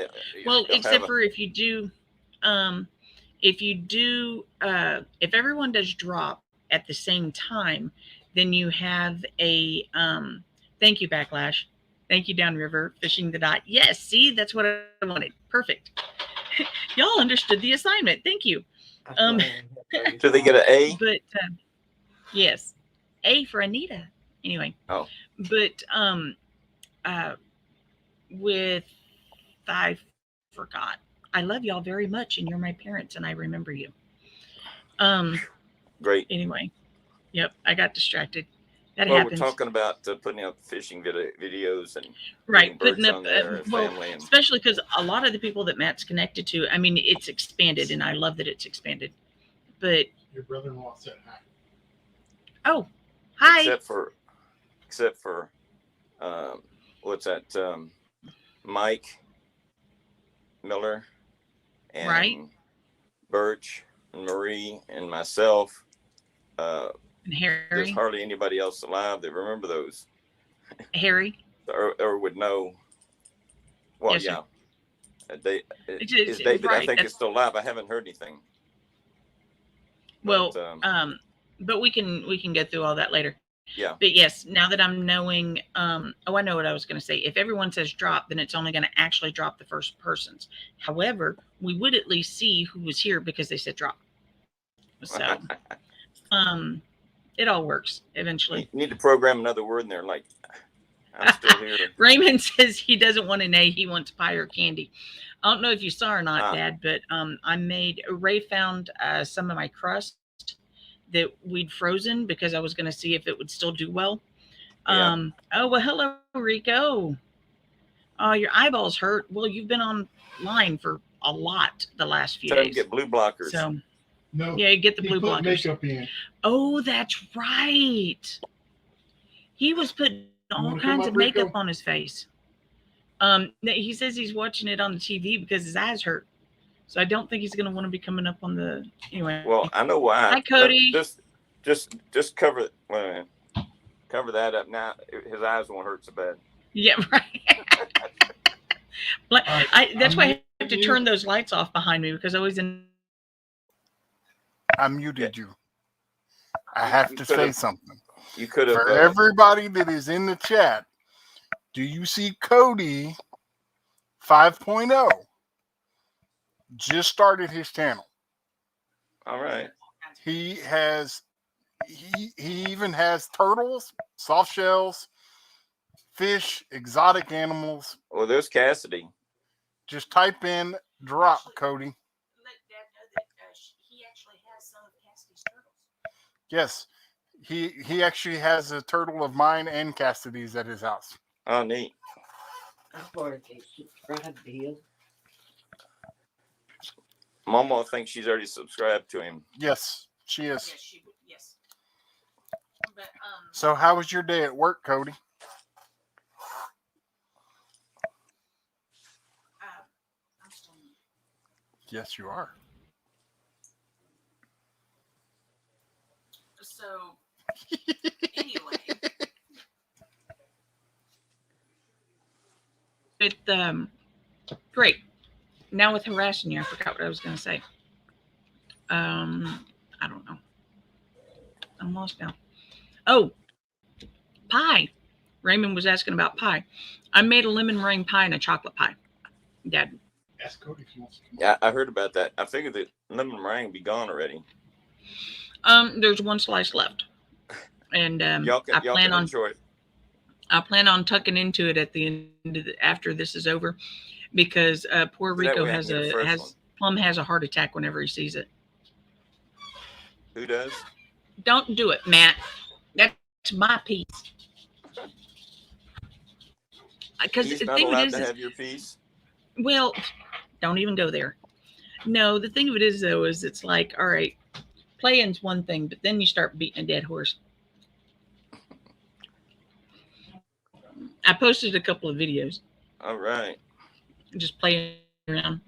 well, they'll except have for if if everyone does drop at the same time, then you have a thank you, Backlash. Thank you, Downriver, fishing the dot. Yes, see, that's what I wanted. Perfect. Y'all understood the assignment. Thank you. Do they get an A? But yes, A for Anita. Anyway. Oh. But with I forgot. I love y'all very much, and you're my parents, and I remember you. Great. Anyway, yep, I got distracted. That well, happens. We're talking about putting out fishing videos and right, putting up on there and family, and especially because a lot of the people that Matt's connected to. I mean, it's expanded, and I love that it's expanded. But your brother-in-law said hi. Oh, hi. Except for what's that? Mike Miller and Birch and Marie and myself. And Harry. There's hardly anybody else alive that remember those. Harry. Or would know. Well, yes, yeah. Is David? Right, I think is still alive. I haven't heard anything. Well, but we can get through all that later. Yeah. But yes, now that I'm knowing, I know what I was going to say. If everyone says drop, then it's only going to actually drop the first persons. However, we would at least see who was here because they said drop. So, it all works eventually. You need to program another word in there, like I'm still here. Raymond says he doesn't want an A, he wants pie or candy. I don't know if you saw or not, Dad, but Ray found some of my crust that we'd frozen because I was going to see if it would still do well. Yeah. Oh, well, hello, Rico. Oh, your eyeballs hurt. Well, you've been online for a lot the last few days. Get blue blockers. So, no, yeah, get the blue blockers. Makeup in. Oh, that's right. He was putting all kinds of makeup on his face. He says he's watching it on the TV because his eyes hurt. So I don't think he's going to want to be coming up on the anyway. Well, I know why. Hi, Cody. Just cover it. Wait a minute. Cover that up now. His eyes won't hurt so bad. Yeah, right. That's why I have to turn those lights off behind me because I always. I muted you. I have to say something. You could have. For everybody that is in the chat, do you see Cody 5.0? Just started his channel. All right. He even has turtles, soft shells, fish, exotic animals. Well, there's Cassidy. Just type in drop, Cody. Let Dad know that he actually has some of Cassidy's turtles. Yes. He actually has a turtle of mine and Cassidy's at his house. Oh, neat. Mama thinks she's already subscribed to him. Yes, she is. Yes. But, so how was your day at work, Cody? I'm still. Yes, you are. So, anyway. Great. Now with harassing you, I forgot what I was going to say. I don't know. I'm lost now. Oh, pie. Raymond was asking about pie. I made a lemon meringue pie and a chocolate pie. Dad. Ask Cody if he wants to. Yeah, I heard about that. I figured that lemon meringue be gone already. There's one slice left, and y'all can enjoy it. I plan on tucking into it at the end of after this is over, because poor Rico Plum has a heart attack whenever he sees it. Who does? Don't do it, Matt. That's my piece. Because he's not allowed to have your piece. Well, don't even go there. No, the thing of it is, though, is it's like, all right, playing's one thing, but then you start beating a dead horse. I posted a couple of videos. All right. Just playing around.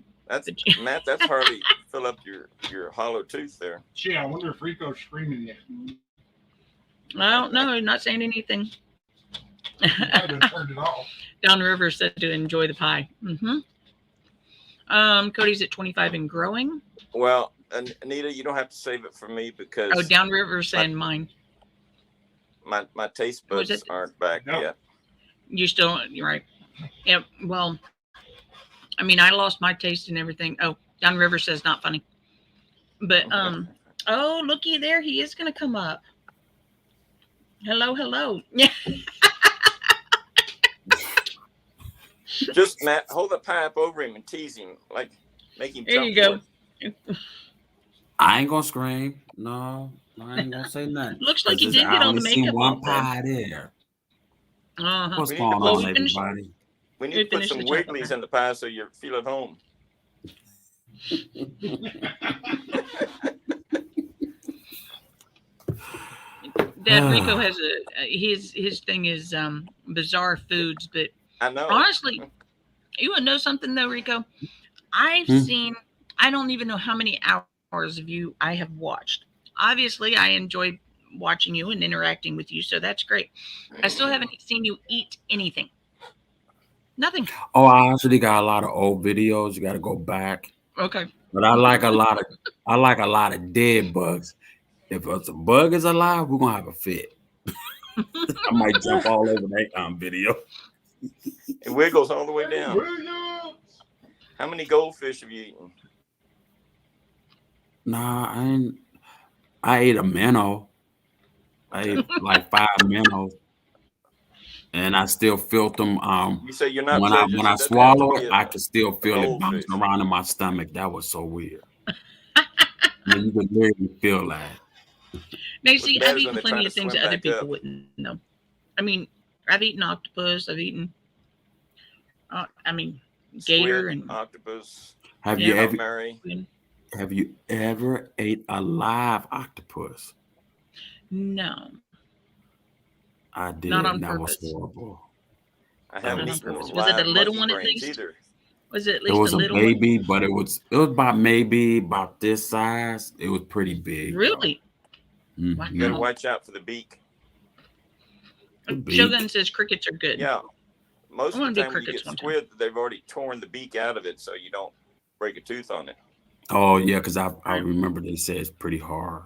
Matt, that's hardly fill up your hollow tooth there. Gee, I wonder if Rico's screaming yet. Well, no, not saying anything. You might have turned it off. Downriver said to enjoy the pie. Cody's at 25 and growing. Well, Anita, you don't have to save it for me because Oh, Downriver saying mine. My taste buds aren't back yet. You still, you're right. Yeah. Well, I mean, I lost my taste and everything. Oh, Downriver says not funny. But oh, looky there, he is gonna come up. Hello, hello. Yeah. Just Matt, hold the pie up over him and tease him, like make him. There you go. I ain't gonna scream. No, I ain't gonna say nothing. Looks like you did get all the makeup one off pie there. What's going on, everybody? We need to put some wigglies in the pie so you feel at home. Dad Rico has his thing is bizarre foods, but I know. Honestly, you want to know something though, Rico? I've seen, I don't even know how many hours of you I have watched. Obviously, I enjoy watching you and interacting with you, so that's great. I still haven't seen you eat anything. Nothing. Oh, I actually got a lot of old videos. You got to go back. Okay. But I like a lot of dead bugs. If a bug is alive, we're gonna have a fit. I might jump all over that video. It wiggles all the way down. How many goldfish have you eaten? Nah, I ate a minnow. I ate like 5 minnows, and I still felt them. You say you're not when I swallow it, I can still feel it bouncing around in my stomach. That was so weird. You could literally feel that. Now, see, I've eaten plenty of things that other people wouldn't know. I mean, I've eaten octopus. I've eaten, gator and octopus. Have you ever ate a live octopus? No. I did. Not on that purpose. Was horrible. I haven't eaten was it the little one at least? Either. Was it at least it was a little baby, one? but it was about this size. It was pretty big. Really? Mm-hmm. You gotta watch out for the beak. Shogun says crickets are good. Yeah. Most of the time when you get squid, they've already torn the beak out of it so you don't break a tooth on it. Oh yeah, because I remember they said it's pretty hard.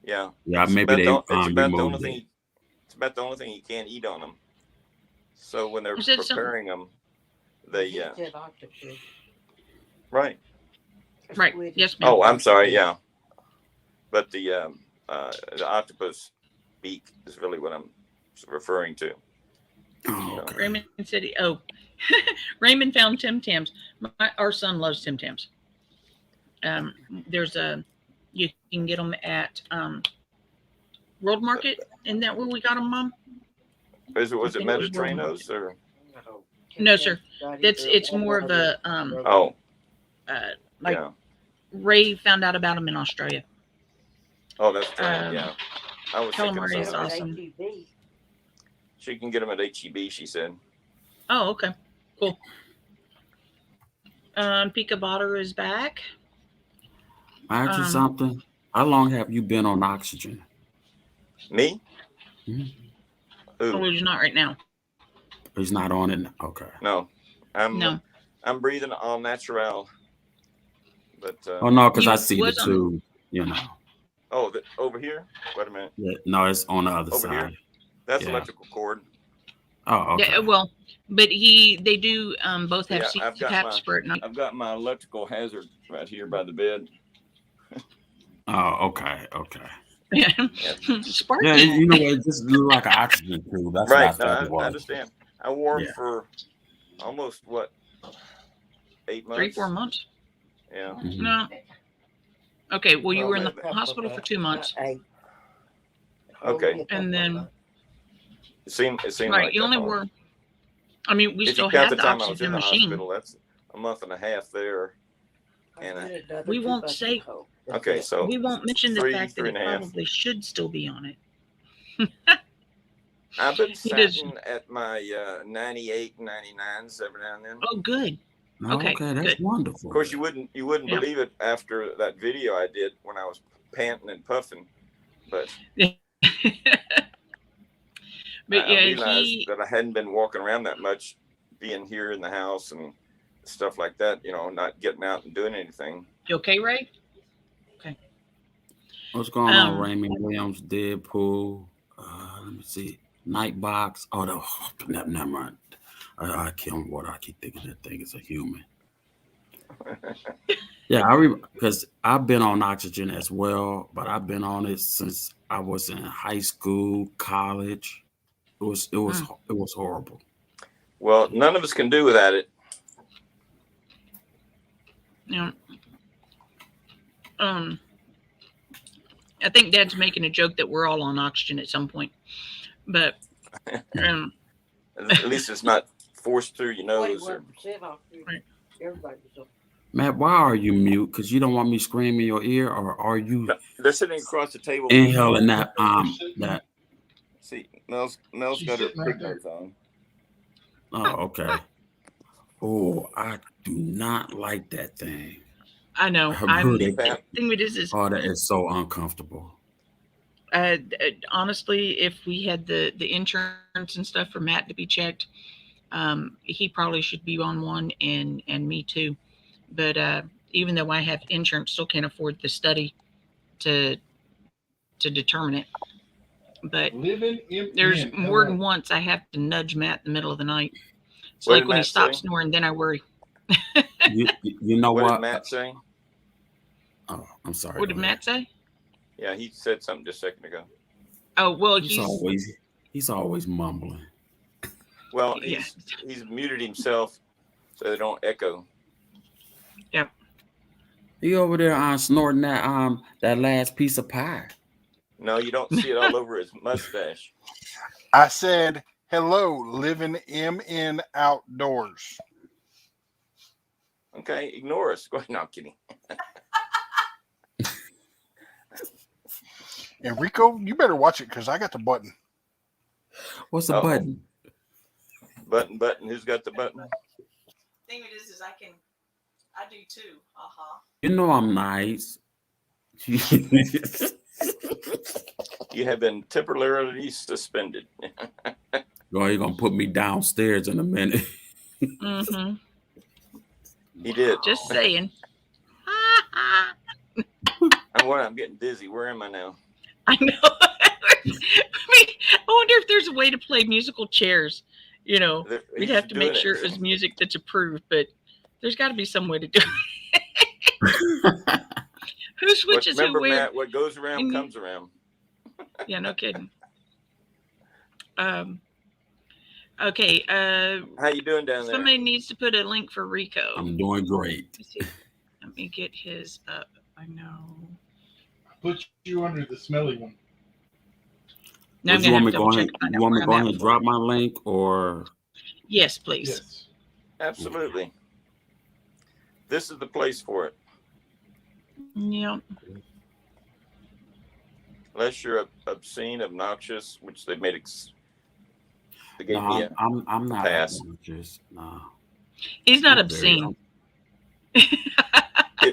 Yeah. Yeah, maybe they it's about the only thing. It's about the only thing you can't eat on them. So when they're preparing them, they right. Right. Yes, ma'am. Oh, I'm sorry. Yeah. But the octopus beak is really what I'm referring to. Oh, okay. Raymond said, Raymond found Tim Tams. Our son loves Tim Tams. You can get them at World Market. Isn't that where we got them, Mom? Was it Mediterraneos or? No, sir. It's more of a Ray found out about them in Australia. Oh, that's right. Yeah, I was calamari is awesome. She can get them at HEB. She said. Oh, okay, cool. Pika Butter is back. I asked you something. How long have you been on oxygen? Me? Mm-hmm. Oh, he's not right now. He's not on it. Okay. No, I'm breathing all natural. But no, because I see the tube. You know. Oh, over here? Wait a minute. Yeah, no, it's on the other over side. Here? That's electrical cord. Oh, okay. Yeah, well, but they do both have CPAPs for it. I've got my electrical hazard right here by the bed. Oh, okay. Yeah. Sparky. Yeah, you know what? It just look like an oxygen tube. That's right. No, I understand. I wore them for almost 8 months? 3-4 months. Yeah. Mm-hmm. No. Okay. Well, you were in the hospital for 2 months. Okay. And then. It seemed right. Like you only long. were. I mean, we if still you count have the oxygen machine. Hospital, that's a month and a half there. And we won't say. Okay, so we won't mention the fact that it probably should still be on it. I've been sitting at my 98, 99s every now and then. Oh, good. Okay, that's wonderful. Of course, you wouldn't believe it after that video I did when I was panting and puffing, but But I yeah, realized that I hadn't been walking around that much, being here in the house and stuff like that. Not getting out and doing anything. You okay, Ray? Okay. What's going on, Raymond Williams, Deadpool? Let me see. Nightbox. Oh, no, never mind. I can't remember what I keep thinking that thing is a human. Yeah, because I've been on oxygen as well, but I've been on it since I was in high school, college. It was horrible. Well, none of us can do without it. Yeah. I think Dad's making a joke that we're all on oxygen at some point, but at least it's not forced through your nose. Matt, why are you mute? Because you don't want me screaming in your ear, or are you? No, they're sitting across the table. Inhaling that that. See, Mel's got her pig nose on. Oh, okay. Oh, I do not like that thing. I know. The thing with this is, oh, that is so uncomfortable. Honestly, if we had the insurance and stuff for Matt to be checked, he probably should be on one, and me too. But even though I have insurance, still can't afford the study to determine it. But there's more than once I have to nudge Matt in the middle of the night. It's like when he stops snoring, then I worry. you know what? What did Matt say? Oh, I'm sorry. What did Matt say? Yeah, he said something just a second ago. Oh, well, he's always mumbling. Well, he's muted himself so they don't echo. Yep. He over there snorting that last piece of pie. No, you don't see it all over his mustache. I said, hello, living MN outdoors. Okay, ignore us. Go ahead. No, I'm kidding. Enrico, you better watch it because I got the button. What's the button? Button. Who's got the button? Thing it is I do too. You know I'm nice. You have been temporarily suspended. Girl, you're gonna put me downstairs in a minute. Mm-hmm. He did. Just saying. I'm getting dizzy. Where am I now? I know. I wonder if there's a way to play musical chairs. We'd have to make sure it was music that's approved, but there's got to be some way to do it. Who switches who where? Matt, what goes around comes around. Yeah, no kidding. Okay. How you doing down there? Somebody needs to put a link for Rico. I'm doing great. Let me get his up. I know. Put you under the smelly one. Now you want me to go ahead and drop my link, or? Yes, please. Yes. Absolutely. This is the place for it. Yep. Unless you're obscene, obnoxious, which they made. They gave me I'm not pass. Obnoxious. No. He's not obscene.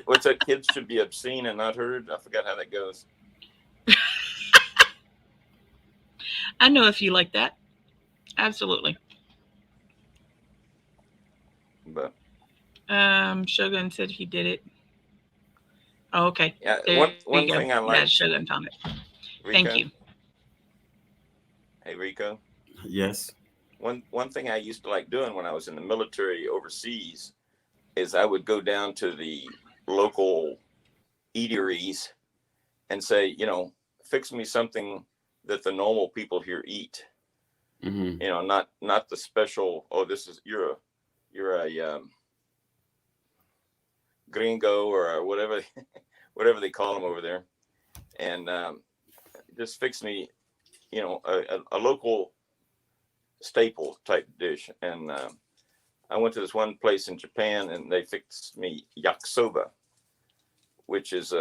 What's that? Kids should be obscene and not heard. I forgot how that goes. I know a few like that. Absolutely. But Shogun said he did it. Oh, okay. Yeah. One thing I like. Yeah, Shogun found it. Rico? Thank you. Hey, Rico. Yes. One thing I used to like doing when I was in the military overseas is I would go down to the local eateries and say, fix me something that the normal people here eat. Mm-hmm. Not the special. Oh, you're a gringo or whatever they call them over there, and just fix me, a local staple type dish. And I went to this one place in Japan, and they fixed me yakisoba, which is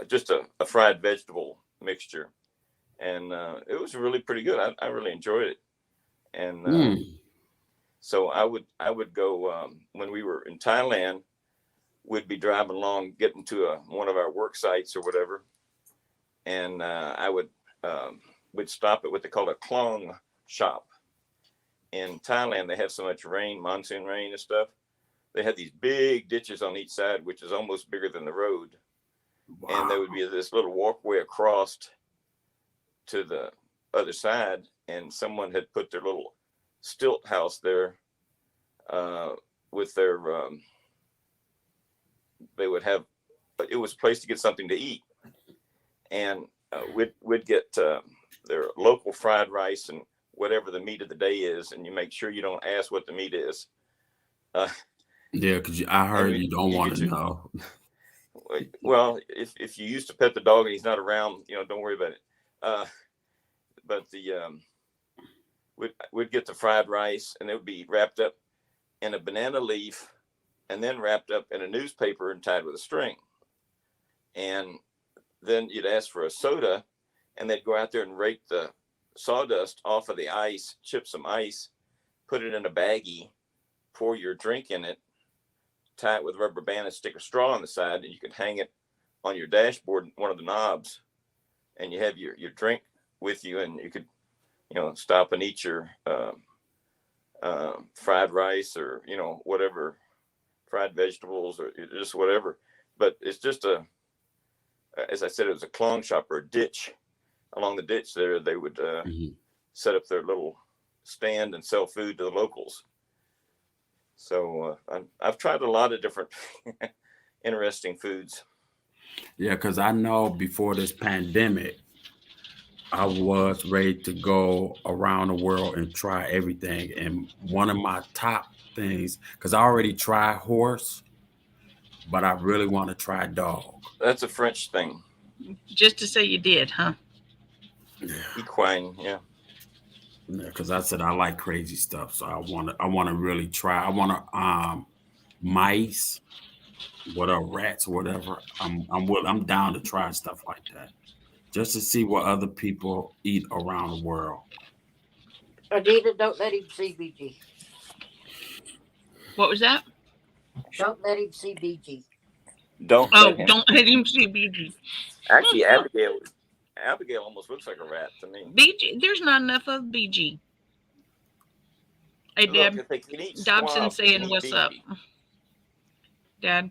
just a fried vegetable mixture, and it was really pretty good. I really enjoyed it, and so I would go when we were in Thailand. We'd be driving along, getting to one of our work sites or whatever, and I would we'd stop at what they call a klong shop. In Thailand, they have so much rain, monsoon rain and stuff. They had these big ditches on each side, which is almost bigger than the road. Wow. And there would be this little walkway across to the other side, and someone had put their little stilt house there with their, they would have, it was a place to get something to eat. And we'd get their local fried rice and whatever the meat of the day is, and you make sure you don't ask what the meat is. Yeah, because I heard you don't want to know. Well, if you used to pet the dog and he's not around, don't worry about it. But we'd get the fried rice, and it would be wrapped up in a banana leaf, and then wrapped up in a newspaper and tied with a string. And then you'd ask for a soda, and they'd go out there and rake the sawdust off of the ice, chip some ice, put it in a baggie, pour your drink in it, tie it with a rubber band, and stick a straw on the side, and you could hang it on your dashboard, one of the knobs, and you have your drink with you, and you could, stop and eat your fried rice or, whatever, fried vegetables or just whatever. But it's just as I said, it was a klong shop or a ditch. Along the ditch there, they would set up their little stand and sell food to the locals. So I've tried a lot of different interesting foods. Yeah, because I know before this pandemic, I was ready to go around the world and try everything. And one of my top things, because I already tried horse, but I really want to try dog. That's a French thing. Just to say you did, huh? Yeah. Equine, yeah. Yeah, because I said I like crazy stuff, so I want to really try. I want to mice, rats, whatever. I'm down to try stuff like that, just to see what other people eat around the world. Adita, don't let him see BG. What was that? Don't let him see BG. Don't let him see BG. Actually, Abigail almost looks like a rat to me. BG, there's not enough of BG. Hey, Dad. Dobson saying what's up. Dad.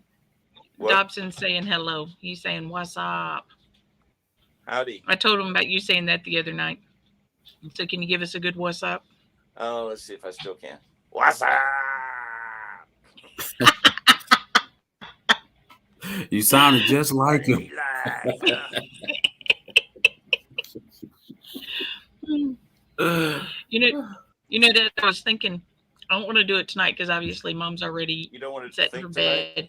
What? Dobson saying hello. He's saying what's up. Howdy. I told him about you saying that the other night. So can you give us a good what's up? Oh, let's see if I still can. What's up? You sounded just like him. You know that I was thinking, I don't want to do it tonight because obviously Mom's already set in her bed.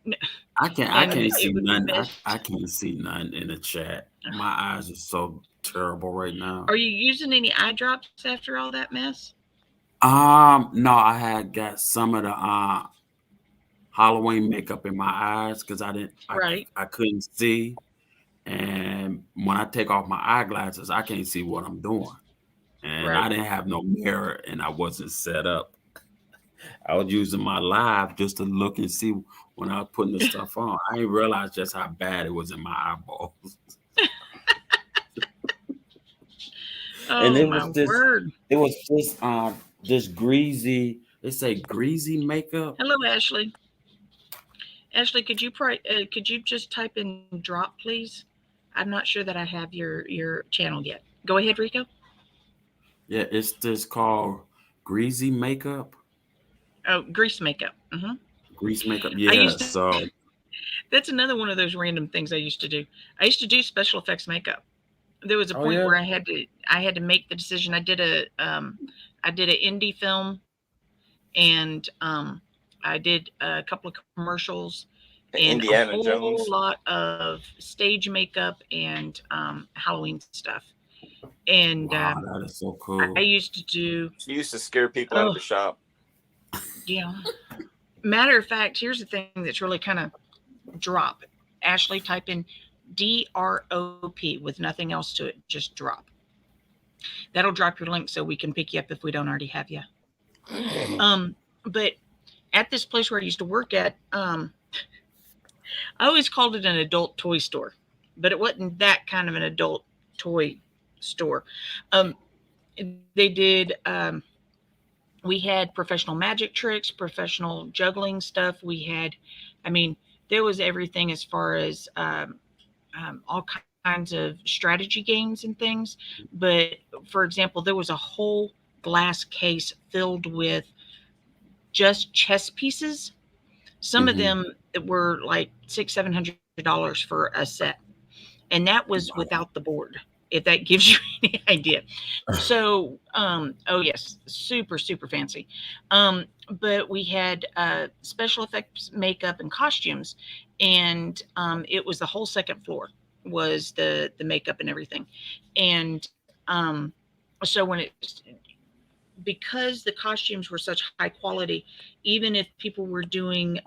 No, I can't see nothing. I can't see nothing in the chat. My eyes are so terrible right now. Are you using any eye drops after all that mess? No, I had got some of the Halloween makeup in my eyes because I couldn't see, and when I take off my eyeglasses, I can't see what I'm doing, and I didn't have no mirror, and I wasn't set up. I was using my live just to look and see when I was putting the stuff on. I didn't realize just how bad it was in my eyeballs. And it was just greasy. They say greasy makeup. Hello, Ashley. Ashley, could you just type in drop, please? I'm not sure that I have your channel yet. Go ahead, Rico. Yeah, it's just called greasy makeup. Oh, grease makeup. Mm-hmm. Grease makeup. Yeah. That's another one of those random things I used to do. I used to do special effects makeup. There was a point where I had to make the decision. I did an indie film, and I did a couple of commercials and Indiana a whole Jones. lot of stage makeup and Halloween stuff. And wow, that is so cool. I used to do. She used to scare people out of the shop. Yeah. Matter of fact, here's the thing that's really kind of drop. Ashley, type in DROP with nothing else to it. Just drop. That'll drop your link so we can pick you up if we don't already have you. But at this place where I used to work at, I always called it an adult toy store, but it wasn't that kind of an adult toy store. They did. We had professional magic tricks, professional juggling stuff. We had, I mean, there was everything as far as all kinds of strategy games and things. But for example, there was a whole glass case filled with just chess pieces. Some of Mm-hmm. them were like $600-700 for a set, and that was without the board. If that gives you any idea. So, oh yes, super super fancy. But we had special effects, makeup, and costumes, and it was the whole second floor was the makeup and everything, and so when it because the costumes were such high quality, even if people were doing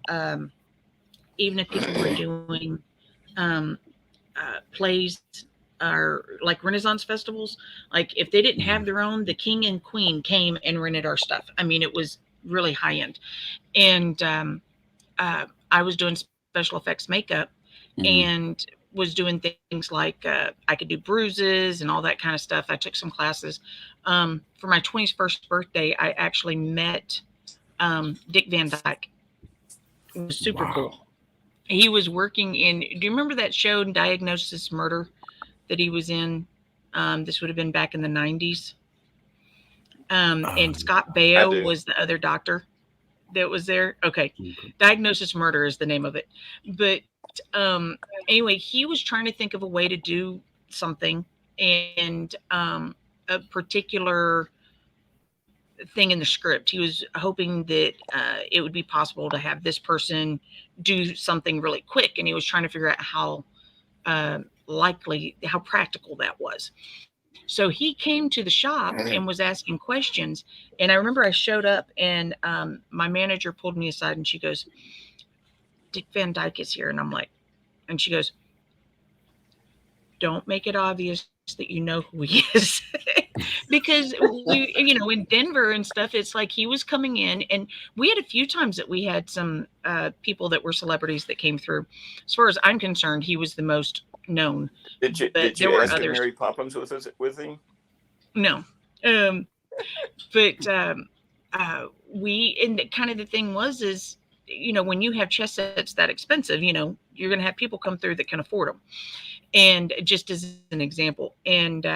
even if people were doing um, plays or like Renaissance festivals, like if they didn't have their own, the king and queen came and rented our stuff. I mean, it was really high end. And I was doing special effects makeup Mm-hmm. and was doing things like I could do bruises and all that kind of stuff. I took some classes. For my 21st birthday, I actually met Dick Van Dyke. It was super cool. Wow. He was working in, do you remember that show, Diagnosis Murder, that he was in? This would have been back in the 90s. And Scott I Baio do. was the other doctor that was there. Okay. Okay. Diagnosis Murder is the name of it. But anyway, he was trying to think of a way to do something, and a particular thing in the script. He was hoping that it would be possible to have this person do something really quick, and he was trying to figure out how likely, how practical that was. So he came to the shop and was asking questions. And I remember I showed up, and my manager pulled me aside and she goes, Dick Van Dyke is here. And I'm like, and she goes, don't make it obvious that you know who he is. Because we, in Denver and stuff, it's like he was coming in, and we had a few times that we had some people that were celebrities that came through. As far as I'm concerned, he was the most known. Did there you were ask if others. Mary Poppins was with him? No. But we, and kind of the thing was, is, when you have chess sets that expensive, you're going to have people come through that can afford them. And just as an example, and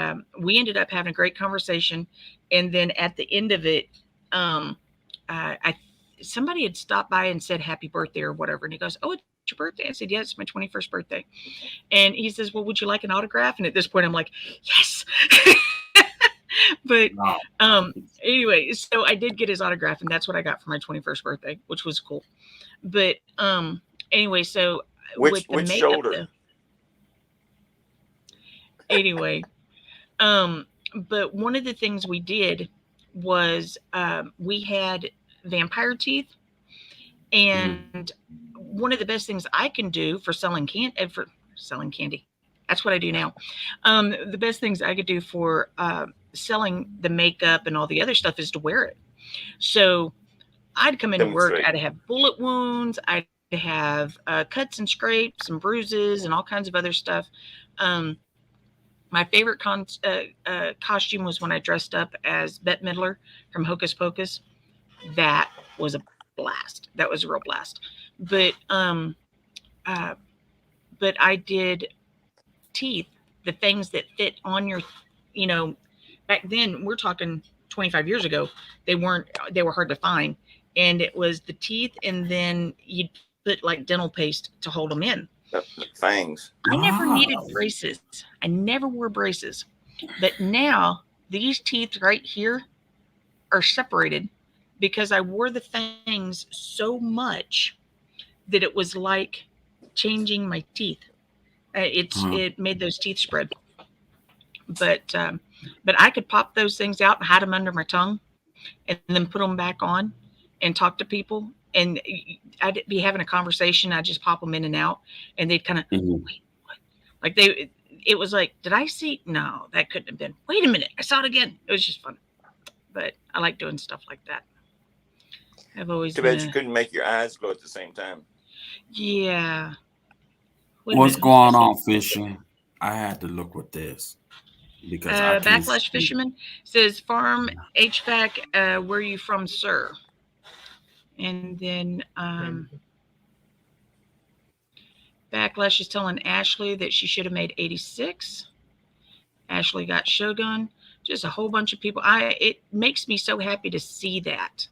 we ended up having a great conversation. And then at the end of it, I somebody had stopped by and said happy birthday or whatever, and he goes, oh, it's your birthday? I said, yeah, it's my 21st birthday. And he says, well, would you like an autograph? And at this point I'm like, yes. But Wow. anyway, so I did get his autograph, and that's what I got for my 21st birthday, which was cool. But anyway, so Which with the makeup, shoulder? Anyway, but one of the things we did was we had vampire teeth, and one of the best things I can do for selling candy. That's what I do now. The best things I could do for selling the makeup and all the other stuff is to wear it. So I'd come into work, Demonstrate. I'd have bullet wounds, I'd have cuts and scrapes and bruises and all kinds of other stuff. My favorite costume was when I dressed up as Bette Midler from Hocus Pocus. That was a blast. That was a real blast. But uh, but I did teeth, the things that fit on your, you know, back then, we're talking 25 years ago, they were hard to find. And it was the teeth, and then you'd put like dental paste to hold them in. The fangs. I never needed Wow. braces. I never wore braces. But now these teeth right here are separated because I wore the fangs so much that it was like changing my teeth. It made those teeth spread. But I could pop those things out and hide them under my tongue, and then put them back on and talk to people. And I'd be having a conversation. I'd just pop them in and out, and they'd kind of Mhm. wait, what? Like it was like, did I see? No, that couldn't have been. Wait a minute, I saw it again. It was just fun. But I like doing stuff like that. I've always Too been bad you couldn't make your eyes glow at the same time. yeah. Wait a What's minute, going on, Fisher? I had to look with this. because I can't Backlash see. Fisherman says, Farm HVAC, where are you from, sir? And then Backlash is telling Ashley that she should have made 86. Ashley got Shogun. Just a whole bunch of people. It makes me so happy to see that,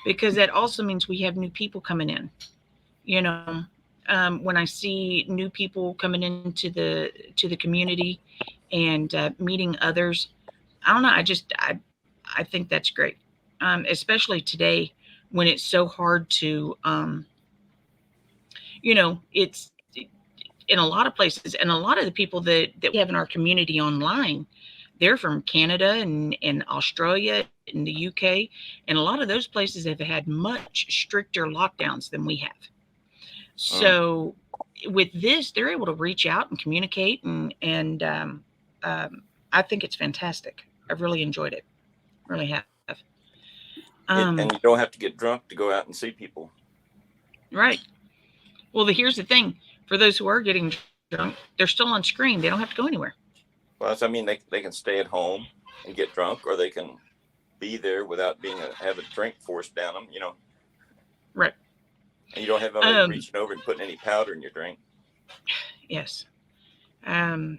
because that also means we have new people coming in. You know, when I see new people coming into the community and meeting others, I don't know. I think that's great, especially today when it's so hard to, it's in a lot of places, and a lot of the people that we have in our community online, they're from Canada and Australia and the UK, and a lot of those places have had much stricter lockdowns than we have. So with this, they're able to reach out and communicate, and I think it's fantastic. I've really enjoyed it. Really have. And you don't have to get drunk to go out and see people. Right. Well, here's the thing. For those who are getting drunk, they're still on screen. They don't have to go anywhere. Well, I mean, they can stay at home and get drunk, or they can be there without have a drink forced down them, Right. And you don't have anybody reaching over and putting any powder in your drink. Yes. Yep.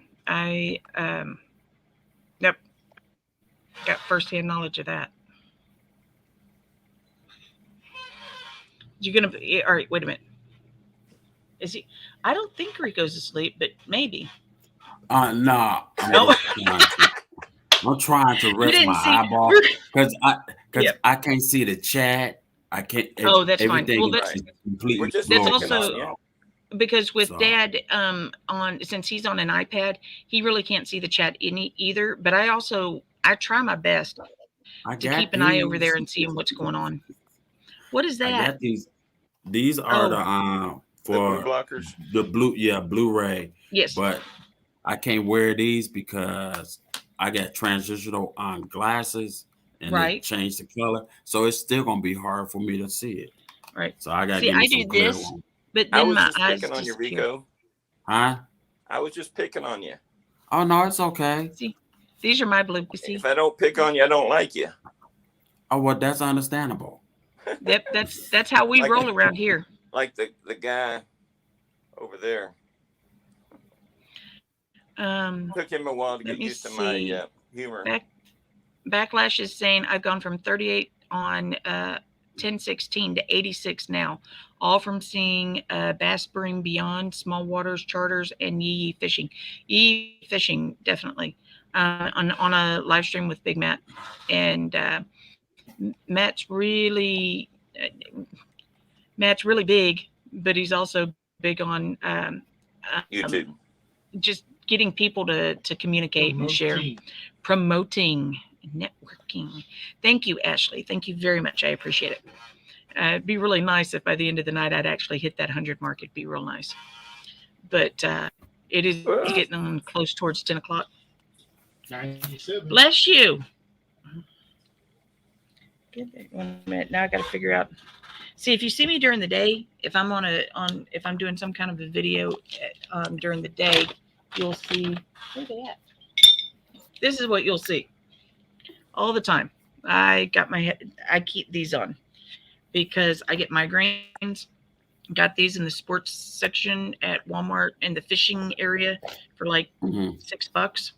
Got firsthand knowledge of that. You're going to, all right, wait a minute. Is he, I don't think Rico's asleep, but maybe. No. I'm trying to rest my eyeball because I can't see the chat. I can't. That's fine. Well, that's completely. That's also because with Dad since he's on an iPad, he really can't see the chat either. But I try my best to keep an eye over there and see what's going on. What is that? I got these. These are the for the blue blockers. The Blu-ray. Yes, but I can't wear these because I got transitional glasses, and they change the color, so it's still gonna be hard for me to see it. Right. So I got. See, I do this, but then my eyes picking on you, Rico. Huh? I was just picking on you. Oh no, it's okay. See, these are my blue. See, if I don't pick on you, I don't like you. Oh well, that's understandable. Yep, that's how we roll around here. Like the guy over there. Took him a while to get used to my humor. Backlash is saying I've gone from 38 on 10/16 to 86 now, all from seeing Bass Spring Beyond, Small Waters Charters, and Yee Fishing. Yee Fishing, definitely, on a live stream with BigMatt. And Matt's really big, but he's also big on YouTube. Just getting people to communicate and share, promoting, networking. Thank you, Ashley. Thank you very much. I appreciate it. It'd be really nice if by the end of the night I'd actually hit that 100 mark. It'd be real nice. But it is getting on close towards 10 o'clock. 97. Bless you. One minute. Now I got to figure out. See, if you see me during the day, if I'm if I'm doing some kind of a video during the day, you'll see. Where are they at? This is what you'll see all the time. I keep these on because I get migraines. Got these in the sports section at Walmart in the fishing area for like $6.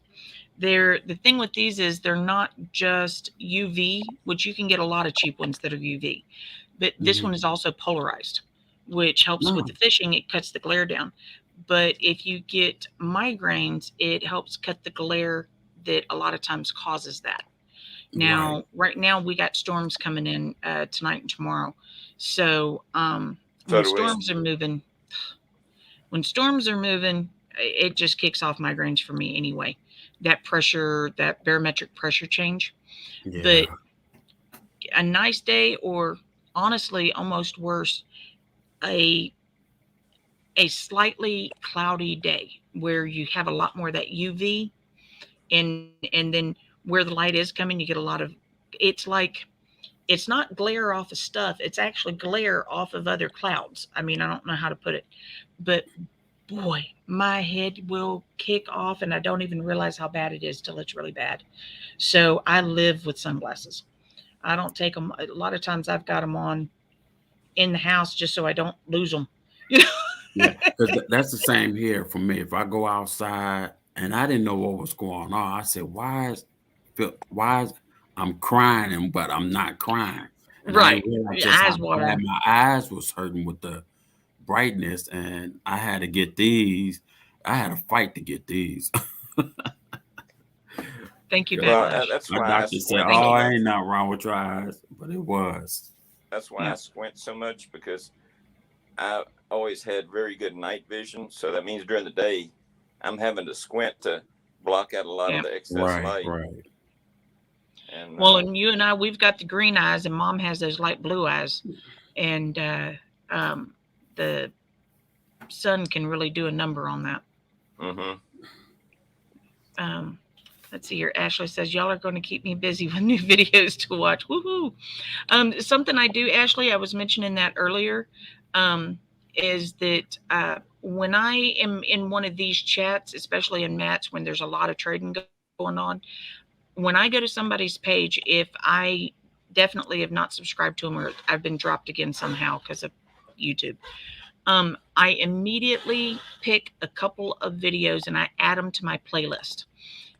The thing with these is they're not just UV, which you can get a lot of cheap ones that are UV, but this one is also polarized, which helps with the fishing. It cuts the glare down. But if you get migraines, it helps cut the glare that a lot of times causes that. Now, right now we got storms coming in tonight and tomorrow. So when storms are moving, it just kicks off migraines for me anyway. That pressure, that barometric pressure change. Yeah. But a nice day, or honestly, almost worse, a slightly cloudy day where you have a lot more of that UV, and then where the light is coming, you get a lot of, it's like, it's not glare off of stuff. It's actually glare off of other clouds. I mean, I don't know how to put it, but boy, my head will kick off, and I don't even realize how bad it is till it's really bad. So I live with sunglasses. I don't take them. A lot of times I've got them on in the house just so I don't lose them. You know? Yeah, because that's the same here for me. If I go outside and I didn't know what was going on, I said, why is I'm crying, but I'm not crying. And I Right. didn't realize Your just how eyes bad watering. my eyes was hurting with the brightness, and I had to get these. I had to fight to get these. Thank you, Because Well, Backlash. that's my why I doctor said, squint Thank so "Oh, you. ain't much. nothing wrong with your eyes," but it was. That's why Yeah. I squint so much, because I always had very good night vision. So that means during the day, I'm having to squint to block out a lot of Yeah. the excess Right, light. right. And Well, and you and I, we've got the green eyes, and Mom has those light blue eyes, and the sun can really do a number on that. mm-hmm. Um, let's see here. Ashley says, y'all are going to keep me busy with new videos to watch. Woohoo. Something I do, Ashley, I was mentioning that earlier, is that when I am in one of these chats, especially in Matt's, when there's a lot of trading going on, when I go to somebody's page, if I definitely have not subscribed to them or I've been dropped again somehow because of YouTube, I immediately pick a couple of videos and I add them to my playlist.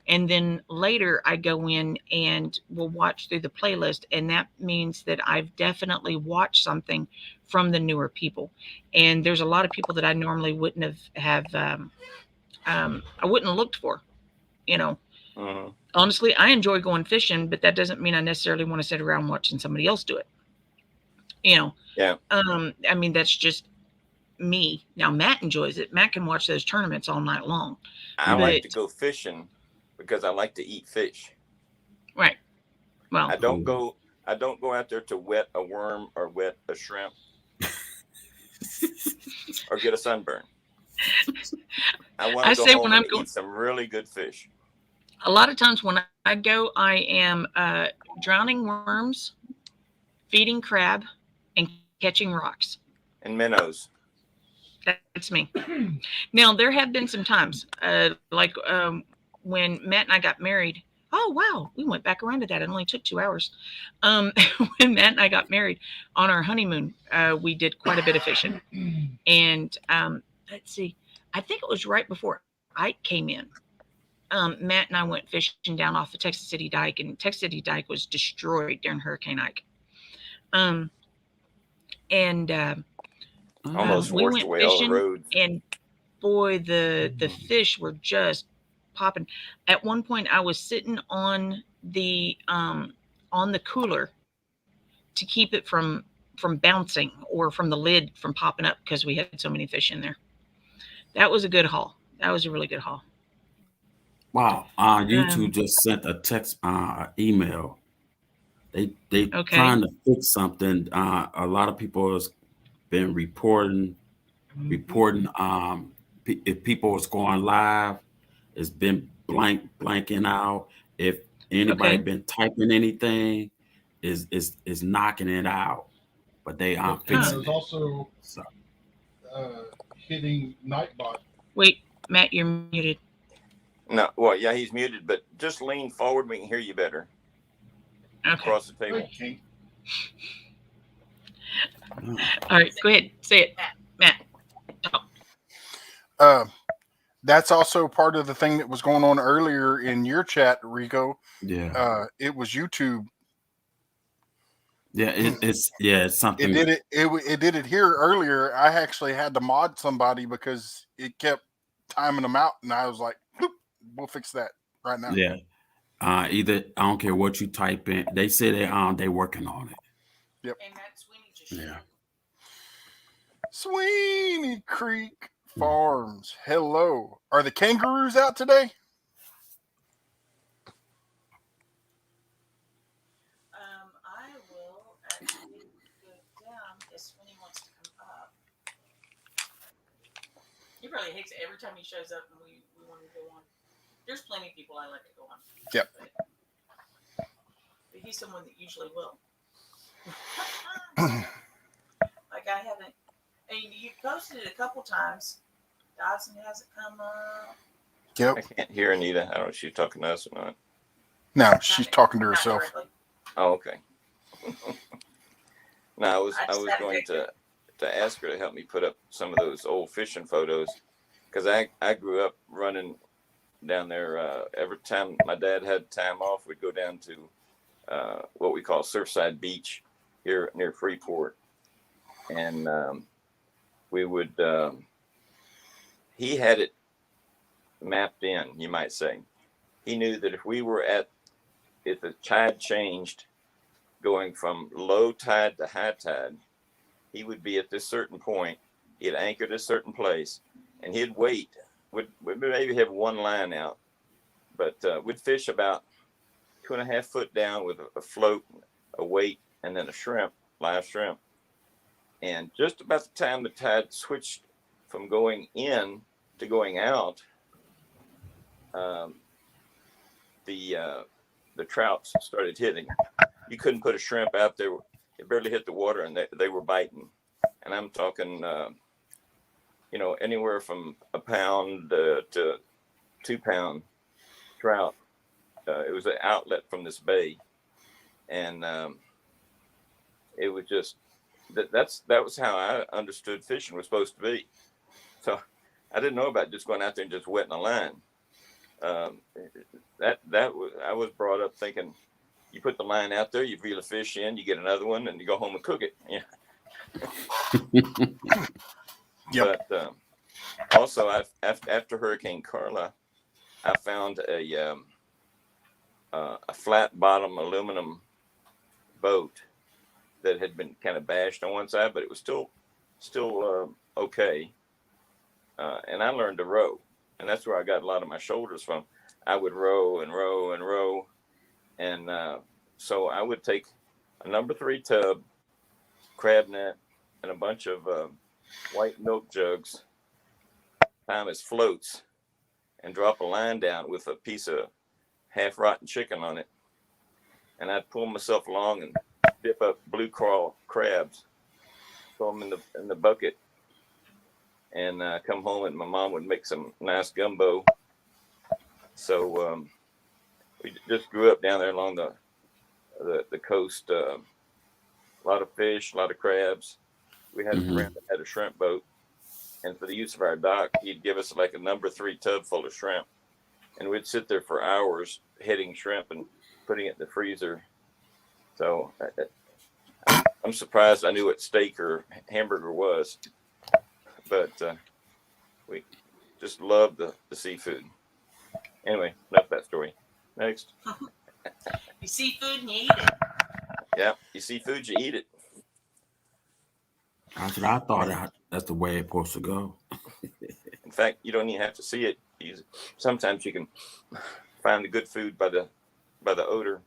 And then later I go in and will watch through the playlist. And that means that I've definitely watched something from the newer people. And there's a lot of people that I normally wouldn't I wouldn't have looked for, you know. Mm-hmm. Honestly, I enjoy going fishing, but that doesn't mean I necessarily want to sit around watching somebody else do it. You know, Yeah. I mean, that's just me. Now, Matt enjoys it. Matt can watch those tournaments all night long. I Yeah. like to But, go fishing because I like to eat fish. right. Well, I don't Cool. go. I don't go out there to wet a worm or wet a shrimp or get a sunburn. I want I to go say when home I'm and going, eat some really good fish. a lot of times when I go, I am drowning worms, feeding crab, and catching rocks. And minnows. That's me. Now, there have been some times, like when Matt and I got married. Oh, wow. We went back around to that. It only took 2 hours. Um, when Matt and I got married on our honeymoon, we did quite a bit of fishing. And let's see, I think it was right before Ike came in. Matt and I went fishing down off the Texas City Dike, and Texas City Dike was destroyed during Hurricane Ike. Um, and Oh, Almost we washed went away all the fishing, roads. and boy, the fish were just popping. At one point, I was sitting on the cooler to keep it from bouncing or from the lid from popping up because we had so many fish in there. That was a good haul. That was a really good haul. wow. Um, YouTube just sent a text, email. They okay. trying to fix something. A lot of people has been reporting. If people was going live, it's been blanking out. If anybody Okay. been typing anything, is knocking it out. But they Yep, aren't and Huh. fixing there's it. also So hitting Nightbot. Wait, Matt, you're muted. No, well, yeah, he's muted, but just lean forward. We can hear you better Okay. across the No, you table. can't. All right. Go ahead. Say it, Matt. Talk. Uh, that's also part of the thing that was going on earlier in your chat, Rico. yeah, It was YouTube. yeah. It's it's It something. did it. It did it here earlier. I actually had to mod somebody because it kept timing them out, and I was like, "Bloop, "We'll fix that right now." Yeah. Either I don't care what you type in. They say they working on it. Yep. And Matt Sweeney just Yeah. Sweeney Creek Farms. Hello. Are the kangaroos out today? I will actually go down if Sweeney wants to come up. He probably hates it every time he shows up and we want to go on. There's plenty of people I like to go on. Yep. But he's someone that usually will. Like I haven't, and you posted it a couple times. Dodson hasn't come up. Yep. I can't hear Anita. I don't know if she's talking to us or not. No, she's talking to herself. Directly. Oh, okay. No, I was just had a going picture. to ask her to help me put up some of those old fishing photos, because I grew up running down there. Every time my dad had time off, we'd go down to what we call Surfside Beach here near Freeport, and we would. He had it mapped in, you might say. He knew that if the tide changed, going from low tide to high tide, he would be at this certain point. He'd anchor at a certain place, and he'd wait. We'd maybe have one line out, but we'd fish about 2.5 foot down with a float, a weight, and then a shrimp, live shrimp. And just about the time the tide switched from going in to going out, the trouts started hitting. You couldn't put a shrimp out there; it barely hit the water, and they were biting. And I'm talking, anywhere from a pound to 2 pound trout. It was an outlet from this bay, and it was just that was how I understood fishing was supposed to be. So I didn't know about just going out there and just wetting a line. I was brought up thinking you put the line out there, you reel a fish in, you get another one, and you go home and cook it. Yeah. Yep. But also, after Hurricane Carla, I found a flat bottom aluminum boat that had been kind of bashed on one side, but it was still okay. And I learned to row, and that's where I got a lot of my shoulders from. I would row and row and row, and so I would take a number 3 tub, crab net, and a bunch of white milk jugs, tie them as floats, and drop a line down with a piece of half-rotten chicken on it, and I'd pull myself along and dip up blue coral crabs, throw them in the bucket, and come home, and my mom would make some nice gumbo. So we just grew up down there along the coast. A lot of fish, a lot of crabs. We had a friend that had a shrimp boat, and for the use of our dock, he'd give us like a number 3 tub full of shrimp, and we'd sit there for hours heading shrimp and putting it in the freezer. So I'm surprised I knew what steak or hamburger was, but we just loved the seafood. Anyway, enough of that story. Next. You see food and you eat it. Yeah, you see food, you eat it. That's what I thought. That's the way it's supposed to go. In fact, you don't even have to see it. Sometimes you can find the good food by the odor.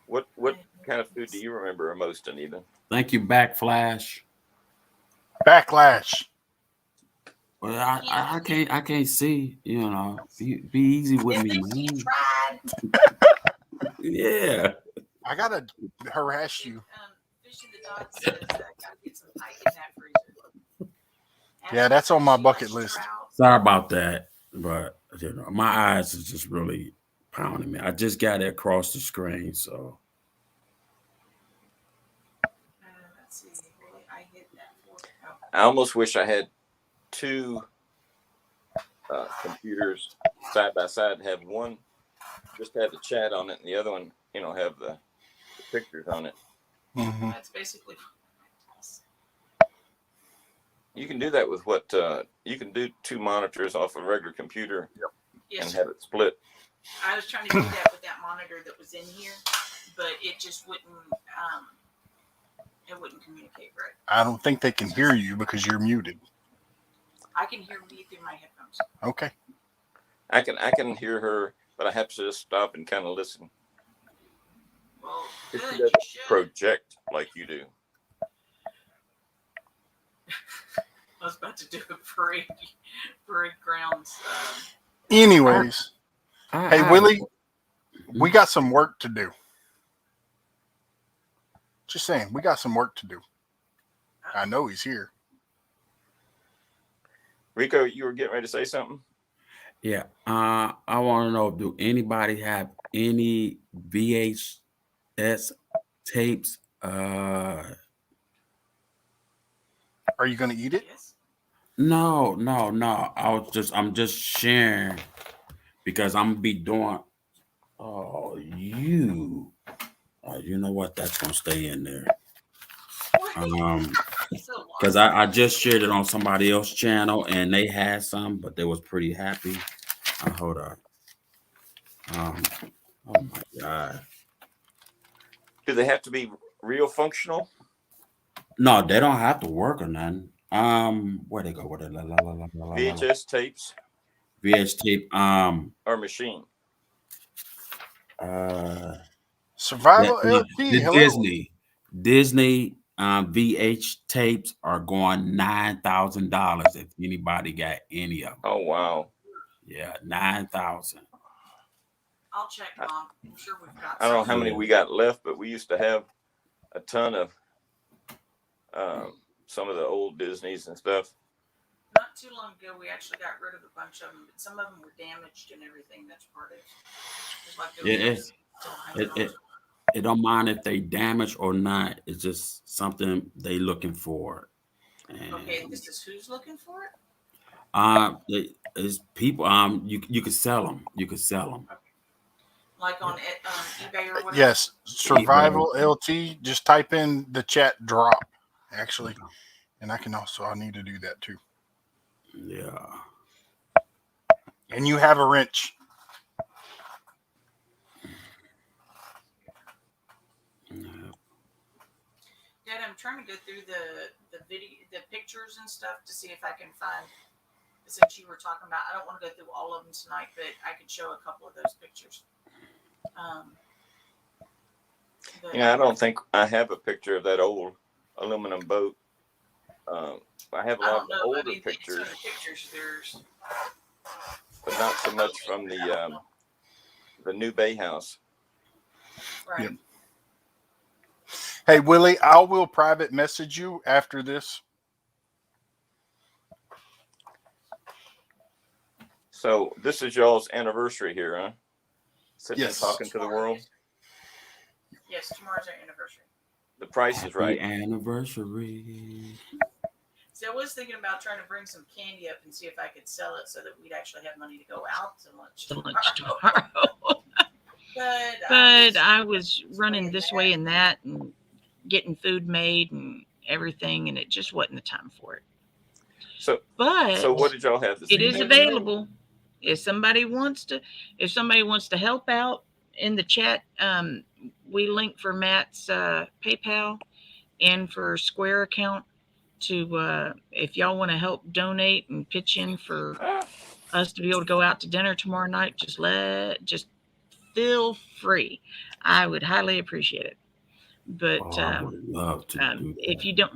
What kind of food do you remember most, Anita? Thank you, Backflash. Backlash. Well, I can't see. Be easy with me, man. Yeah. I gotta harass you. Fishing the Dog says gotta get some pike in that freezer. Yeah, that's on my bucket list. Sorry about that, but my eyes is just really pounding me. I just got it across the screen, so. Let's see. I hit that. I almost wish I had 2 computers side by side. Have one just have the chat on it, and the other one, have the pictures on it. Mm-hmm. That's basically. You can do that with you can do 2 monitors off a regular computer. Yep. Yes, and have it split. I was trying to do that with that monitor that was in here, but it just wouldn't. It wouldn't communicate right. I don't think they can hear you because you're muted. I can hear me through my headphones. Okay. I can hear her, but I have to just stop and kind of listen. Well, She good. doesn't project like you do. I was about to do a parade grounds. Anyways, hey Willie, we got some work to do. Just saying, we got some work to do. I know he's here. Rico, you were getting ready to say something? Yeah. I want to know, do anybody have any VHS tapes? Are you gonna eat it? No. I'm just sharing because I'm gonna be doing. Oh, you know what? That's gonna stay in there. Because I just shared it on somebody else's channel and they had some, but they was pretty happy. Hold on. Oh my God. Do they have to be real functional? No, they don't have to work or nothing. Where they go? Where they VHS tapes VH tape. or machine? Survival LT. The Hello. Disney VH tapes are going $9,000 if anybody got any of them. Oh wow. Yeah, 9,000. I'll check, Mom. I'm sure we've got. I don't know how many we got left, but we used to have a ton of some of the old Disneys and stuff. Not too long ago, we actually got rid of a bunch of them, but some of them were damaged and everything. That's part of it. It don't mind if they damage or not. It's just something they looking for. And, okay, this is who's looking for it. It's people. You could sell them. You could sell them. Okay. Like on eBay or whatever. Yes, Survival LT. Just type in the chat drop. Actually, and I need to do that too. Yeah. And you have a wrench. Dad, I'm trying to go through the video, the pictures and stuff to see if I can find. Since you were talking about, I don't want to go through all of them tonight, but I could show a couple of those pictures. I don't think I have a picture of that old aluminum boat. I have a lot of older pictures, but not so much from the new Bay House. Right. Yep. Hey, Willie, I will private message you after this. So this is y'all's anniversary here, huh? Sitting and talking to the world. Yes, tomorrow's our anniversary. The price is right. Anniversary. So I was thinking about trying to bring some candy up and see if I could sell it so that we'd actually have money to go out to lunch tomorrow. But I was running this way and that and getting food made and everything, and it just wasn't the time for it. So what did y'all have? It is available. If somebody wants to help out in the chat, we link for Matt's PayPal and for Square account to if y'all want to help donate and pitch in for us to be able to go out to dinner tomorrow night, just feel free. I would highly appreciate it. But I would love to do if you don't,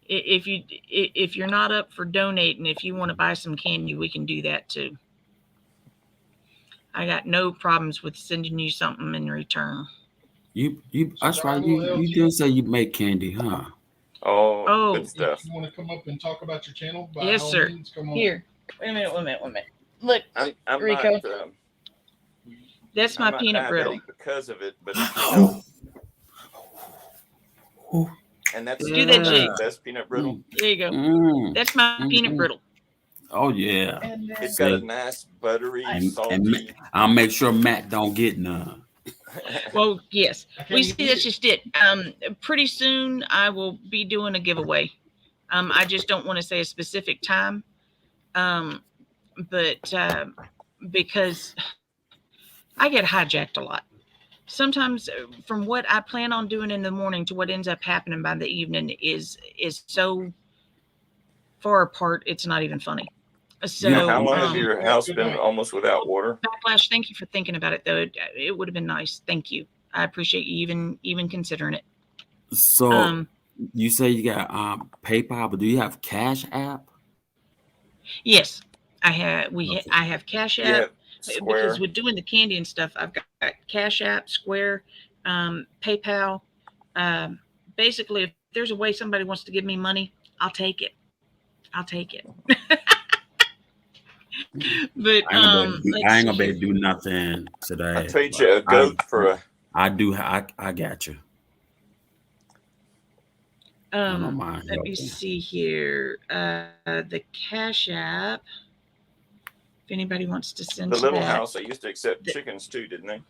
if you're not up for donating, if you want to buy some candy, we can do that too. I got no problems with sending you something in return. That's right. You did say you make candy, huh? Oh, good stuff. If you want to come up and talk about your channel? Yes, sir. Come on. Here. Wait a minute. Look, I'm Rico. not, that's my peanut brittle. Because of it, but and that's the best peanut brittle. There you go. That's my peanut brittle. Oh yeah. It's got a nice buttery, salty. And I'll make sure Matt don't get none. Well, yes. We see that's just it. Pretty soon I will be doing a giveaway. I just don't want to say a specific time. But because I get hijacked a lot. Sometimes from what I plan on doing in the morning to what ends up happening by the evening is so far apart, it's not even funny. So how long has your house been almost without water? Backlash, thank you for thinking about it, though. It would have been nice. Thank you. I appreciate you even considering it. So you say you got PayPal, but do you have Cash App? Yes, I have. I have Cash App because with doing the candy and stuff, I've got Cash App, Square, PayPal. Basically, if there's a way somebody wants to give me money, I'll take it. I'll take it. But I ain't gonna let's I ain't see gonna be here. able to do nothing I today. trade But you a goat for a. I do. I got you. I don't mind Let me helping. see here. The Cash App. If anybody wants to send The to Little that. House. They used to accept chickens too, didn't they?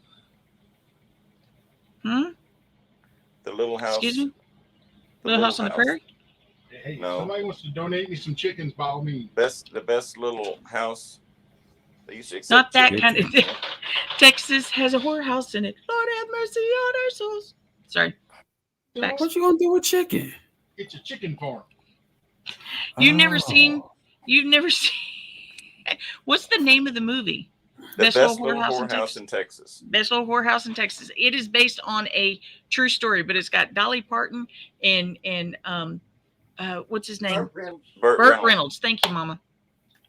The Little House. Excuse me? The Little House on the Prairie? Hey, No. somebody wants to donate me some chickens, by all means. The best little house. They used to accept Not that chickens. kind of thing. Texas has a whorehouse in it. Lord have mercy on our souls. Sorry. What you gonna do with chicken? It's a chicken farm. You've never seen. What's the name of the movie? The Best Little Whorehouse in Texas. Best Little Whorehouse in Texas. It is based on a true story, but it's got Dolly Parton and what's his name? Burt Reynolds. Thank you, Mama.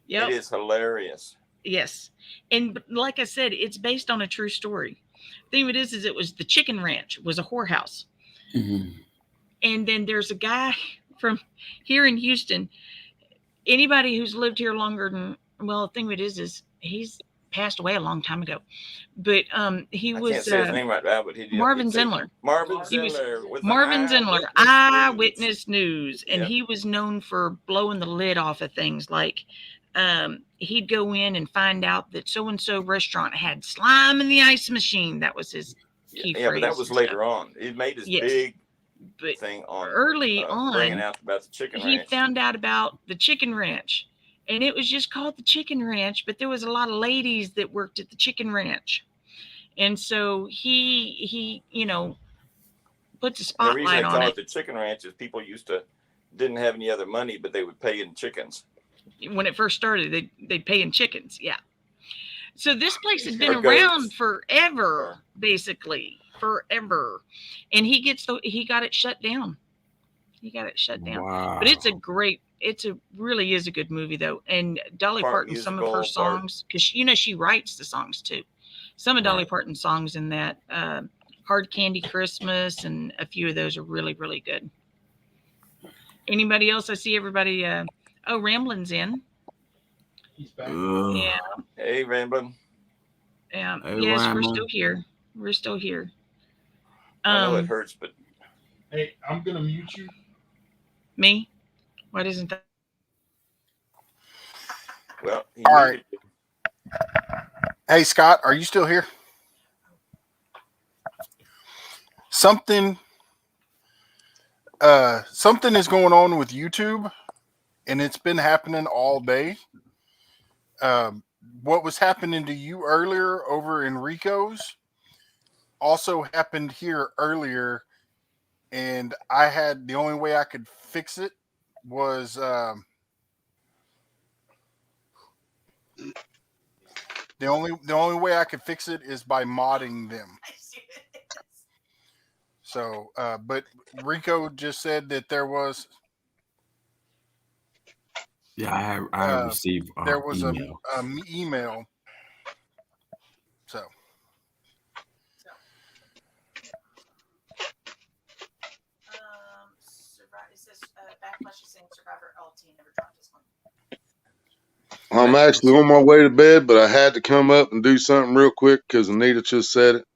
Yep. It is hilarious. Yes. And like I said, it's based on a true story. The thing of it is it was the Chicken Ranch was a whorehouse. Mm-hmm. And then there's a guy from here in Houston. Anybody who's lived here longer than, well, the thing of it is he's passed away a long time ago. But he was. I can't say his name right now, but he did. Marvin Zindler. Marvin Zindler. Marvin Zindler, Eyewitness News. And he was known for blowing the lid off of things like he'd go in and find out that so-and-so restaurant had slime in the ice machine. That was his key phrase. Yeah, but that was later on. He made his big thing on early on. Bringing out about the chicken ranch. He found out about the Chicken Ranch. And it was just called the Chicken Ranch, but there was a lot of ladies that worked at the Chicken Ranch. And so he puts a spotlight on it. The reason they call it the Chicken Ranch is people didn't have any other money, but they would pay in chickens. When it first started, they'd pay in chickens, yeah. So this place has been around forever, basically, forever. And he got it shut down. He got it shut down. Wow. But it really is a good movie though. And Dolly Parton, some of her songs, because she writes the songs too. Some of Dolly Parton's songs in that Hard Candy Christmas and a few of those are really, really good. Anybody else? I see everybody. Ramblin's in. He's back. Yeah. Hey, Ramblin'. Yes, Ramblin'. we're still here. We're still here. I know it hurts, but hey, I'm gonna mute you. Me? Why doesn't that? Well, all right. Hey, Scott, are you still here? Something is going on with YouTube, and it's been happening all day. What was happening to you earlier over in Rico's also happened here earlier, and the only way I could fix it was the only way I could fix it is by modding them. So, but Rico just said that there was. Yeah, I received. There was email. a email. So. It says Backlash is saying Survivor LT never dropped this one. I'm actually on my way to bed, but I had to come up and do something real quick because Anita just said it.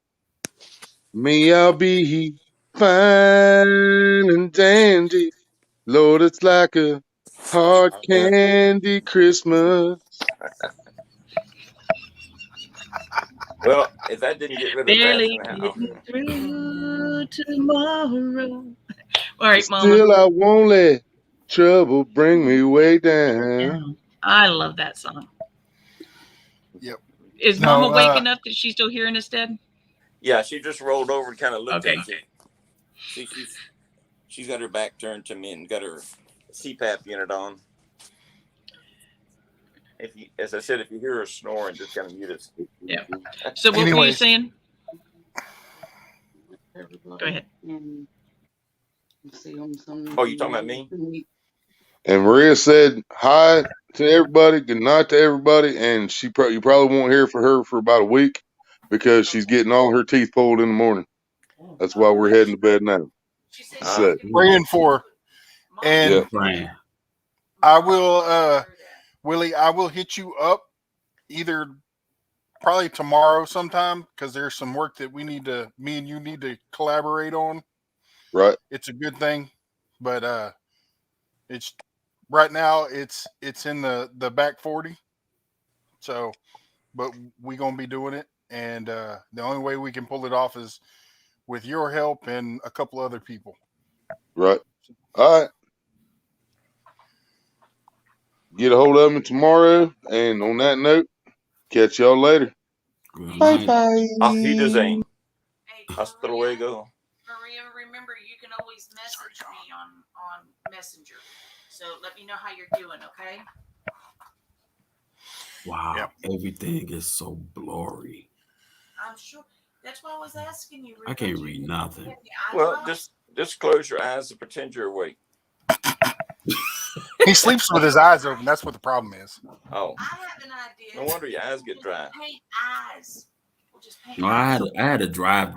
Me, I'll be fine and dandy. Lord, it's like a hard candy Christmas. Well, if that didn't get rid of Barely that, getting through tomorrow. All right, Mama. Still, I won't let trouble bring me way down. I love that song. Yep. Is Mama waking up that she's still hearing us, Dad? Yeah, she just rolled over and kind of looked at me. She's got her back turned to me and got her CPAP unit on. As I said, if you hear her snoring, just kind of mute us. Yeah. So what were you saying? Go ahead. Oh, you talking about me? And Maria said hi to everybody, good night to everybody, and you probably won't hear from her for about a week because she's getting all her teeth pulled in the morning. That's why we're heading to bed now. Set. praying for. And Yeah, praying. I will, Willie, I will hit you up either probably tomorrow sometime because there's some work that me and you need to collaborate on. Right. It's a good thing, but it's right now it's in the back 40. So, but we gonna be doing it, and the only way we can pull it off is with your help and a couple other people. Right. All right. Get a hold of me tomorrow. And on that note, catch y'all later. Bye bye. Auf Wiedersehen. Hasta luego. Maria, remember you can always message me on Messenger. So let me know how you're doing, okay? Wow, everything is so blurry. I'm sure. That's why I was asking you. I can't read nothing. Well, just close your eyes and pretend you're awake. He sleeps with his eyes open. That's what the problem is. Oh. I have an idea. No wonder your eyes get dry. Paint eyes. We'll just paint No, eyes. I had to drive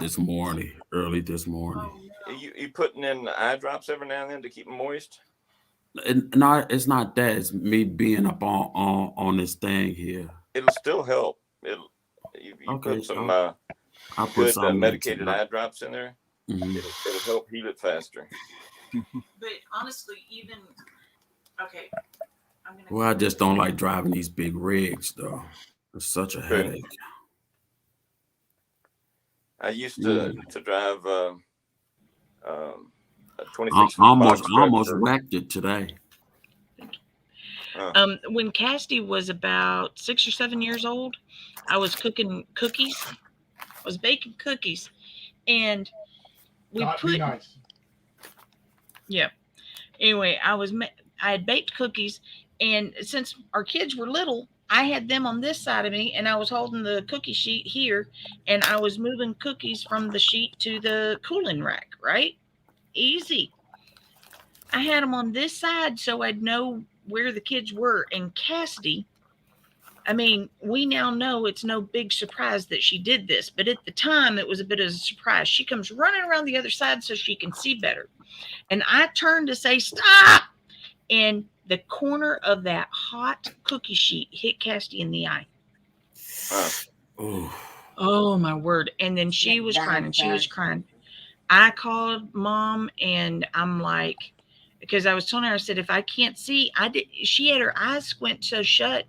early this morning. You putting in eye drops every now and then to keep them moist? No, it's not that. It's me being up on this thing here. It'll still help. You Okay, put some I'll put good some medicated eye drops in there. Mm-hmm. It'll help heal it faster. But honestly, okay. Well, I just don't like driving these big rigs, though. It's such a headache. I used to drive a 26 I foot box truck almost for, whacked it today. When Cassidy was about 6 or 7 years old, I was cooking cookies. I was baking cookies, and we put. Nice. Yeah. Anyway, I had baked cookies, and since our kids were little, I had them on this side of me, and I was holding the cookie sheet here, and I was moving cookies from the sheet to the cooling rack. Right? Easy. I had them on this side so I'd know where the kids were. And Cassidy, I mean, we now know it's no big surprise that she did this, but at the time it was a bit of a surprise. She comes running around the other side so she can see better. And I turned to say, stop! And the corner of that hot cookie sheet hit Cassidy in the eye. Oh, my word. And then she was crying and she was crying. I called Mom and I'm like, because I was telling her, I said, if I can't see, she had her eyes squint so shut.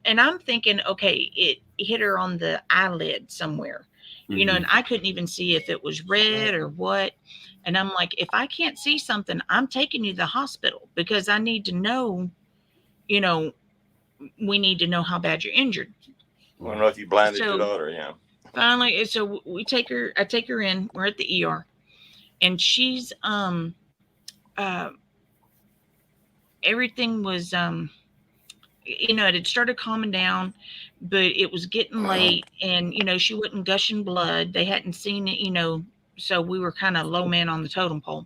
And I'm thinking, okay, it hit her on the eyelid somewhere, you know, and I couldn't even see if it was red or what. And I'm like, if I can't see something, I'm taking you to the hospital because I need to know, you know, we need to know how bad you're injured. I don't know if you blinded your daughter, yeah. Finally, so I take her in, we're at the ER, and she's, everything was, you know, it had started calming down, but it was getting late and, you know, she wasn't gushing blood. They hadn't seen it, you know, so we were kind of low man on the totem pole.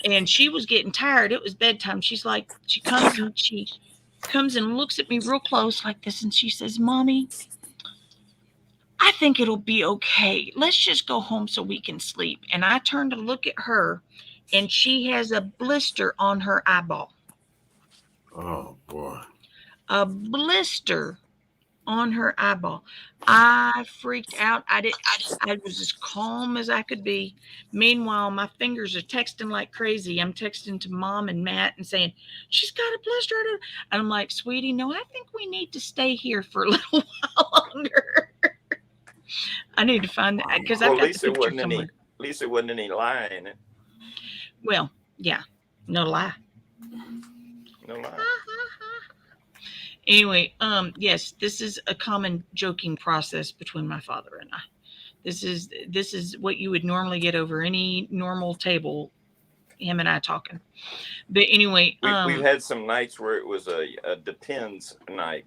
And she was getting tired. It was bedtime. She's like, she comes and looks at me real close like this. And she says, Mommy, I think it'll be okay. Let's just go home so we can sleep. And I turned to look at her and she has a blister on her eyeball. Oh, boy. A blister on her eyeball. I freaked out. I was as calm as I could be. Meanwhile, my fingers are texting like crazy. I'm texting to Mom and Matt and saying, she's got a blister on her. And I'm like, sweetie, no, I think we need to stay here for a little while longer. I need to find that because I've got the picture somewhere. At least there wasn't any lie in it. Well, yeah, no lie. No lie. Anyway, yes, this is a common joking process between my father and I. This is what you would normally get over any normal table, him and I talking. But anyway, we've had some nights where it was a depends night.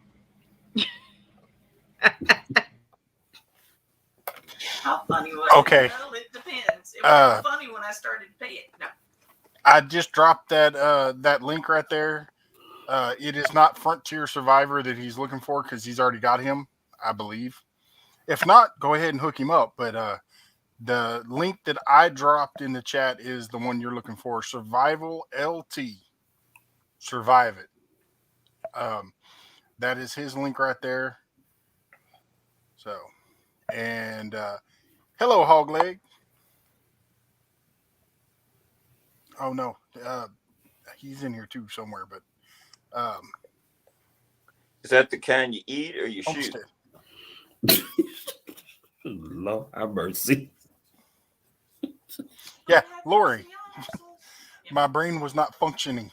How funny was Okay. it? Well, it depends. It was funny when I started to pay it. No. I just dropped that link right there. It is not Frontier Survivor that he's looking for because he's already got him, I believe. If not, go ahead and hook him up. But The link that I dropped in the chat is the one you're looking for. Survival LT. Survive it. That is his link right there. So, and hello, Hogleg. Oh no, he's in here too somewhere, but is that the kind you eat or you shoot? Homestead. Lord have mercy. Yeah, Lori. My brain was not functioning.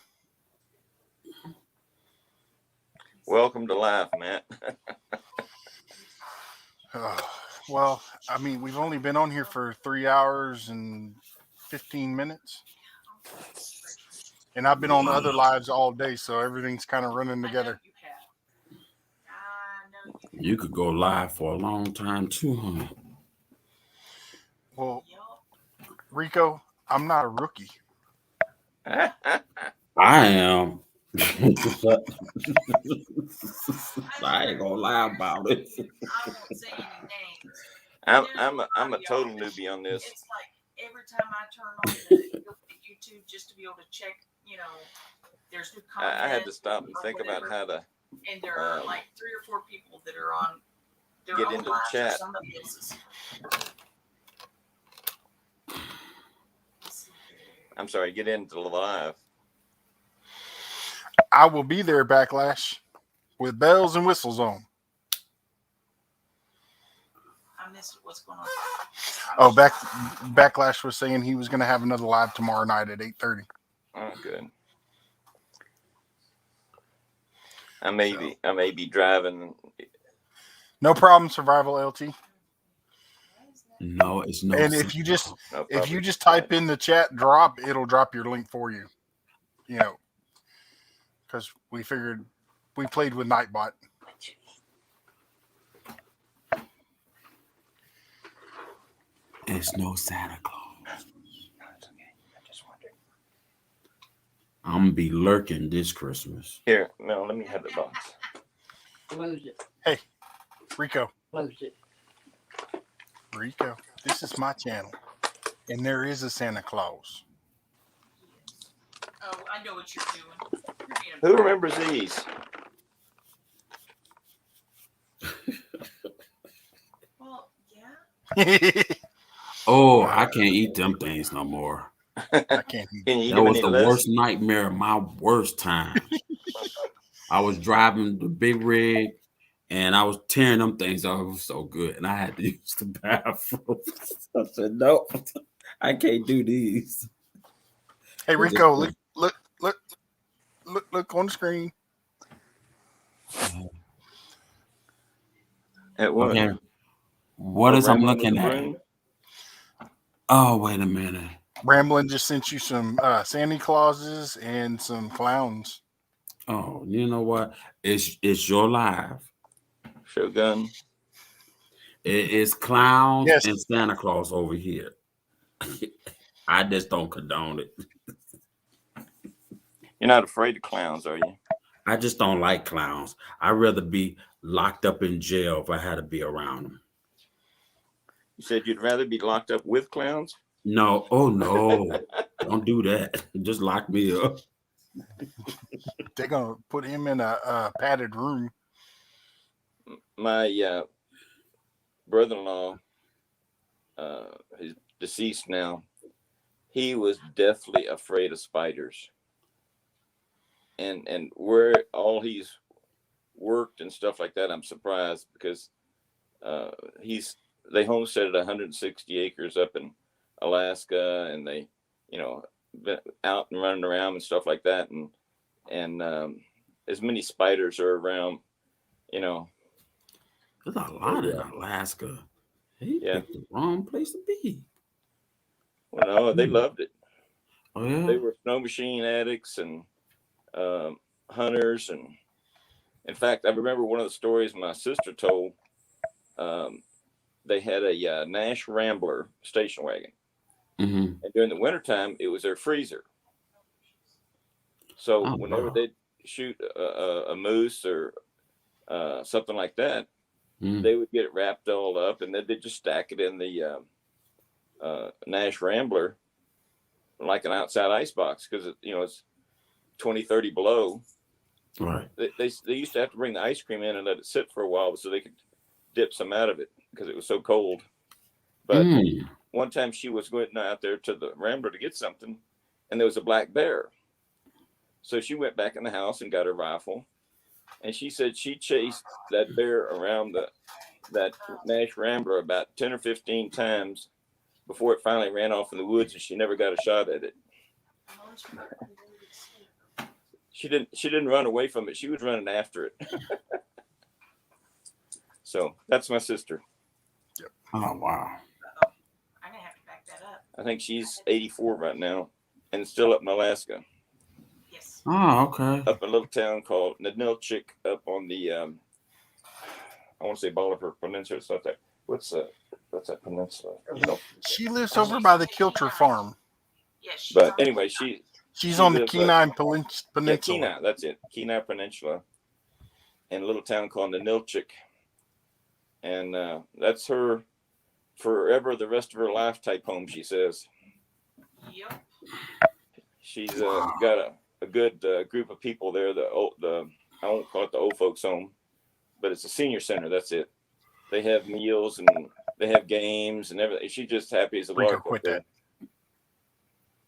Welcome to life, Matt. Well, I mean, we've only been on here for 3 hours and 15 minutes. And I've been on other lives all day, so everything's kind of running together. You could go live for a long time too, huh? Well, Rico, I'm not a rookie. I am. I ain't gonna lie about it. I won't say any names. I'm a total newbie on this. It's like every time I turn on the YouTube just to be able to check, there's new content. I had to stop and think about how to. And there are like 3 or 4 people that are on. Get into the chat. I'm sorry, get into the live. I will be there, Backlash, with bells and whistles on. I missed what's going on. Oh, Backlash was saying he was going to have another live tomorrow night at 8:30. Oh, good. I may be driving. No problem, Survival LT. No, it's no. And if you just type in the chat drop, it'll drop your link for you. Because we figured we played with Nightbot. It's no Santa Claus. I'm gonna be lurking this Christmas. Here, no, let me have the box. Close it. Hey, Rico. Close it. Rico, this is my channel, and there is a Santa Claus. Oh, I know what you're doing. Who remembers these? Well, yeah. Oh, I can't eat them things no more. I can't eat. That was the worst nightmare of my worst time. I was driving the big rig, and I was tearing them things off. It was so good, and I had to use the bathroom. I said, "No, I can't do these." Hey, Rico, look on the screen. At what? Okay. What is I'm looking at? Oh, wait a minute. Ramblin' just sent you some Santa Clauses and some clowns. Oh, you know what? It's your live. Shogun. It is clowns and Santa Claus over here. I just don't condone it. You're not afraid of clowns, are you? I just don't like clowns. I'd rather be locked up in jail if I had to be around them. You said you'd rather be locked up with clowns? No. Oh, no. Don't do that. Just lock me up. They're going to put him in a padded room. My brother-in-law, he's deceased now, he was deathly afraid of spiders. And where all he's worked and stuff like that, I'm surprised because they homesteaded 160 acres up in Alaska, and they, been out and running around and stuff like that, and as many spiders are around, There's a lot in Alaska. He picked the wrong place to be. Well, no, they loved it. Oh yeah, they were snow machine addicts and hunters, and in fact, I remember one of the stories my sister told. They had a Nash Rambler station wagon, and during the wintertime, it was their freezer. So whenever they'd shoot a moose or something like that, they would get it wrapped all up, and then they'd just stack it in the Nash Rambler like an outside ice box because it's 20, 30 below. Right. They used to have to bring the ice cream in and let it sit for a while so they could dip some out of it because it was so cold. But one time she was going out there to the Rambler to get something, and there was a black bear. So she went back in the house and got her rifle, and she said she chased that bear around that Nash Rambler about 10 or 15 times before it finally ran off in the woods, and she never got a shot at it. She didn't run away from it. She was running after it. So that's my sister. Yep. Oh, wow. I'm gonna have to back that up. I think she's 84 right now and still up in Alaska. Yes. Oh, okay. Up in a little town called Nanilchik up on the, I want to say Bolivar Peninsula. It's not that. What's that peninsula? She lives over by the Kilter Farm. Yes. But anyway, she's on the Kenai Peninsula. Yeah, Kenai, that's it. Kenai Peninsula. In a little town called Nanilchik. And that's her forever, the rest of her life type home, she says. Yep. She's got a good group of people there. I won't call it the old folks home, but it's a senior center. That's it. They have meals and they have games and everything. She's just happy as a lark up there.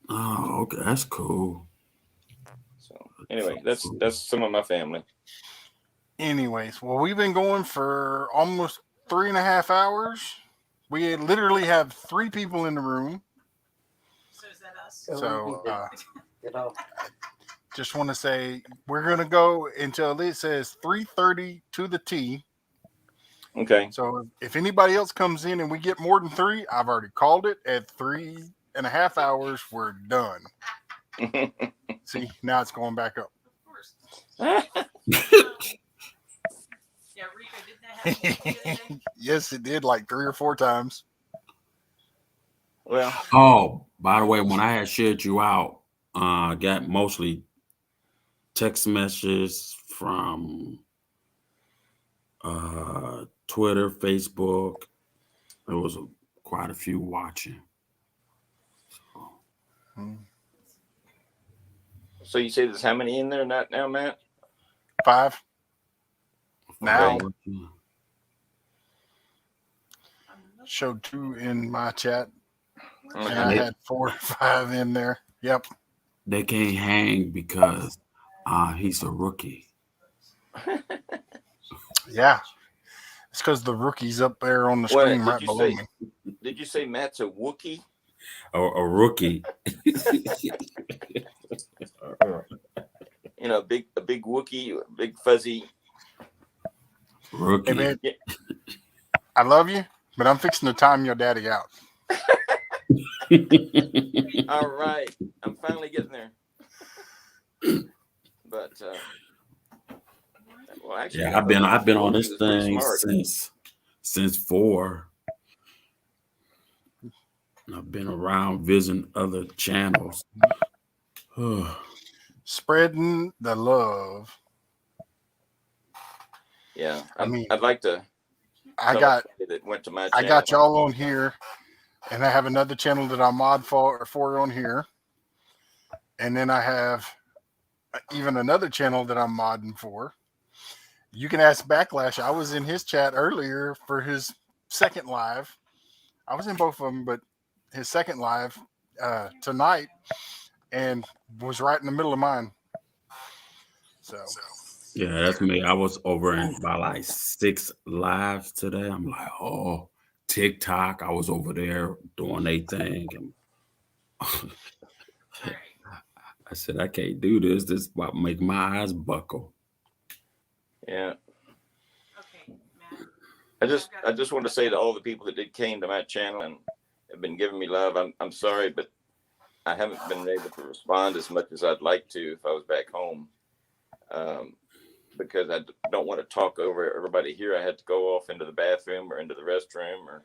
Oh, okay, that's cool. So anyway, that's some of my family. Anyways, well, we've been going for almost 3.5 hours. We literally have 3 people in the room. So is that us? So just want to say we're gonna go until it says 3:30 to the T. Okay. So if anybody else comes in and we get more than 3, I've already called it. At 3.5 hours, we're done. See, now it's going back up. Of course. Yeah, Rico, didn't that happen the other day? Yes, it did, like 3 or 4 times. Well. Oh, by the way, when I had shared you out, I got mostly text messages from Twitter, Facebook. There was quite a few watching. So you say there's how many in there now, Matt? 5. Now. Showed 2 in my chat. Okay. And I had 4 or 5 in there. Yep. They can't hang because he's a rookie. Yeah. It's because the rookie's up there on the screen right below me. Did you say Matt's a Wookiee? A rookie. A big Wookiee, a big fuzzy rookie. Hey, man, I love you, but I'm fixing to time your daddy out. All right, I'm finally getting there. But well, actually, yeah, I've been on this thing since 4. I've been around visiting other channels. Spreading the love. Yeah, I'd like to. I got that went to my channel. I got y'all on here, and I have another channel that I mod for on here, and then I have even another channel that I'm modding for. You can ask Backlash. I was in his chat earlier for his second live. I was in both of them, but his second live tonight, and was right in the middle of mine. So yeah, that's me. I was over in by like 6 lives today. I'm like, oh, TikTok. I was over there doing a thing, and I said, I can't do this. This is about to make my eyes buckle. Yeah. Okay, Matt. I just want to say to all the people that came to my channel and have been giving me love. I'm sorry, but I haven't been able to respond as much as I'd like to if I was back home, because I don't want to talk over everybody here. I had to go off into the bathroom or into the restroom,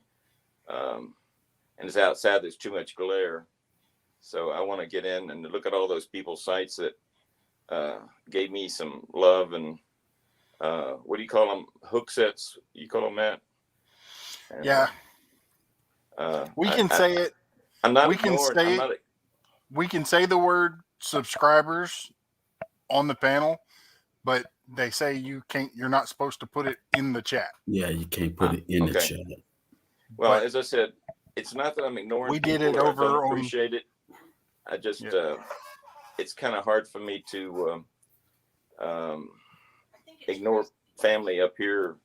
and it's outside. There's too much glare, so I want to get in and look at all those people's sites that gave me some love and what do you call them? Hook sets? You call them that? And, yeah. We can say it. I'm not We can ignoring. say I'm it. not. We can say the word subscribers on the panel, but they say you can't. You're not supposed to put it in the chat. Yeah, you can't put it in the Okay. chat. Well, But as I said, it's not that I'm ignoring we did people it or I don't over on. appreciate it. I just it's kind of hard for me to ignore family up here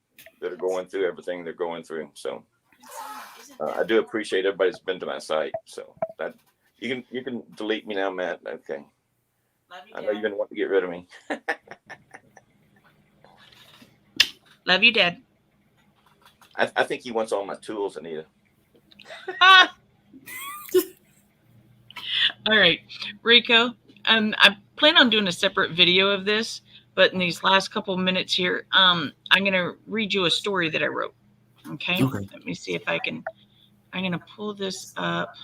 that are going through everything they're going through. So I do appreciate everybody's been to my site. So that you can delete me now, Matt. Okay. I know you've been wanting to get rid of me. Love you, Dad. I think he wants all my tools, Anita. All right, Rico. I plan on doing a separate video of this, but in these last couple of minutes here, I'm going to read you a story that I wrote. Okay. Let me see if I can. I'm going to pull this up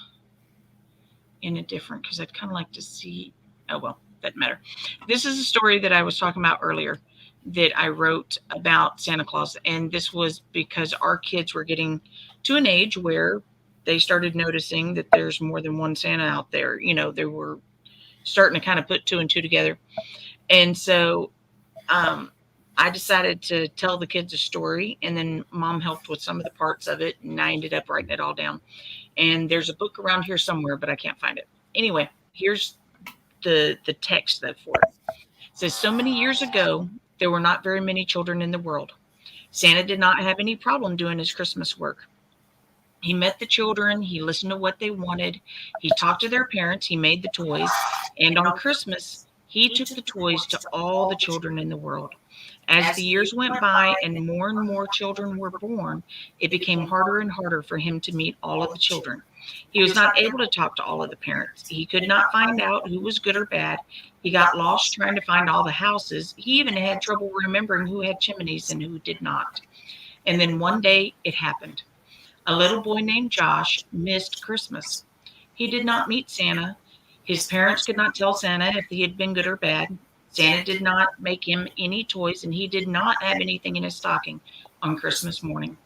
in a different, because I'd kind of like to see. Oh, well, doesn't matter. This is a story that I was talking about earlier that I wrote about Santa Claus. And this was because our kids were getting to an age where they started noticing that there's more than one Santa out there. You know, they were starting to kind of put two and two together. And so I decided to tell the kids a story, and then Mom helped with some of the parts of it, and I ended up writing it all down. And there's a book around here somewhere, but I can't find it. Anyway, here's the text for it. It says, so many years ago, there were not very many children in the world. Santa did not have any problem doing his Christmas work. He met the children. He listened to what they wanted. He talked to their parents. He made the toys. And on Christmas, he took the toys to all the children in the world. As the years went by and more children were born, it became harder and harder for him to meet all of the children. He was not able to talk to all of the parents. He could not find out who was good or bad. He got lost trying to find all the houses. He even had trouble remembering who had chimneys and who did not. And then one day it happened. A little boy named Josh missed Christmas. He did not meet Santa. His parents could not tell Santa if he had been good or bad. Santa did not make him any toys, and he did not have anything in his stocking on Christmas morning.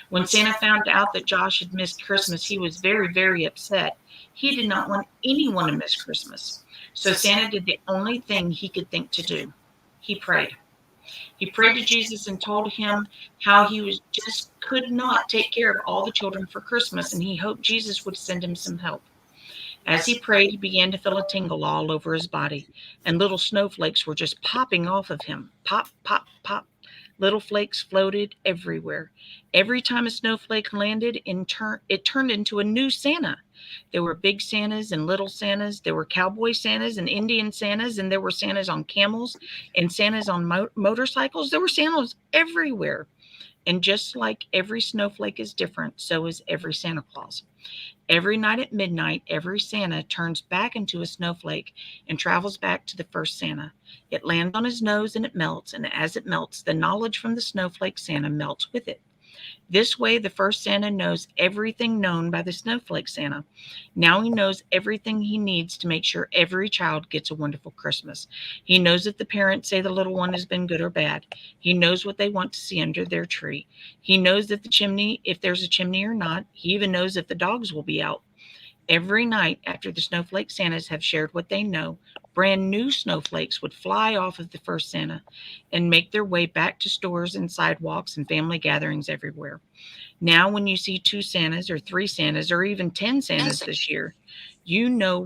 When Santa found out that Josh had missed Christmas, he was very, very upset. He did not want anyone to miss Christmas. So Santa did the only thing he could think to do. He prayed. He prayed to Jesus and told him how he was just could not take care of all the children for Christmas, and he hoped Jesus would send him some help. As he prayed, he began to feel a tingle all over his body, and little snowflakes were just popping off of him. Pop, pop, pop. Little flakes floated everywhere. Every time a snowflake landed, it turned into a new Santa. There were big Santas and little Santas. There were cowboy Santas and Indian Santas, and there were Santas on camels and Santas on motorcycles. There were Santas everywhere. And just like every snowflake is different, so is every Santa Claus. Every night at midnight, every Santa turns back into a snowflake and travels back to the first Santa. It lands on his nose and it melts, and as it melts, the knowledge from the snowflake Santa melts with it. This way, the first Santa knows everything known by the snowflake Santa. Now he knows everything he needs to make sure every child gets a wonderful Christmas. He knows if the parents say the little one has been good or bad. He knows what they want to see under their tree. He knows if there's a chimney or not. He even knows if the dogs will be out. Every night after the snowflake Santas have shared what they know, brand new snowflakes would fly off of the first Santa and make their way back to stores and sidewalks and family gatherings everywhere. Now, when you see two Santas or three Santas or even 10 Santas this year, you know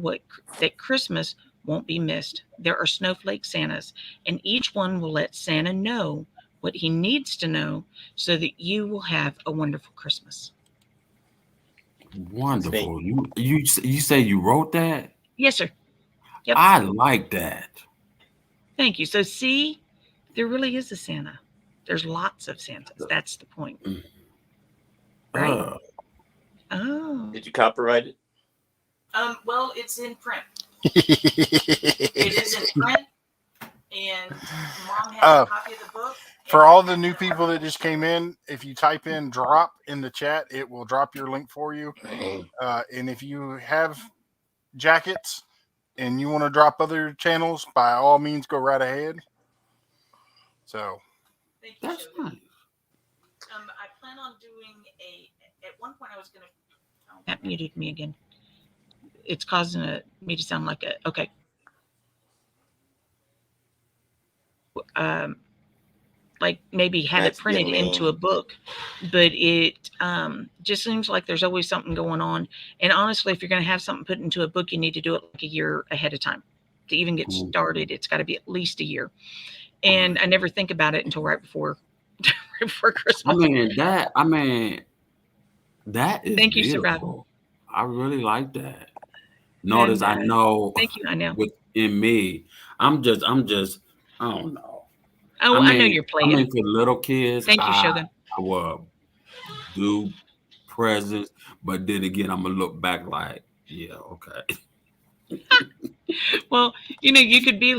that Christmas won't be missed. There are snowflake Santas, and each one will let Santa know what he needs to know so that you will have a wonderful Christmas. Wonderful. You say you wrote that? Yes, sir. Yep. I like that. Thank you. So see, there really is a Santa. There's lots of Santas. That's the point. Right? Oh. Did you copyright it? Well, it's in print. It is in print, and Mom has a copy of the book. For all the new people that just came in, if you type in drop in the chat, it will drop your link for you. And if you have jackets and you want to drop other channels, by all means, go right ahead. So thank you, that's nice. I plan on doing at one point I was going to That muted me again. It's causing me to sound like a okay. Like maybe have Matt's it printed getting into mean. a book, but it just seems like there's always something going on. And honestly, if you're going to have something put into a book, you need to do it like a year ahead of time to even get started. It's got to be at least a year. And I never think about it until right before Christmas. I mean that is Thank you, beautiful. Survival. I really like that. Notice And, I know thank you. I know. within me, I'm just I don't know. Oh, I know you're playing. I mean, for little kids, Thank you, Shogun. I will do presents, but then again, I'm gonna look back like, yeah, okay. Well, you could be.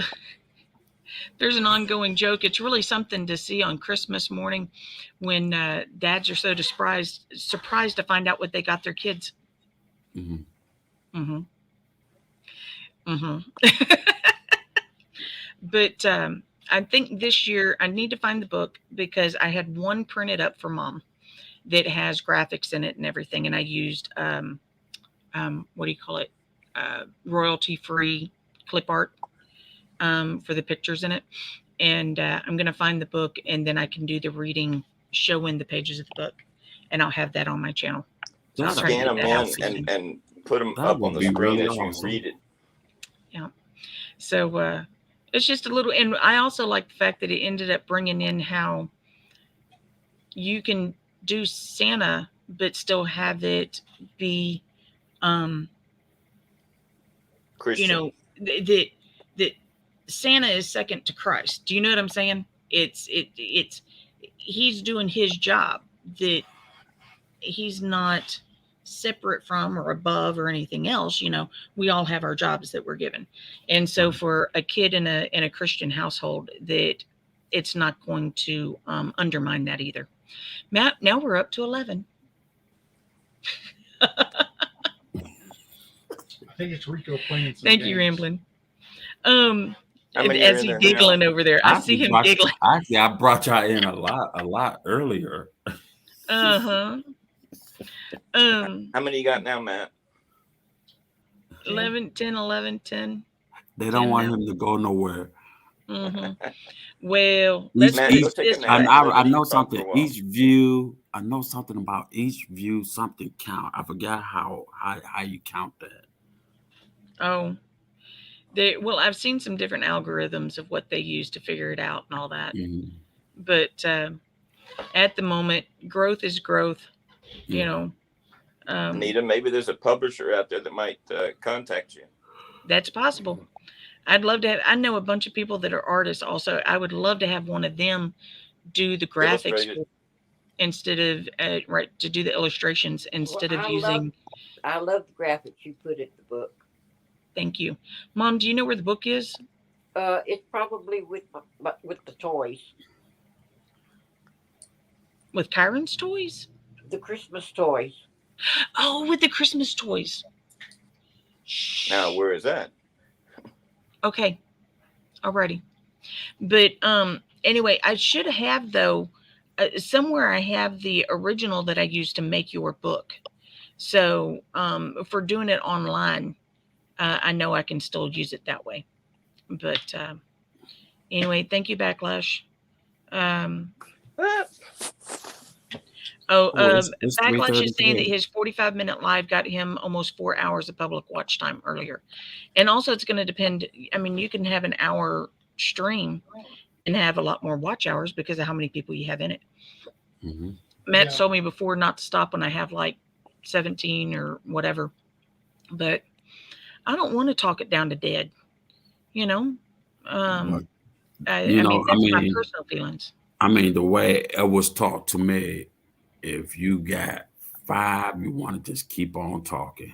There's an ongoing joke. It's really something to see on Christmas morning when dads are so surprised to find out what they got their kids. Mm-hmm. Mm-hmm. Mm-hmm. But I think this year I need to find the book because I had one printed up for Mom that has graphics in it and everything, and I used what do you call it? Royalty-free clip art for the pictures in it. And I'm going to find the book, and then I can do the reading, showing the pages of the book, and I'll have that on my channel. So I'll try to Scan get them that in out. and put them That up would on the be screen really as you awesome. read it. Yeah. So it's just a little, and I also like the fact that it ended up bringing in how you can do Santa, but still have it be, Christian. that Santa is second to Christ. Do you know what I'm saying? It's he's doing his job, that he's not separate from or above or anything else. We all have our jobs that we're given. And so for a kid in a Christian household, that it's not going to undermine that either. Matt, now we're up to 11. I think it's Rico playing some Thank games. you, Ramblin'. As he's giggling over there. I see him giggling. Actually, I brought y'all in a lot earlier. Uh-huh. How many you got now, Matt? 11, 10, 11, 10. They don't want him to go nowhere. Mm-hmm. Well, Matt, let's put this. I know something. Each view, I know something about each view. Something count. I forgot how you count that. Oh, well, I've seen some different algorithms of what they use to figure it out and all that. Mm-hmm. But at the moment, growth is growth. Mm-hmm. Anita, maybe there's a publisher out there that might contact you. That's possible. I'd love to have. I know a bunch of people that are artists. Also, I would love to have one of them do the graphics instead of to do the illustrations instead of using. I love the graphics you put in the book. Thank you, Mom. Do you know where the book is? It's probably with the toys. With Kyron's toys? The Christmas toys. Oh, with the Christmas toys. Now, where is that? Okay. Alrighty. But anyway, I should have, though, somewhere I have the original that I used to make your book. So for doing it online, I know I can still use it that way. But anyway, thank you, Backlash. Backlash is saying that his 45-minute live got him almost 4 hours of public watch time earlier. And also it's going to depend. I mean, you can have an hour stream and have a lot more watch hours because of how many people you have in it. Mm-hmm. Matt told me before not to stop when I have like 17 or whatever. But I don't want to talk it down to dead. I mean, that's my personal feelings. I mean, the way it was taught to me, if you got 5, you want to just keep on talking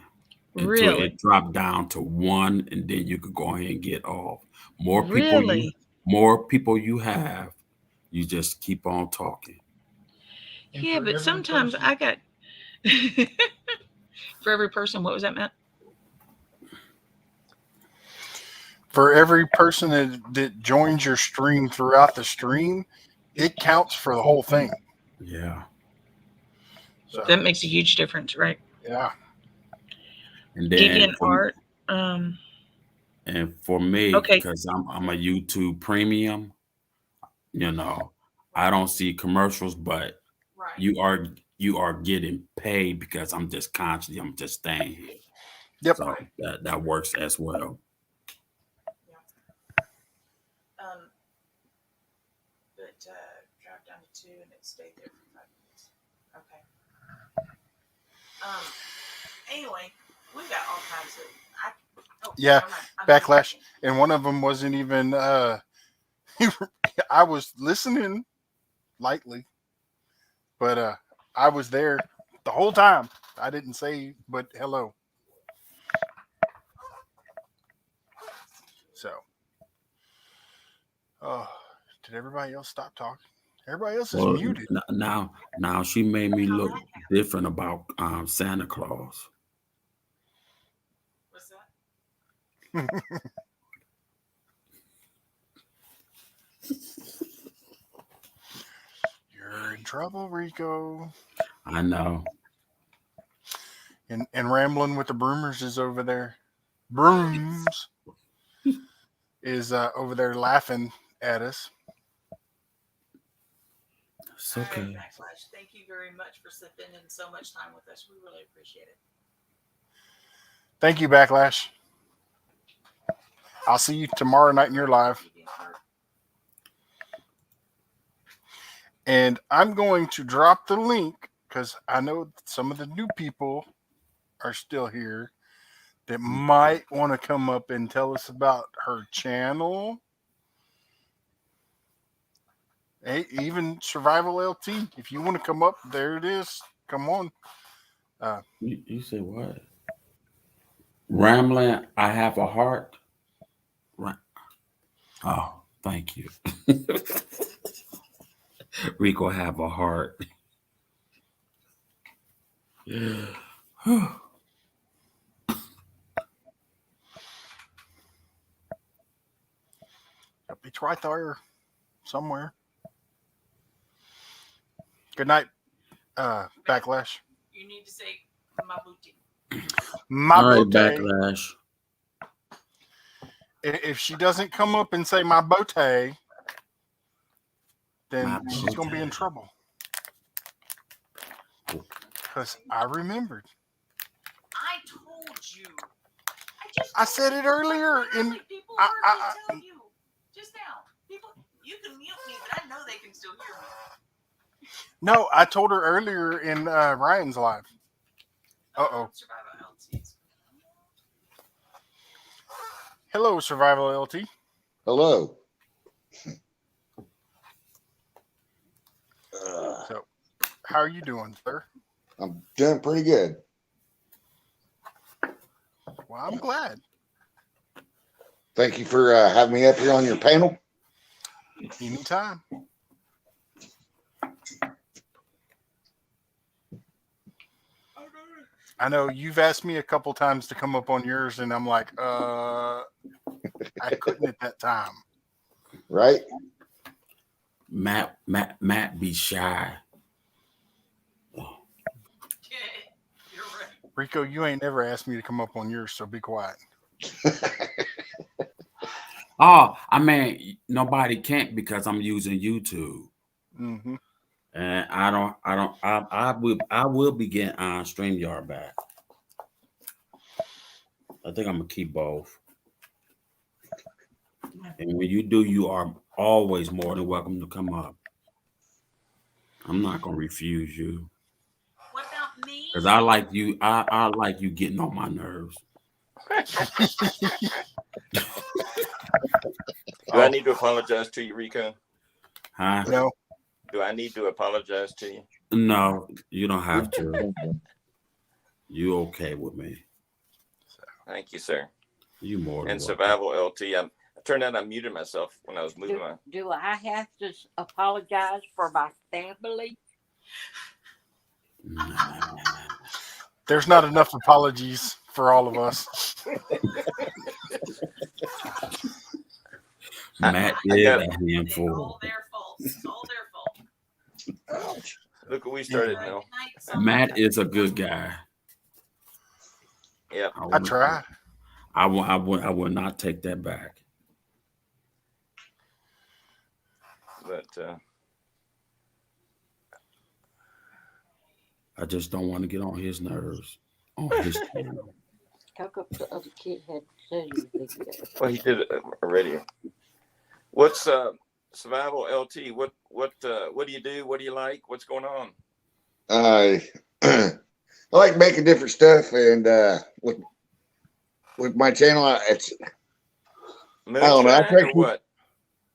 until it dropped down to 1, and then you could go ahead and get off. More people you have, you just keep on talking. Yeah, but sometimes I got for every person. What was that, Matt? For every person that joins your stream throughout the stream, it counts for the whole thing. Yeah. So that makes a huge difference, right? Yeah. And then DeviantArt. And for me, Okay. because I'm a YouTube premium, I don't see commercials, but Right. you are getting paid because I'm just staying here. Yep. So that works as well. But drive down to 2 and it stayed there for 5 minutes. Okay. Anyway, we got all kinds of. Yeah, backlash, and one of them wasn't even. I was listening lightly, but I was there the whole time. I didn't say but hello. So, did everybody else stop talking? Everybody else is Well, muted. now she made me look different about Santa Claus. What's that? You're in trouble, Rico. I know. And Rambling with the Broomers is over there. Brooms is over there laughing at us. It's okay. Backlash, thank you very much for spending so much time with us. We really appreciate it. Thank you, Backlash. I'll see you tomorrow night in your live. And I'm going to drop the link because I know some of the new people are still here that might want to come up and tell us about her channel. Hey, even Survival LT, if you want to come up, there it is. Come on. You say what? Rambling, I have a heart. Oh, thank you. Rico have a heart. It's right there somewhere. Good night, Backlash. You need to say Mabuti. All right, Backlash. If she doesn't come up and say my bote, then she's going to be in trouble. Because I remembered. I told you. I said it earlier. People heard me tell you just now. People, you can mute me, but I know they can still hear me. No, I told her earlier in Ryan's live. Uh-oh. Hello, Survival LT. Hello. So, how are you doing, sir? I'm doing pretty good. Well, I'm glad. Thank you for having me up here on your panel. Anytime. I know you've asked me a couple times to come up on yours, and I'm like, I couldn't at that time. Right? Matt be shy. Rico, you ain't never asked me to come up on yours, so be quiet. Oh, I mean, nobody can't because I'm using YouTube. Mm-hmm. And I will be getting StreamYard back. I think I'm gonna keep both. And when you do, you are always more than welcome to come up. I'm not gonna refuse you. What about me? Because I like you. I like you getting on my nerves. Do I need to apologize to you, Rico? Huh? No. Do I need to apologize to you? No, you don't have to. You okay with me? Thank you, sir. You more than and welcome. Survival LT. I turned out I muted myself when I was moving my. Do I have to apologize for my family? There's not enough apologies for all of us. Matt is a handful. All their fault. It's all their fault. Look what we started now. Matt is a good guy. Yeah. I try. I will not take that back. But I just don't want to get on his nerves on his channel. How come the other kid had said he was video? well, he did it already. What's Survival LT? What do you do? What do you like? What's going on? I I like making different stuff, and with my channel, it's Moonshine I don't know. I try or what?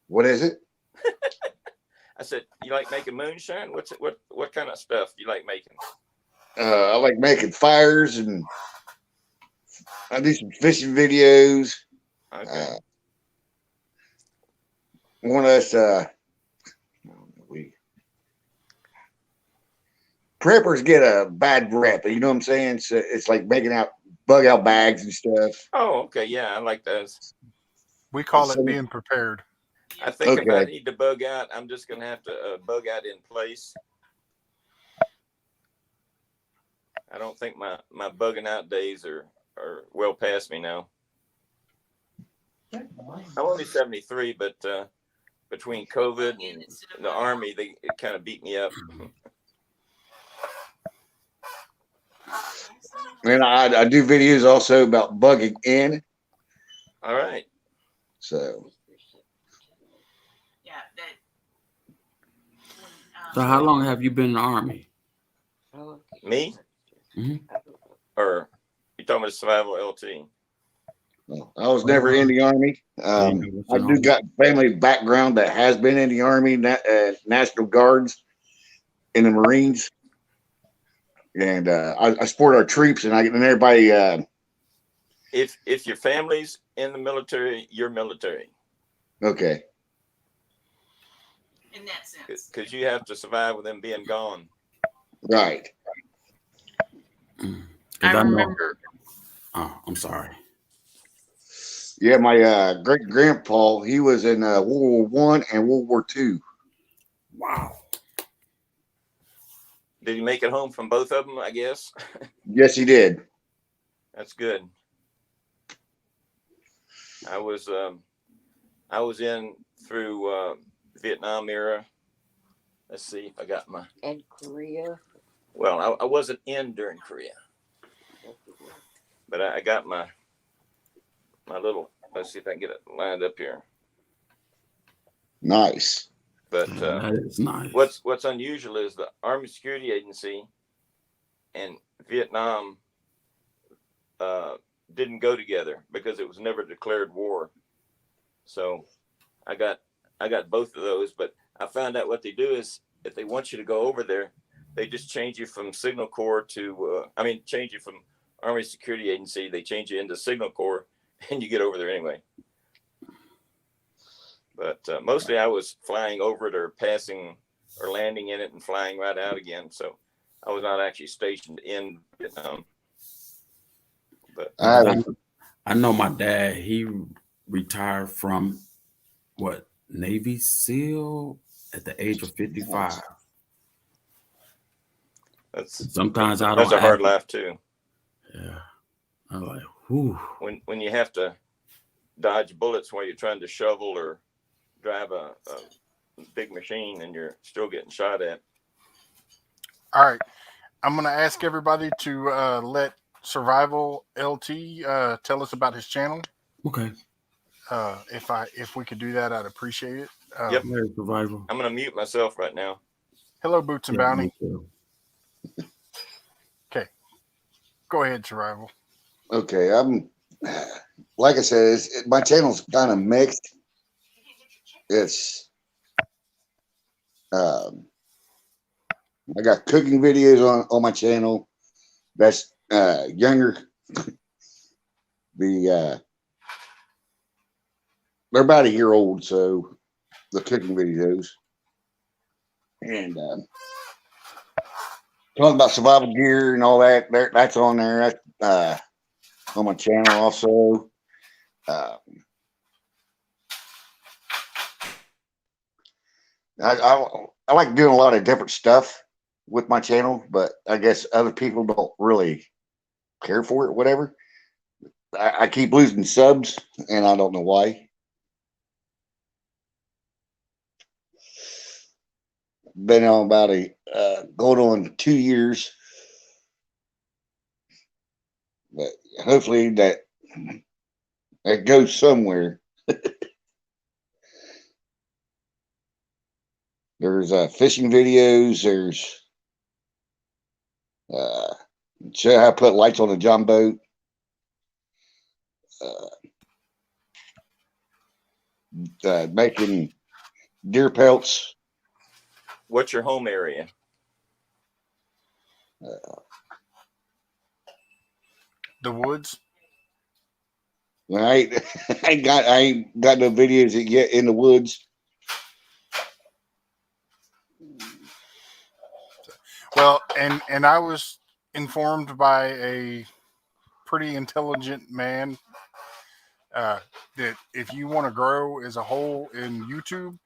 What is it? I said, you like making moonshine? What kind of stuff do you like making? I like making fires, and I do some fishing videos. Okay. One of us, we preppers get a bad rep. You know what I'm saying? So it's like making out bug out bags and stuff. Oh, okay. Yeah, I like those. We call it being prepared. I think if I Okay. need to bug out, I'm just going to have to bug out in place. I don't think my bugging out days are well past me now. I'm only 73, but between COVID and the Army, it kind of beat me up. And I do videos also about bugging in. All right. So Yeah. So how long have you been in the Army? Me? Mm-hmm. Or you talking about Survival LT? I was never in the Army. I do got family background that has been in the Army, National Guards, in the Marines, and I support our troops, and everybody. If your family's in the military, you're military. Okay. In that sense. Because you have to survive with them being gone. Right. I remember. Oh, I'm sorry. Yeah, my great grandpa, he was in World War One and World War II. Wow. Did he make it home from both of them? I guess. Yes, he did. That's good. I was in through Vietnam era. Let's see if I got my. And Korea. Well, I wasn't in during Korea, but I got my little. Let's see if I can get it lined up here. Nice. But that is nice. What's unusual is the Army Security Agency and Vietnam didn't go together because it was never declared war. So I got both of those, but I found out what they do is if they want you to go over there, they just change you from Signal Corps to change you from Army Security Agency. They change you into Signal Corps, and you get over there anyway. But mostly I was flying over it or passing or landing in it and flying right out again. So I was not actually stationed in Vietnam. But I know my dad, he retired from Navy SEAL at the age of 55. Sometimes I don't. That's a hard life too. Yeah. I'm like, whew. When you have to dodge bullets while you're trying to shovel or drive a big machine and you're still getting shot at. All right. I'm going to ask everybody to let Survival LT tell us about his channel. Okay. If we could do that, I'd appreciate it. Yep. Survival. I'm going to mute myself right now. Hello, Boots and Bounty. Okay. Go ahead, Survival. Okay. Like I said, my channel's kind of mixed. It's I got cooking videos on my channel. That's younger. They're about a year old, so the cooking videos. And talking about survival gear and all that, that's on there. That's on my channel also. I like doing a lot of different stuff with my channel, but I guess other people don't really care for it, whatever. I keep losing subs, and I don't know why. Been on about going on 2 years, but hopefully that goes somewhere. There's fishing videos. There's show how to put lights on a John boat. Making deer pelts. What's your home area? The woods. I ain't got no videos yet in the woods. Well, and I was informed by a pretty intelligent man that if you want to grow as a whole in YouTube,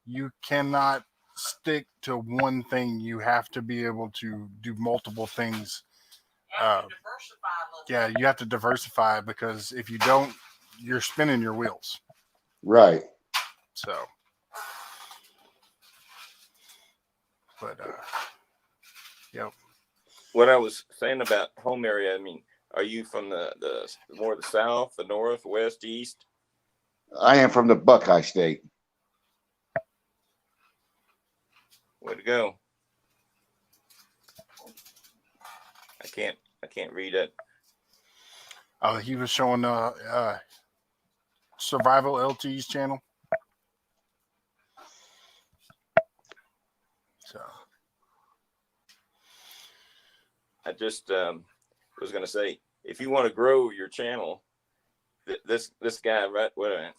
you cannot stick to one thing. You have to be able to do multiple things. Yeah, you have to diversify, because if you don't, you're spinning your wheels. Right. So, but yep. What I was saying about home area, I mean, are you from the more the south, the north, west, east? I am from the Buckeye State. Way to go. I can't read it. He was showing Survival LT's channel. So I just was going to say, if you want to grow your channel, this guy right. Wait a minute.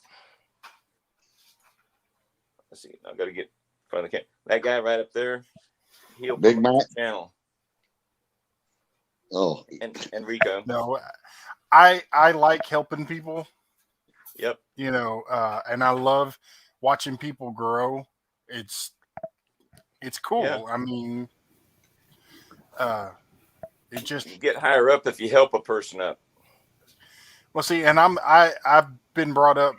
Let's see. I've got to get in front of the camera. That guy right up there. He'll promote your channel. Oh, and Rico. No, I like helping people. Yep. You know, and I love watching people grow. It's cool. Yeah. I mean, it just, you get higher up if you help a person up. Well, see, and I've been brought up.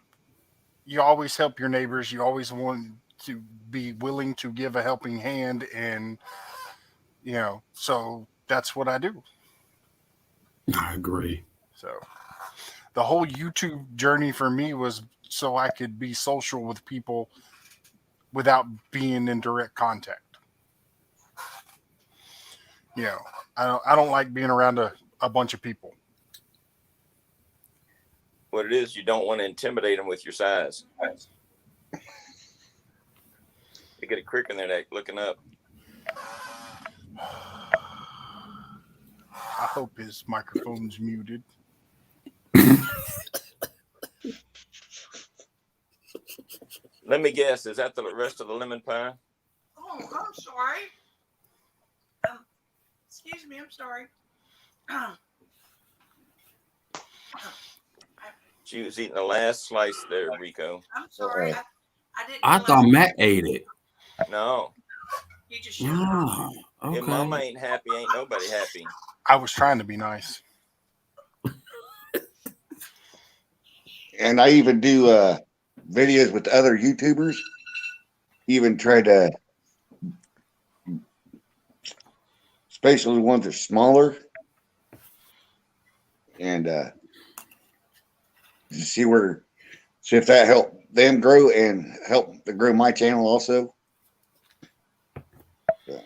You always help your neighbors. You always want to be willing to give a helping hand, and you know, so that's what I do. I agree. So the whole YouTube journey for me was so I could be social with people without being in direct contact. You know, I don't like being around a bunch of people. What it is, you don't want to intimidate them with your size. They get a crick in their neck looking up. I hope his microphone's muted. Let me guess, is that the rest of the lemon pie? Oh, I'm sorry. Excuse me, I'm sorry. She was eating the last slice there, Rico. I'm sorry. I didn't. I thought Matt ate it. No. You just Oh, okay. If Mama ain't happy, ain't nobody happy. I was trying to be nice. And I even do videos with other YouTubers. Even try to, especially the ones that are smaller, and see if that helped them grow and help to grow my channel also. So,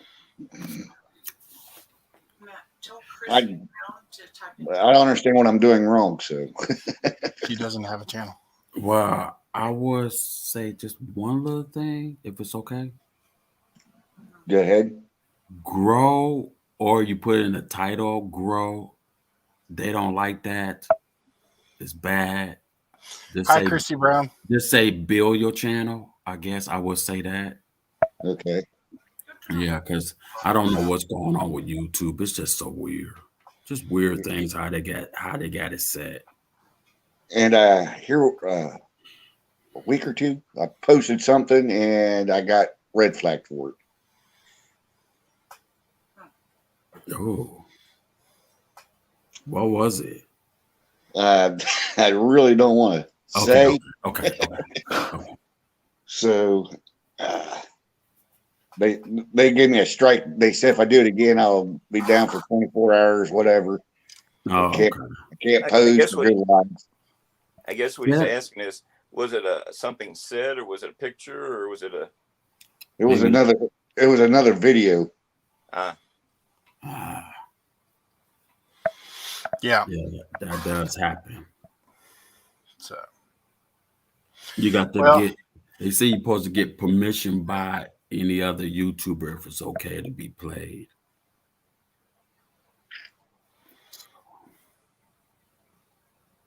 I don't understand what I'm doing wrong. So he doesn't have a channel. Well, I would say just one little thing, if it's okay. Go ahead. Grow, or you put in the title, grow. They don't like that. It's bad. Just Hi, say, Christy Brown. Just say build your channel. I guess I would say that. Okay. Yeah, because I don't know what's going on with YouTube. It's just so weird. Just weird things how they got it set. And here a week or two, I posted something and I got red flagged for it. Oh, what was it? I really don't want to say. Okay. So they gave me a strike. They said if I do it again, I'll be down for 24 hours, whatever. Oh, I can't pose for good lives. I guess what he's asking is, was it something said, or was it a picture, or was it a? It was another video. Yeah, that does happen. So you got to get. They say you're supposed to get permission by any other YouTuber if it's okay to be played.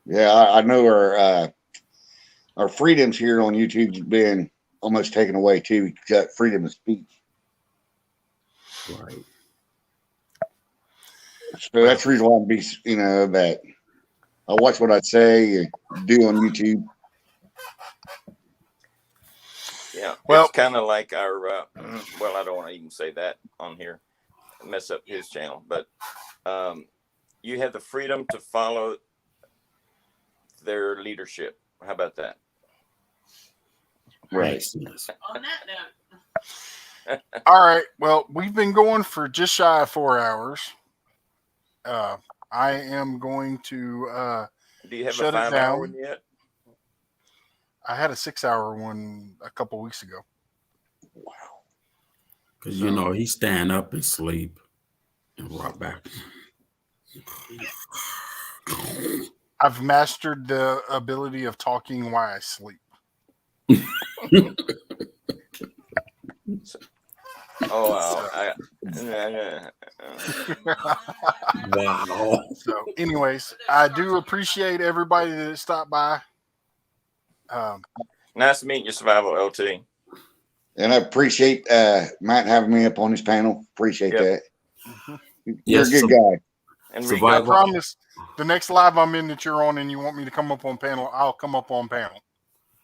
Yeah, I know our freedoms here on YouTube's been almost taken away too. We got freedom of speech. Right. So that's the reason why I'm that I watch what I say and do on YouTube. Yeah, it's kind of like our. Well, I don't want to even say that on here, mess up his channel. But you have the freedom to follow their leadership. How about that? Right. On that note. All right. Well, we've been going for just shy of 4 hours. I am going to do you have shut a 5-hour one yet? I had a 6-hour one a couple weeks ago. Wow. Because he stand up and sleep and rock back. I've mastered the ability of talking while I sleep. Wow. So, anyways, I do appreciate everybody that stopped by. Nice to meet you, Survival LT. And I appreciate Matt having me up on his panel. Appreciate that. You're a good guy. And I promise the next live I'm in that you're on and you want me to come up on panel, I'll come up on panel.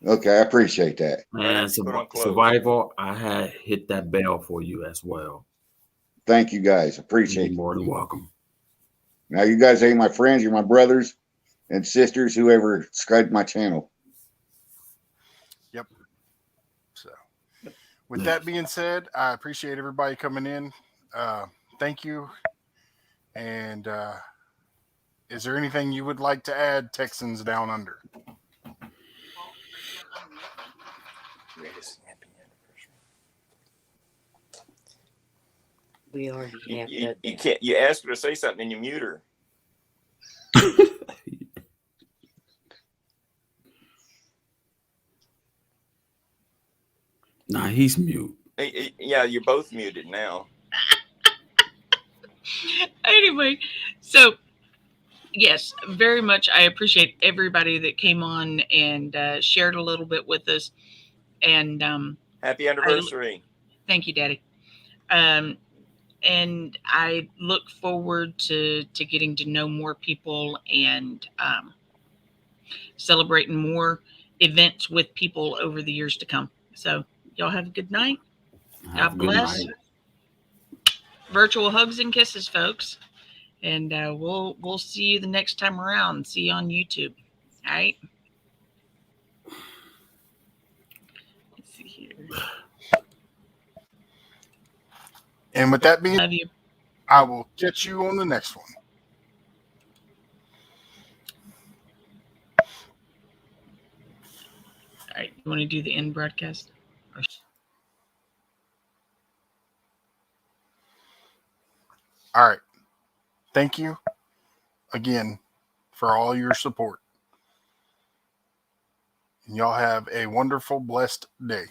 Okay, I appreciate that. And Survival, I had hit that bell for you as well. Thank you guys. Appreciate it. You're more than welcome. Now you guys ain't my friends, you're my brothers and sisters, whoever subscribed to my channel. Yep. So with that being said, I appreciate everybody coming in. Thank you. And is there anything you would like to add, Texans Down Under? We already have you can't. You ask her to say something and you mute her. Nah, he's mute. Yeah, you're both muted now. Anyway, so yes, very much. I appreciate everybody that came on and shared a little bit with us. And happy anniversary! Thank you, Daddy. And I look forward to getting to know more people and celebrating more events with people over the years to come. So y'all have a good night. God bless. Virtual hugs and kisses, folks. And we'll see you the next time around. See you on YouTube. All right. Let's see here. And with that being, love you. I will catch you on the next one. All right. You want to do the end broadcast? All right. Thank you again for all your support. And y'all have a wonderful, blessed day.